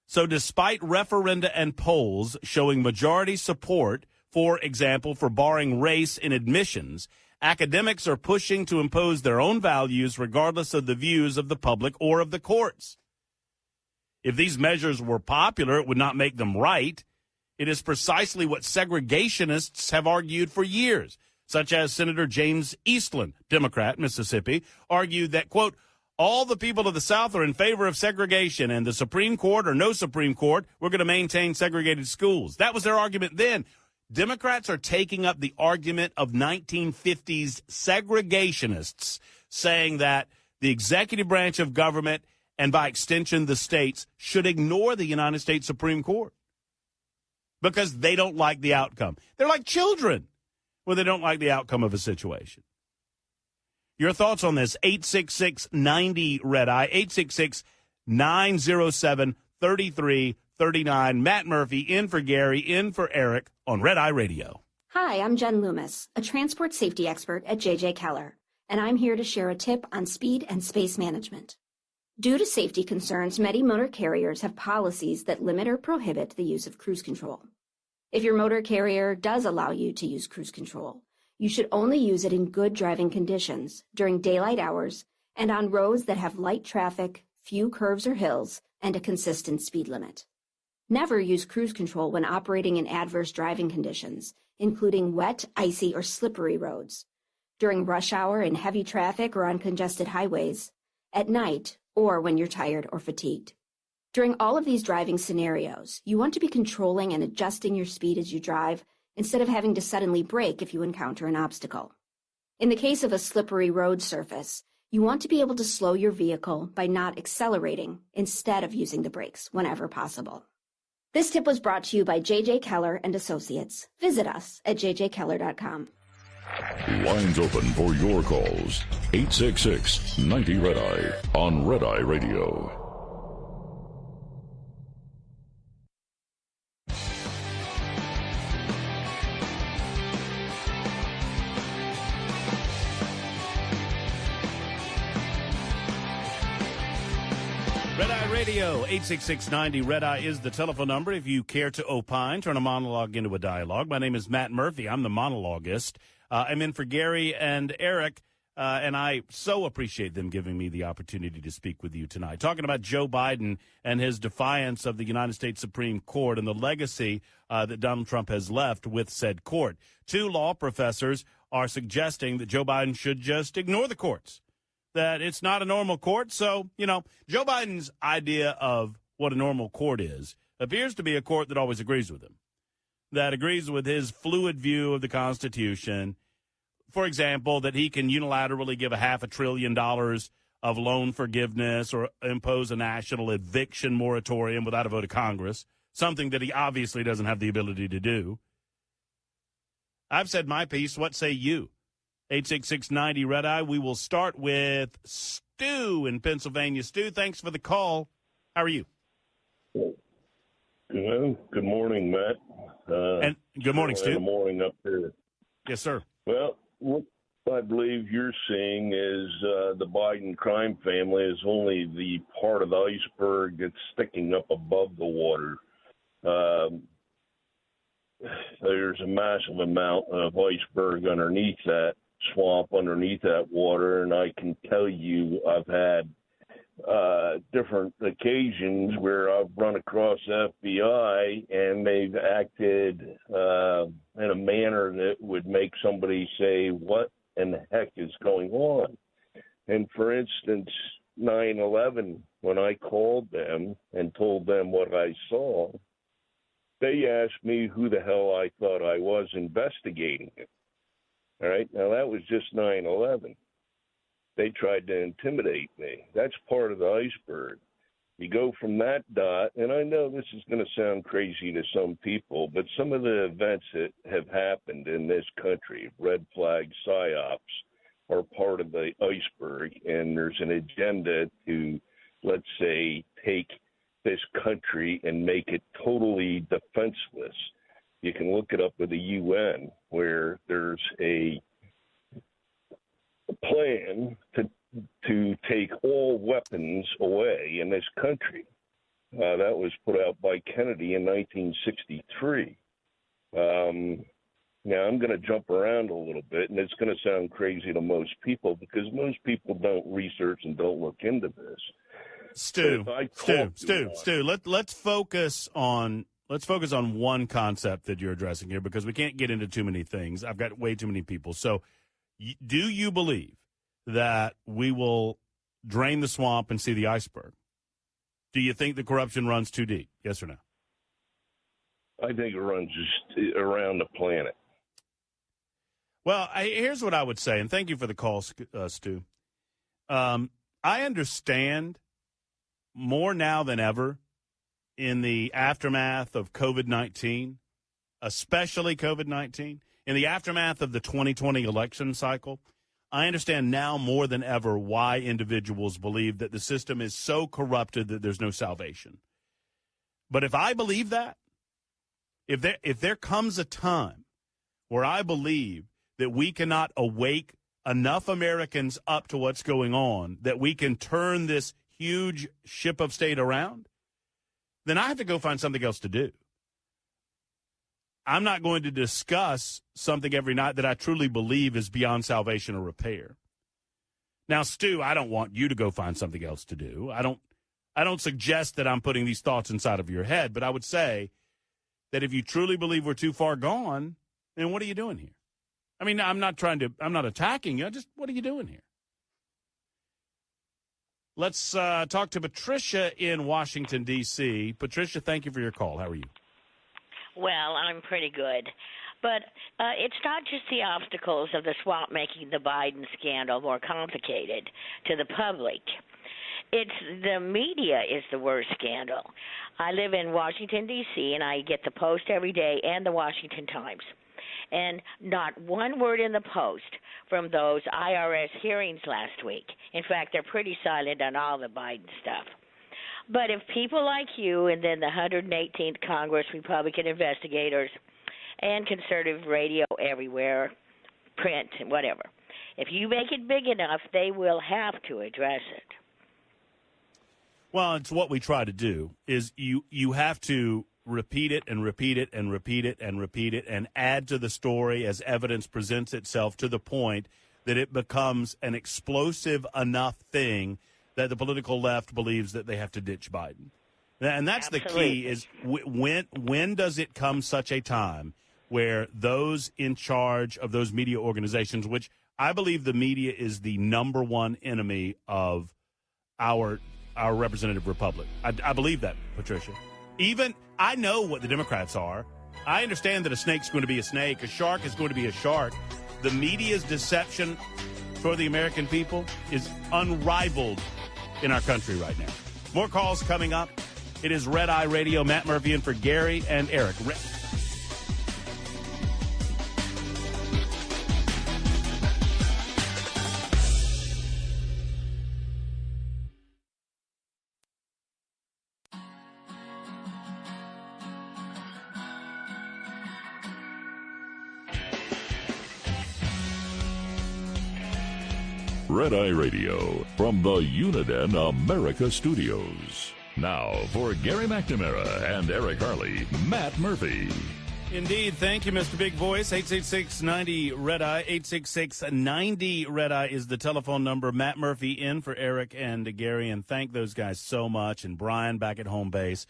Speaker 2: so despite referenda and polls showing majority support, for example, for barring race in admissions, academics are pushing to impose their own values regardless of the views of the public or of the courts. If these measures were popular, it would not make them right. It is precisely what segregationists have argued for years, such as Senator James Eastland, Democrat, Mississippi, argued that, quote, all the people of the South are in favor of segregation, and the Supreme Court or no Supreme Court, we're going to maintain segregated schools. That was their argument then. Democrats are taking up the argument of 1950s segregationists, saying that the executive branch of government, and by extension the states, should ignore the United States Supreme Court because they don't like the outcome. They're like children when they don't like the outcome of a situation. Your thoughts on this, 866-90-RED-EYE, 866-907-3339. Matt Murphy, in for Gary, in for Eric on Red Eye Radio.
Speaker 14: Hi, I'm Jen Loomis, a transport safety expert at J.J. Keller, and I'm here to share a tip on speed and space management. Due to safety concerns, many motor carriers have policies that limit or prohibit the use of cruise control. If your motor carrier does allow you to use cruise control, you should only use it in good driving conditions during daylight hours and on roads that have light traffic, few curves or hills, and a consistent speed limit. Never use cruise control when operating in adverse driving conditions, including wet, icy, or slippery roads, during rush hour in heavy traffic or on congested highways, at night, or when you're tired or fatigued. During all of these driving scenarios, you want to be controlling and adjusting your speed as you drive instead of having to suddenly brake if you encounter an obstacle. In the case of a slippery road surface, you want to be able to slow your vehicle by not accelerating instead of using the brakes whenever possible. This tip was brought to you by J.J. Keller and Associates. Visit us at jjkeller.com.
Speaker 1: Lines open for your calls. 866-90-RED-EYE on Red Eye Radio.
Speaker 2: Red Eye Radio, 866-90-RED-EYE is the telephone number. If you care to opine, turn a monologue into a dialogue. My name is Matt Murphy. I'm the monologuist. I'm in for Gary and Eric, and I so appreciate them giving me the opportunity to speak with you tonight. Talking about Joe Biden and his defiance of the United States Supreme Court and the legacy that Donald Trump has left with said court. Two law professors are suggesting that Joe Biden should just ignore the courts, that it's not a normal court. So, Joe Biden's idea of what a normal court is appears to be a court that always agrees with him, that agrees with his fluid view of the Constitution. For example, that he can unilaterally give $500 billion of loan forgiveness or impose a national eviction moratorium without a vote of Congress, something that he obviously doesn't have the ability to do. I've said my piece. What say you? 866-90-RED-EYE. We will start with Stu in Pennsylvania. Stu, thanks for the call. How are you?
Speaker 15: Well, good morning, Matt.
Speaker 2: And good morning, Stu.
Speaker 15: Good morning up here.
Speaker 2: Yes, sir.
Speaker 15: Well, what I believe you're seeing is the Biden crime family is only the part of the iceberg that's sticking up above the water. There's a massive amount of iceberg underneath that swamp, underneath that water, and I can tell you I've had different occasions where I've run across FBI and they've acted in a manner that would make somebody say, what in the heck is going on? And for instance, 9/11, when I called them and told them what I saw, they asked me who the hell I thought I was investigating it. All right, now that was just 9/11. They tried to intimidate me. That's part of the iceberg. You go from that dot, and I know this is going to sound crazy to some people, but some of the events that have happened in this country, red flag psyops, are part of the iceberg, and there's an agenda to, let's say, take this country and make it totally defenseless. You can look it up with the UN, where there's a plan to take all weapons away in this country. That was put out by Kennedy in 1963. Now, I'm going to jump around a little bit, and it's going to sound crazy to most people because most people don't research and don't look into this.
Speaker 2: Stu, let's focus on let's focus on one concept that you're addressing here because we can't get into too many things. I've got way too many people. So do you believe that we will drain the swamp and see the iceberg? Do you think the corruption runs too deep? Yes or no?
Speaker 15: I think it runs just around the planet.
Speaker 2: Well, here's what I would say, and thank you for the call, Stu. I understand more now than ever in the aftermath of COVID-19, especially COVID-19, in the aftermath of the 2020 election cycle. I understand now more than ever why individuals believe that the system is so corrupted that there's no salvation. But if I believe that, if there comes a time where I believe that we cannot awake enough Americans up to what's going on, that we can turn this huge ship of state around, then I have to go find something else to do. I'm not going to discuss something every night that I truly believe is beyond salvation or repair. Now, Stu, I don't want you to go find something else to do. I don't suggest that I'm putting these thoughts inside of your head, but I would say that if you truly believe we're too far gone, then what are you doing here? I mean, I'm not attacking you. What are you doing here? Let's talk to Patricia in Washington, D.C. Patricia, thank you for your call. How are you?
Speaker 16: Well, I'm pretty good. But it's not just the obstacles of the swamp making the Biden scandal more complicated to the public. It's the media is the worst scandal. I live in Washington, D.C., and I get the Post every day and the Washington Times. And not one word in the Post from those IRS hearings last week. In fact, they're pretty silent on all the Biden stuff. But if people like you and then the 118th Congress Republican investigators and conservative radio everywhere, print and whatever, if you make it big enough, they will have to address it.
Speaker 2: Well, it's what we try to do is you have to repeat it and repeat it and repeat it and repeat it and add to the story as evidence presents itself to the point that it becomes an explosive enough thing that the political left believes that they have to ditch Biden. And that's
Speaker 16: Absolutely.
Speaker 2: The key is when does it come such a time where those in charge of those media organizations, which I believe the media is the number one enemy of our representative republic. I believe that, Patricia. Even I know what the Democrats are. I understand that a snake's going to be a snake. A shark is going to be a shark. The media's deception for the American people is unrivaled in our country right now. More calls coming up. It is Red Eye Radio. Matt Murphy in for Gary and Eric.
Speaker 1: Red Eye Radio from the Uniden America Studios. Now for Gary McNamara and Eric Harley, Matt Murphy.
Speaker 2: Indeed. Thank you, Mr. Big Voice. 866-90-RED-EYE. 866-90-RED-EYE is the telephone number. Matt Murphy in for Eric and Gary. And thank those guys so much. And Brian back at home base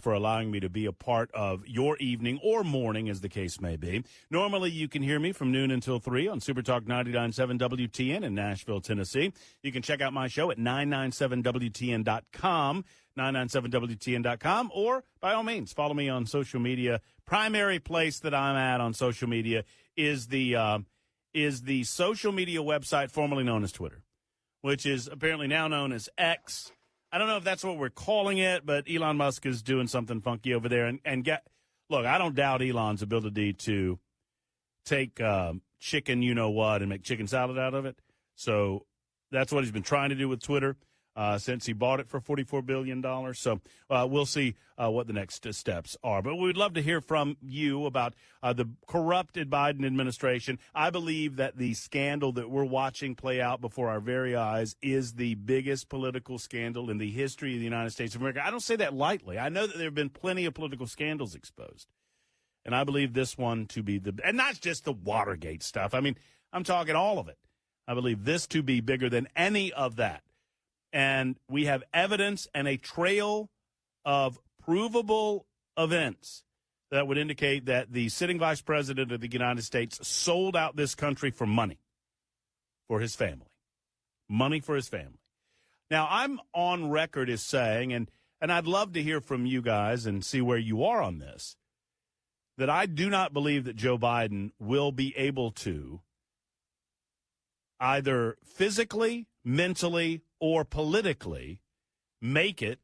Speaker 2: for allowing me to be a part of your evening or morning, as the case may be. Normally, you can hear me from noon until 3 on Super Talk 99.7 WTN in Nashville, Tennessee. You can check out my show at 997WTN.com. 997WTN.com, or by all means, follow me on social media. Primary place that I'm at on social media is the social media website formerly known as Twitter, which is apparently now known as X. I don't know if that's what we're calling it, but Elon Musk is doing something funky over there. Look, I don't doubt Elon's ability to take chicken you-know-what and make chicken salad out of it. So that's what he's been trying to do with Twitter. Since he bought it for $44 billion. So we'll see what the next steps are. But we'd love to hear from you about the corrupted Biden administration. I believe that the scandal that we're watching play out before our very eyes is the biggest political scandal in the history of the United States of America. I don't say that lightly. I know that there have been plenty of political scandals exposed. And I believe this one to be and not just the Watergate stuff. I mean, I'm talking all of it. I believe this to be bigger than any of that. And we have evidence and a trail of provable events that would indicate that the sitting vice president of the United States sold out this country for money for his family. Money for his family. Now, I'm on record as saying, and I'd love to hear from you guys and see where you are on this, that I do not believe that Joe Biden will be able to either physically, mentally, or politically make it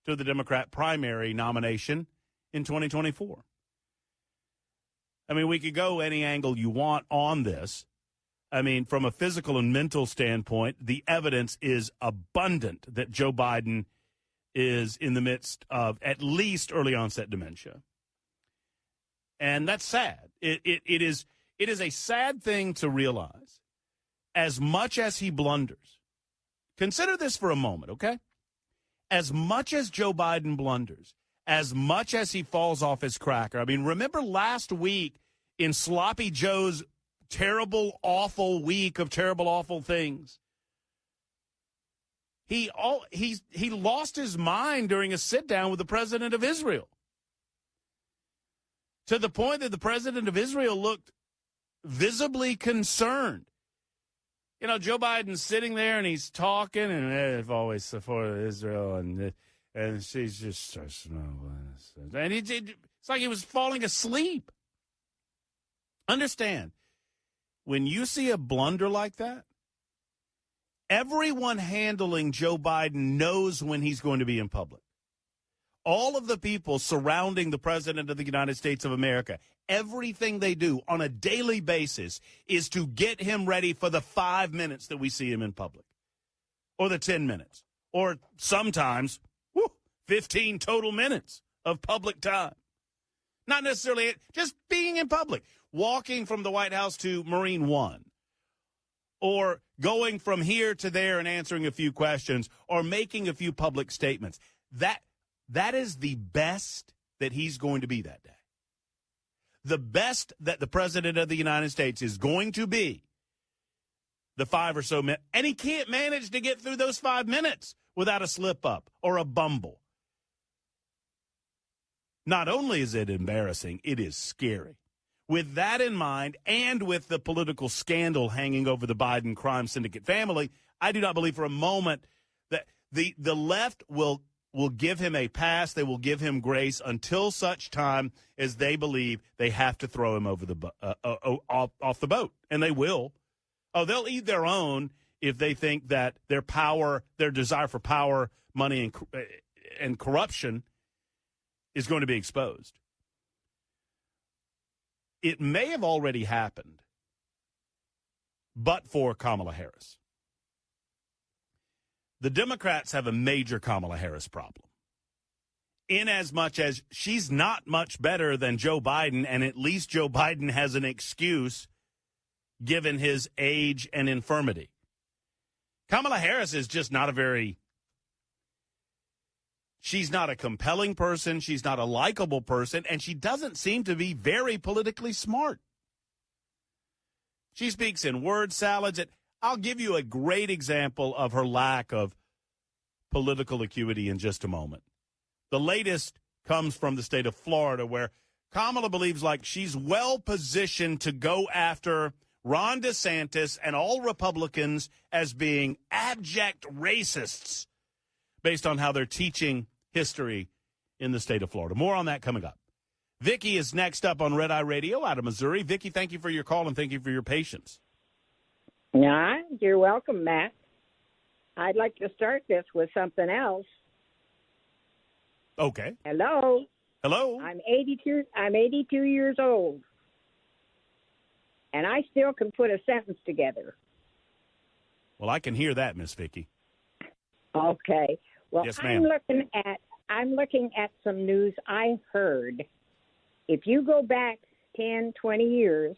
Speaker 2: to the Democrat primary nomination in 2024. I mean, we could go any angle you want on this. I mean, from a physical and mental standpoint, the evidence is abundant that Joe Biden is in the midst of at least early onset dementia. And that's sad. It is a sad thing to realize. As much as he blunders, consider this for a moment, okay? As much as Joe Biden blunders, as much as he falls off his cracker. I mean, remember last week in Sloppy Joe's terrible, awful week of terrible, awful things, he lost his mind during a sit-down with the president of Israel, to the point that the president of Israel looked visibly concerned. You know, Joe Biden's sitting there and he's talking, and they've always supported Israel, and she's just so small. And it's like he was falling asleep. Understand, when you see a blunder like that, everyone handling Joe Biden knows when he's going to be in public. All of the people surrounding the president of the United States of America, everything they do on a daily basis is to get him ready for the 5 minutes that we see him in public, or the 10 minutes, or sometimes 15 total minutes of public time. Not necessarily just being in public, walking from the White House to Marine One, or going from here to there and answering a few questions, or making a few public statements. That is the best that he's going to be that day. The best that the president of the United States is going to be the 5 or so minutes. And he can't manage to get through those 5 minutes without a slip up or a bumble. Not only is it embarrassing, it is scary. With that in mind, and with the political scandal hanging over the Biden crime syndicate family, I do not believe for a moment that the left will give him a pass. They will give him grace until such time as they believe they have to throw him over off the boat, and they will. Oh, they'll eat their own if they think that their power, their desire for power, money, and corruption is going to be exposed. It may have already happened, but for Kamala Harris. The Democrats have a major Kamala Harris problem, in as much as she's not much better than Joe Biden, and at least Joe Biden has an excuse given his age and infirmity. Kamala Harris is just not she's not a compelling person, she's not a likable person, and she doesn't seem to be very politically smart. She speaks in word salads. I'll give you a great example of her lack of political acuity in just a moment. The latest comes from the state of Florida, where Kamala believes like she's well positioned to go after Ron DeSantis and all Republicans as being abject racists based on how they're teaching history in the state of Florida. More on that coming up. Vicki is next up on Red Eye Radio out of Missouri. Vicki, thank you for your call and thank you for your patience.
Speaker 17: Yeah, you're welcome, Matt. I'd like to start this with something else.
Speaker 2: Okay.
Speaker 17: Hello.
Speaker 2: Hello.
Speaker 17: I'm 82 years old, and I still can put a sentence together.
Speaker 2: Well, I can hear that, Miss Vicki.
Speaker 17: Okay. Well,
Speaker 2: yes, ma'am.
Speaker 17: I'm looking at some news I heard. If you go back 10, 20 years,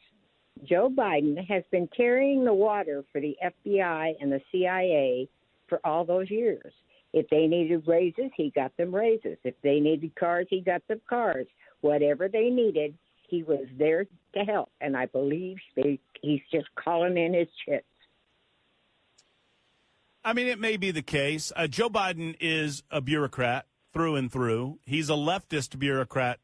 Speaker 17: Joe Biden has been carrying the water for the FBI and the CIA for all those years. If they needed raises, he got them raises. If they needed cars, he got them cars. Whatever they needed, he was there to help. And I believe he's just calling in his chips.
Speaker 2: I mean, it may be the case. Joe Biden is a bureaucrat through and through. He's a leftist bureaucrat,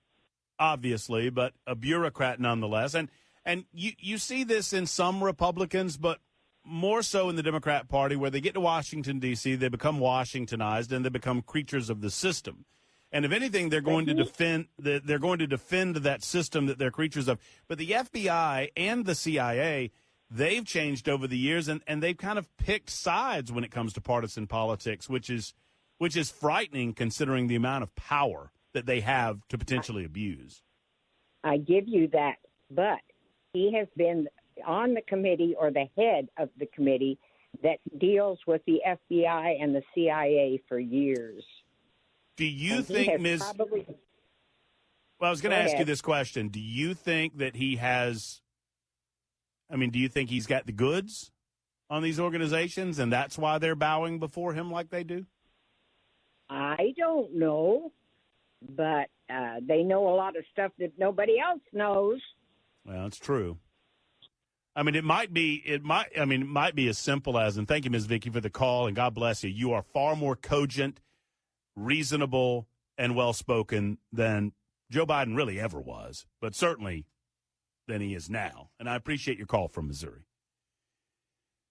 Speaker 2: obviously, but a bureaucrat nonetheless. And you see this in some Republicans, but more so in the Democrat Party, where they get to Washington, D.C., they become Washingtonized, and they become creatures of the system. And if anything, they're going to defend that system that they're creatures of. But the FBI and the CIA, they've changed over the years, and they've kind of picked sides when it comes to partisan politics, which is frightening considering the amount of power that they have to potentially abuse.
Speaker 17: I give you that, but he has been on the committee or the head of the committee that deals with the FBI and the CIA for years.
Speaker 2: Do you think, Ms.
Speaker 17: Probably...
Speaker 2: Well, I was going to ask you this question. Do you think that he has, do you think he's got the goods on these organizations, and that's why they're bowing before him like they do?
Speaker 17: I don't know, but they know a lot of stuff that nobody else knows.
Speaker 2: Well, it's true. It might be as simple as, and thank you, Ms. Vicky, for the call, and God bless you. You are far more cogent, reasonable, and well-spoken than Joe Biden really ever was, but certainly than he is now. And I appreciate your call from Missouri.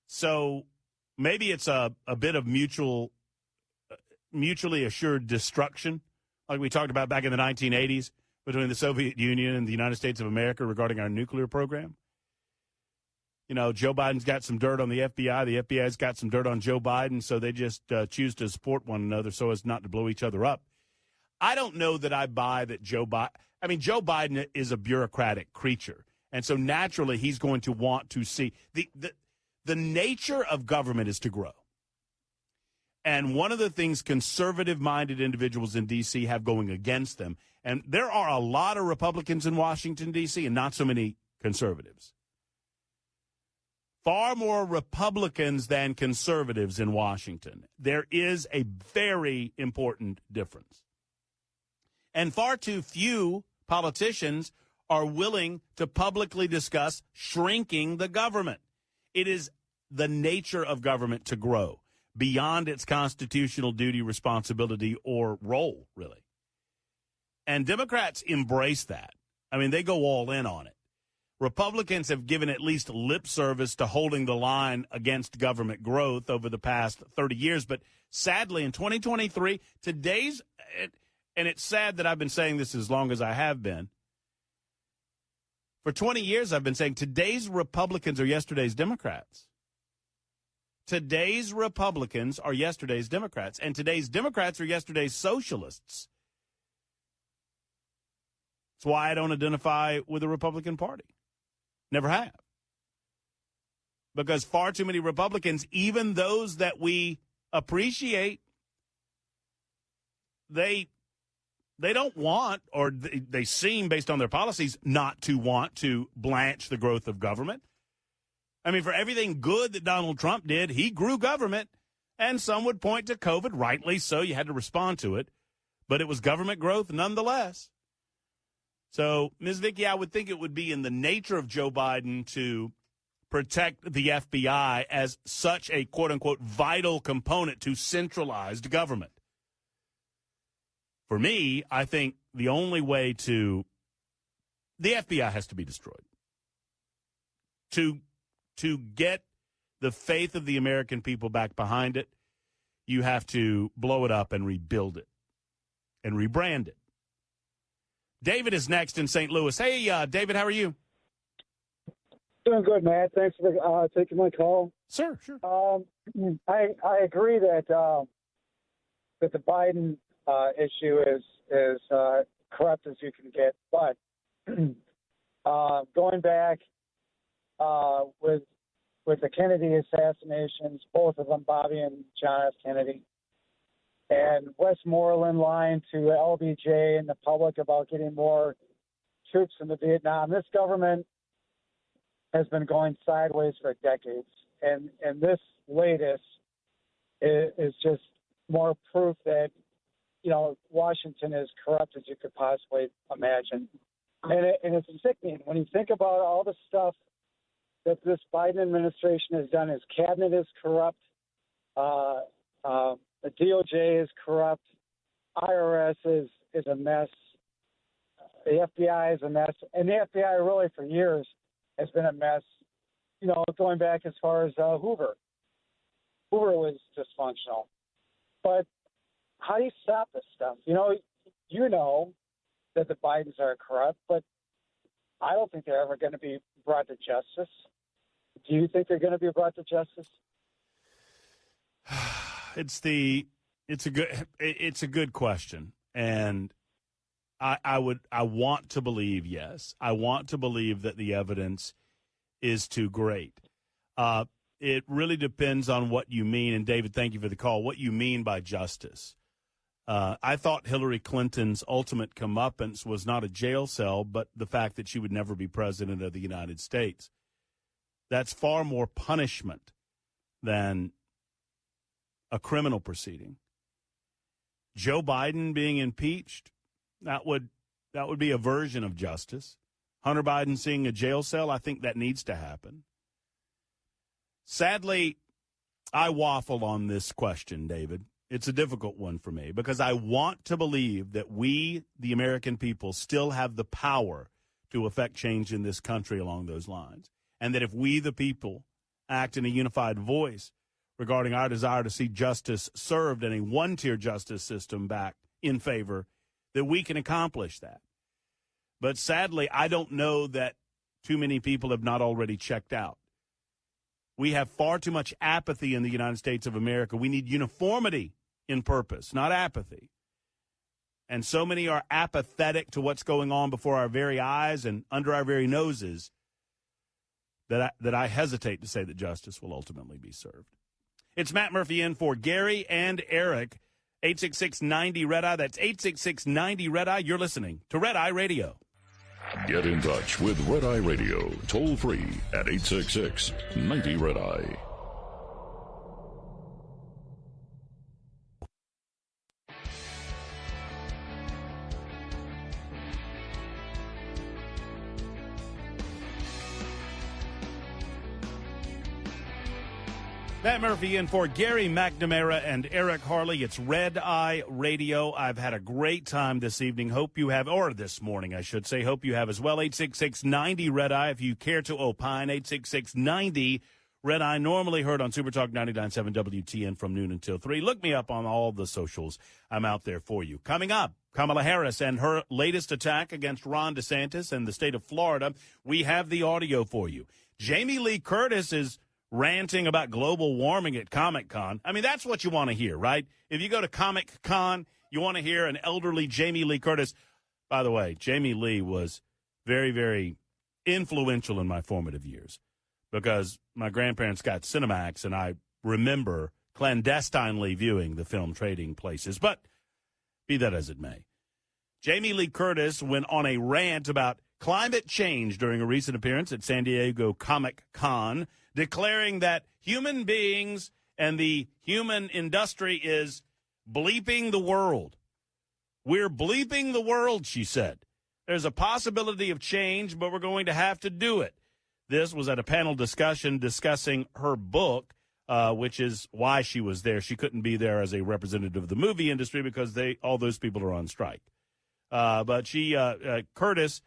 Speaker 2: So maybe it's a bit of mutually assured destruction, like we talked about back in the 1980s between the Soviet Union and the United States of America regarding our nuclear program. Joe Biden's got some dirt on the FBI. The FBI's got some dirt on Joe Biden, so they just choose to support one another so as not to blow each other up. I don't know that I buy that Joe Biden is a bureaucratic creature, and so naturally he's going to want to see the nature of government is to grow. And one of the things conservative-minded individuals in D.C. have going against them, and there are a lot of Republicans in Washington, D.C., and not so many conservatives. Far more Republicans than conservatives in Washington. There is a very important difference. And far too few politicians are willing to publicly discuss shrinking the government. It is the nature of government to grow beyond its constitutional duty, responsibility, or role, really. And Democrats embrace that. They go all in on it. Republicans have given at least lip service to holding the line against government growth over the past 30 years. But sadly, in 2023, and it's sad that I've been saying this as long as I have been. For 20 years, I've been saying today's Republicans are yesterday's Democrats. Today's Republicans are yesterday's Democrats, and today's Democrats are yesterday's socialists. That's why I don't identify with the Republican Party. Never have. Because far too many Republicans, even those that we appreciate, they don't want, or they seem, based on their policies, not to want to blanch the growth of government. For everything good that Donald Trump did, he grew government, and some would point to COVID, rightly so, you had to respond to it, but it was government growth nonetheless. So, Ms. Vicky, I would think it would be in the nature of Joe Biden to protect the FBI as such a, quote-unquote, vital component to centralized government. For me, I think the only way the FBI has to be destroyed. To get the faith of the American people back behind it, you have to blow it up and rebuild it and rebrand it. David is next in St. Louis. Hey, David, how are you?
Speaker 18: Doing good, Matt. Thanks for taking my call.
Speaker 2: Sure.
Speaker 18: I agree that the Biden issue is corrupt as you can get, but going back with the Kennedy assassinations, both of them, Bobby and John F. Kennedy, and Westmoreland lying to LBJ and the public about getting more troops into Vietnam. This government has been going sideways for decades, and this latest is just more proof that Washington is corrupt as you could possibly imagine, and it's sickening when you think about all the stuff that this Biden administration has done. His cabinet is corrupt. The DOJ is corrupt. IRS is a mess. The FBI is a mess. And the FBI really for years has been a mess, going back as far as Hoover. Hoover was dysfunctional. But how do you stop this stuff? You know that the Bidens are corrupt, but I don't think they're ever going to be brought to justice. Do you think they're going to be brought to justice?
Speaker 2: It's a good question, and I want to believe yes. I want to believe that the evidence is too great. It really depends on what you mean, and David, thank you for the call. What you mean by justice? I thought Hillary Clinton's ultimate comeuppance was not a jail cell, but the fact that she would never be president of the United States. That's far more punishment than a criminal proceeding. Joe Biden being impeached, that would be a version of justice. Hunter Biden seeing a jail cell, I think that needs to happen. Sadly, I waffle on this question, David. It's a difficult one for me because I want to believe that we, the American people, still have the power to affect change in this country along those lines. And that if we, the people, act in a unified voice regarding our desire to see justice served and a one-tier justice system back in favor, that we can accomplish that. But sadly, I don't know that too many people have not already checked out. We have far too much apathy in the United States of America. We need uniformity in purpose, not apathy. And so many are apathetic to what's going on before our very eyes and under our very noses that I hesitate to say that justice will ultimately be served. It's Matt Murphy in for Gary and Eric. 866-90-RED-EYE. That's 866-90-RED-EYE. You're listening to Red Eye Radio.
Speaker 1: Get in touch with Red Eye Radio, toll free at 866-90-RED-EYE.
Speaker 2: Matt Murphy in for Gary McNamara and Eric Harley. It's Red Eye Radio. I've had a great time this evening. Hope you have, or this morning, I should say. Hope you have as well. 866-90-RED-EYE. If you care to opine, 866-90-RED-EYE. Normally heard on Super Talk 99.7 WTN from noon until 3. Look me up on all the socials. I'm out there for you. Coming up, Kamala Harris and her latest attack against Ron DeSantis and the state of Florida. We have the audio for you. Jamie Lee Curtis is ranting about global warming at Comic-Con. I mean, that's what you want to hear, right? If you go to Comic-Con, you want to hear an elderly Jamie Lee Curtis. By the way, Jamie Lee was very, very influential in my formative years because my grandparents got Cinemax, and I remember clandestinely viewing the film Trading Places. But be that as it may, Jamie Lee Curtis went on a rant about climate change during a recent appearance at San Diego Comic-Con, declaring that human beings and the human industry is bleeping the world. We're bleeping the world, she said. There's a possibility of change, but we're going to have to do it. This was at a panel discussion discussing her book, which is why she was there. She couldn't be there as a representative of the movie industry because all those people are on strike. But Curtis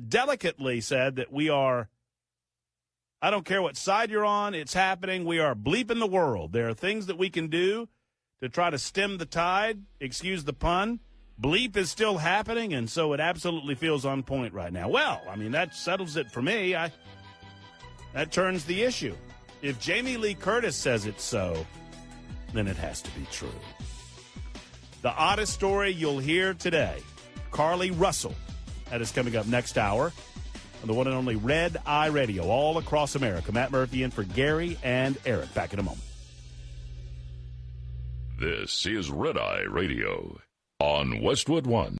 Speaker 2: delicately said that we are, I don't care what side you're on, it's happening. We are bleeping the world. There are things that we can do to try to stem the tide. Excuse the pun. Bleep is still happening, and so it absolutely feels on point right now. Well, I mean, that settles it for me. That turns the issue. If Jamie Lee Curtis says it's so, then it has to be true. The oddest story you'll hear today, Carly Russell. That is coming up next hour on the one and only Red Eye Radio, all across America. Matt Murphy in for Gary and Eric. Back in a moment.
Speaker 1: This is Red Eye Radio on Westwood One.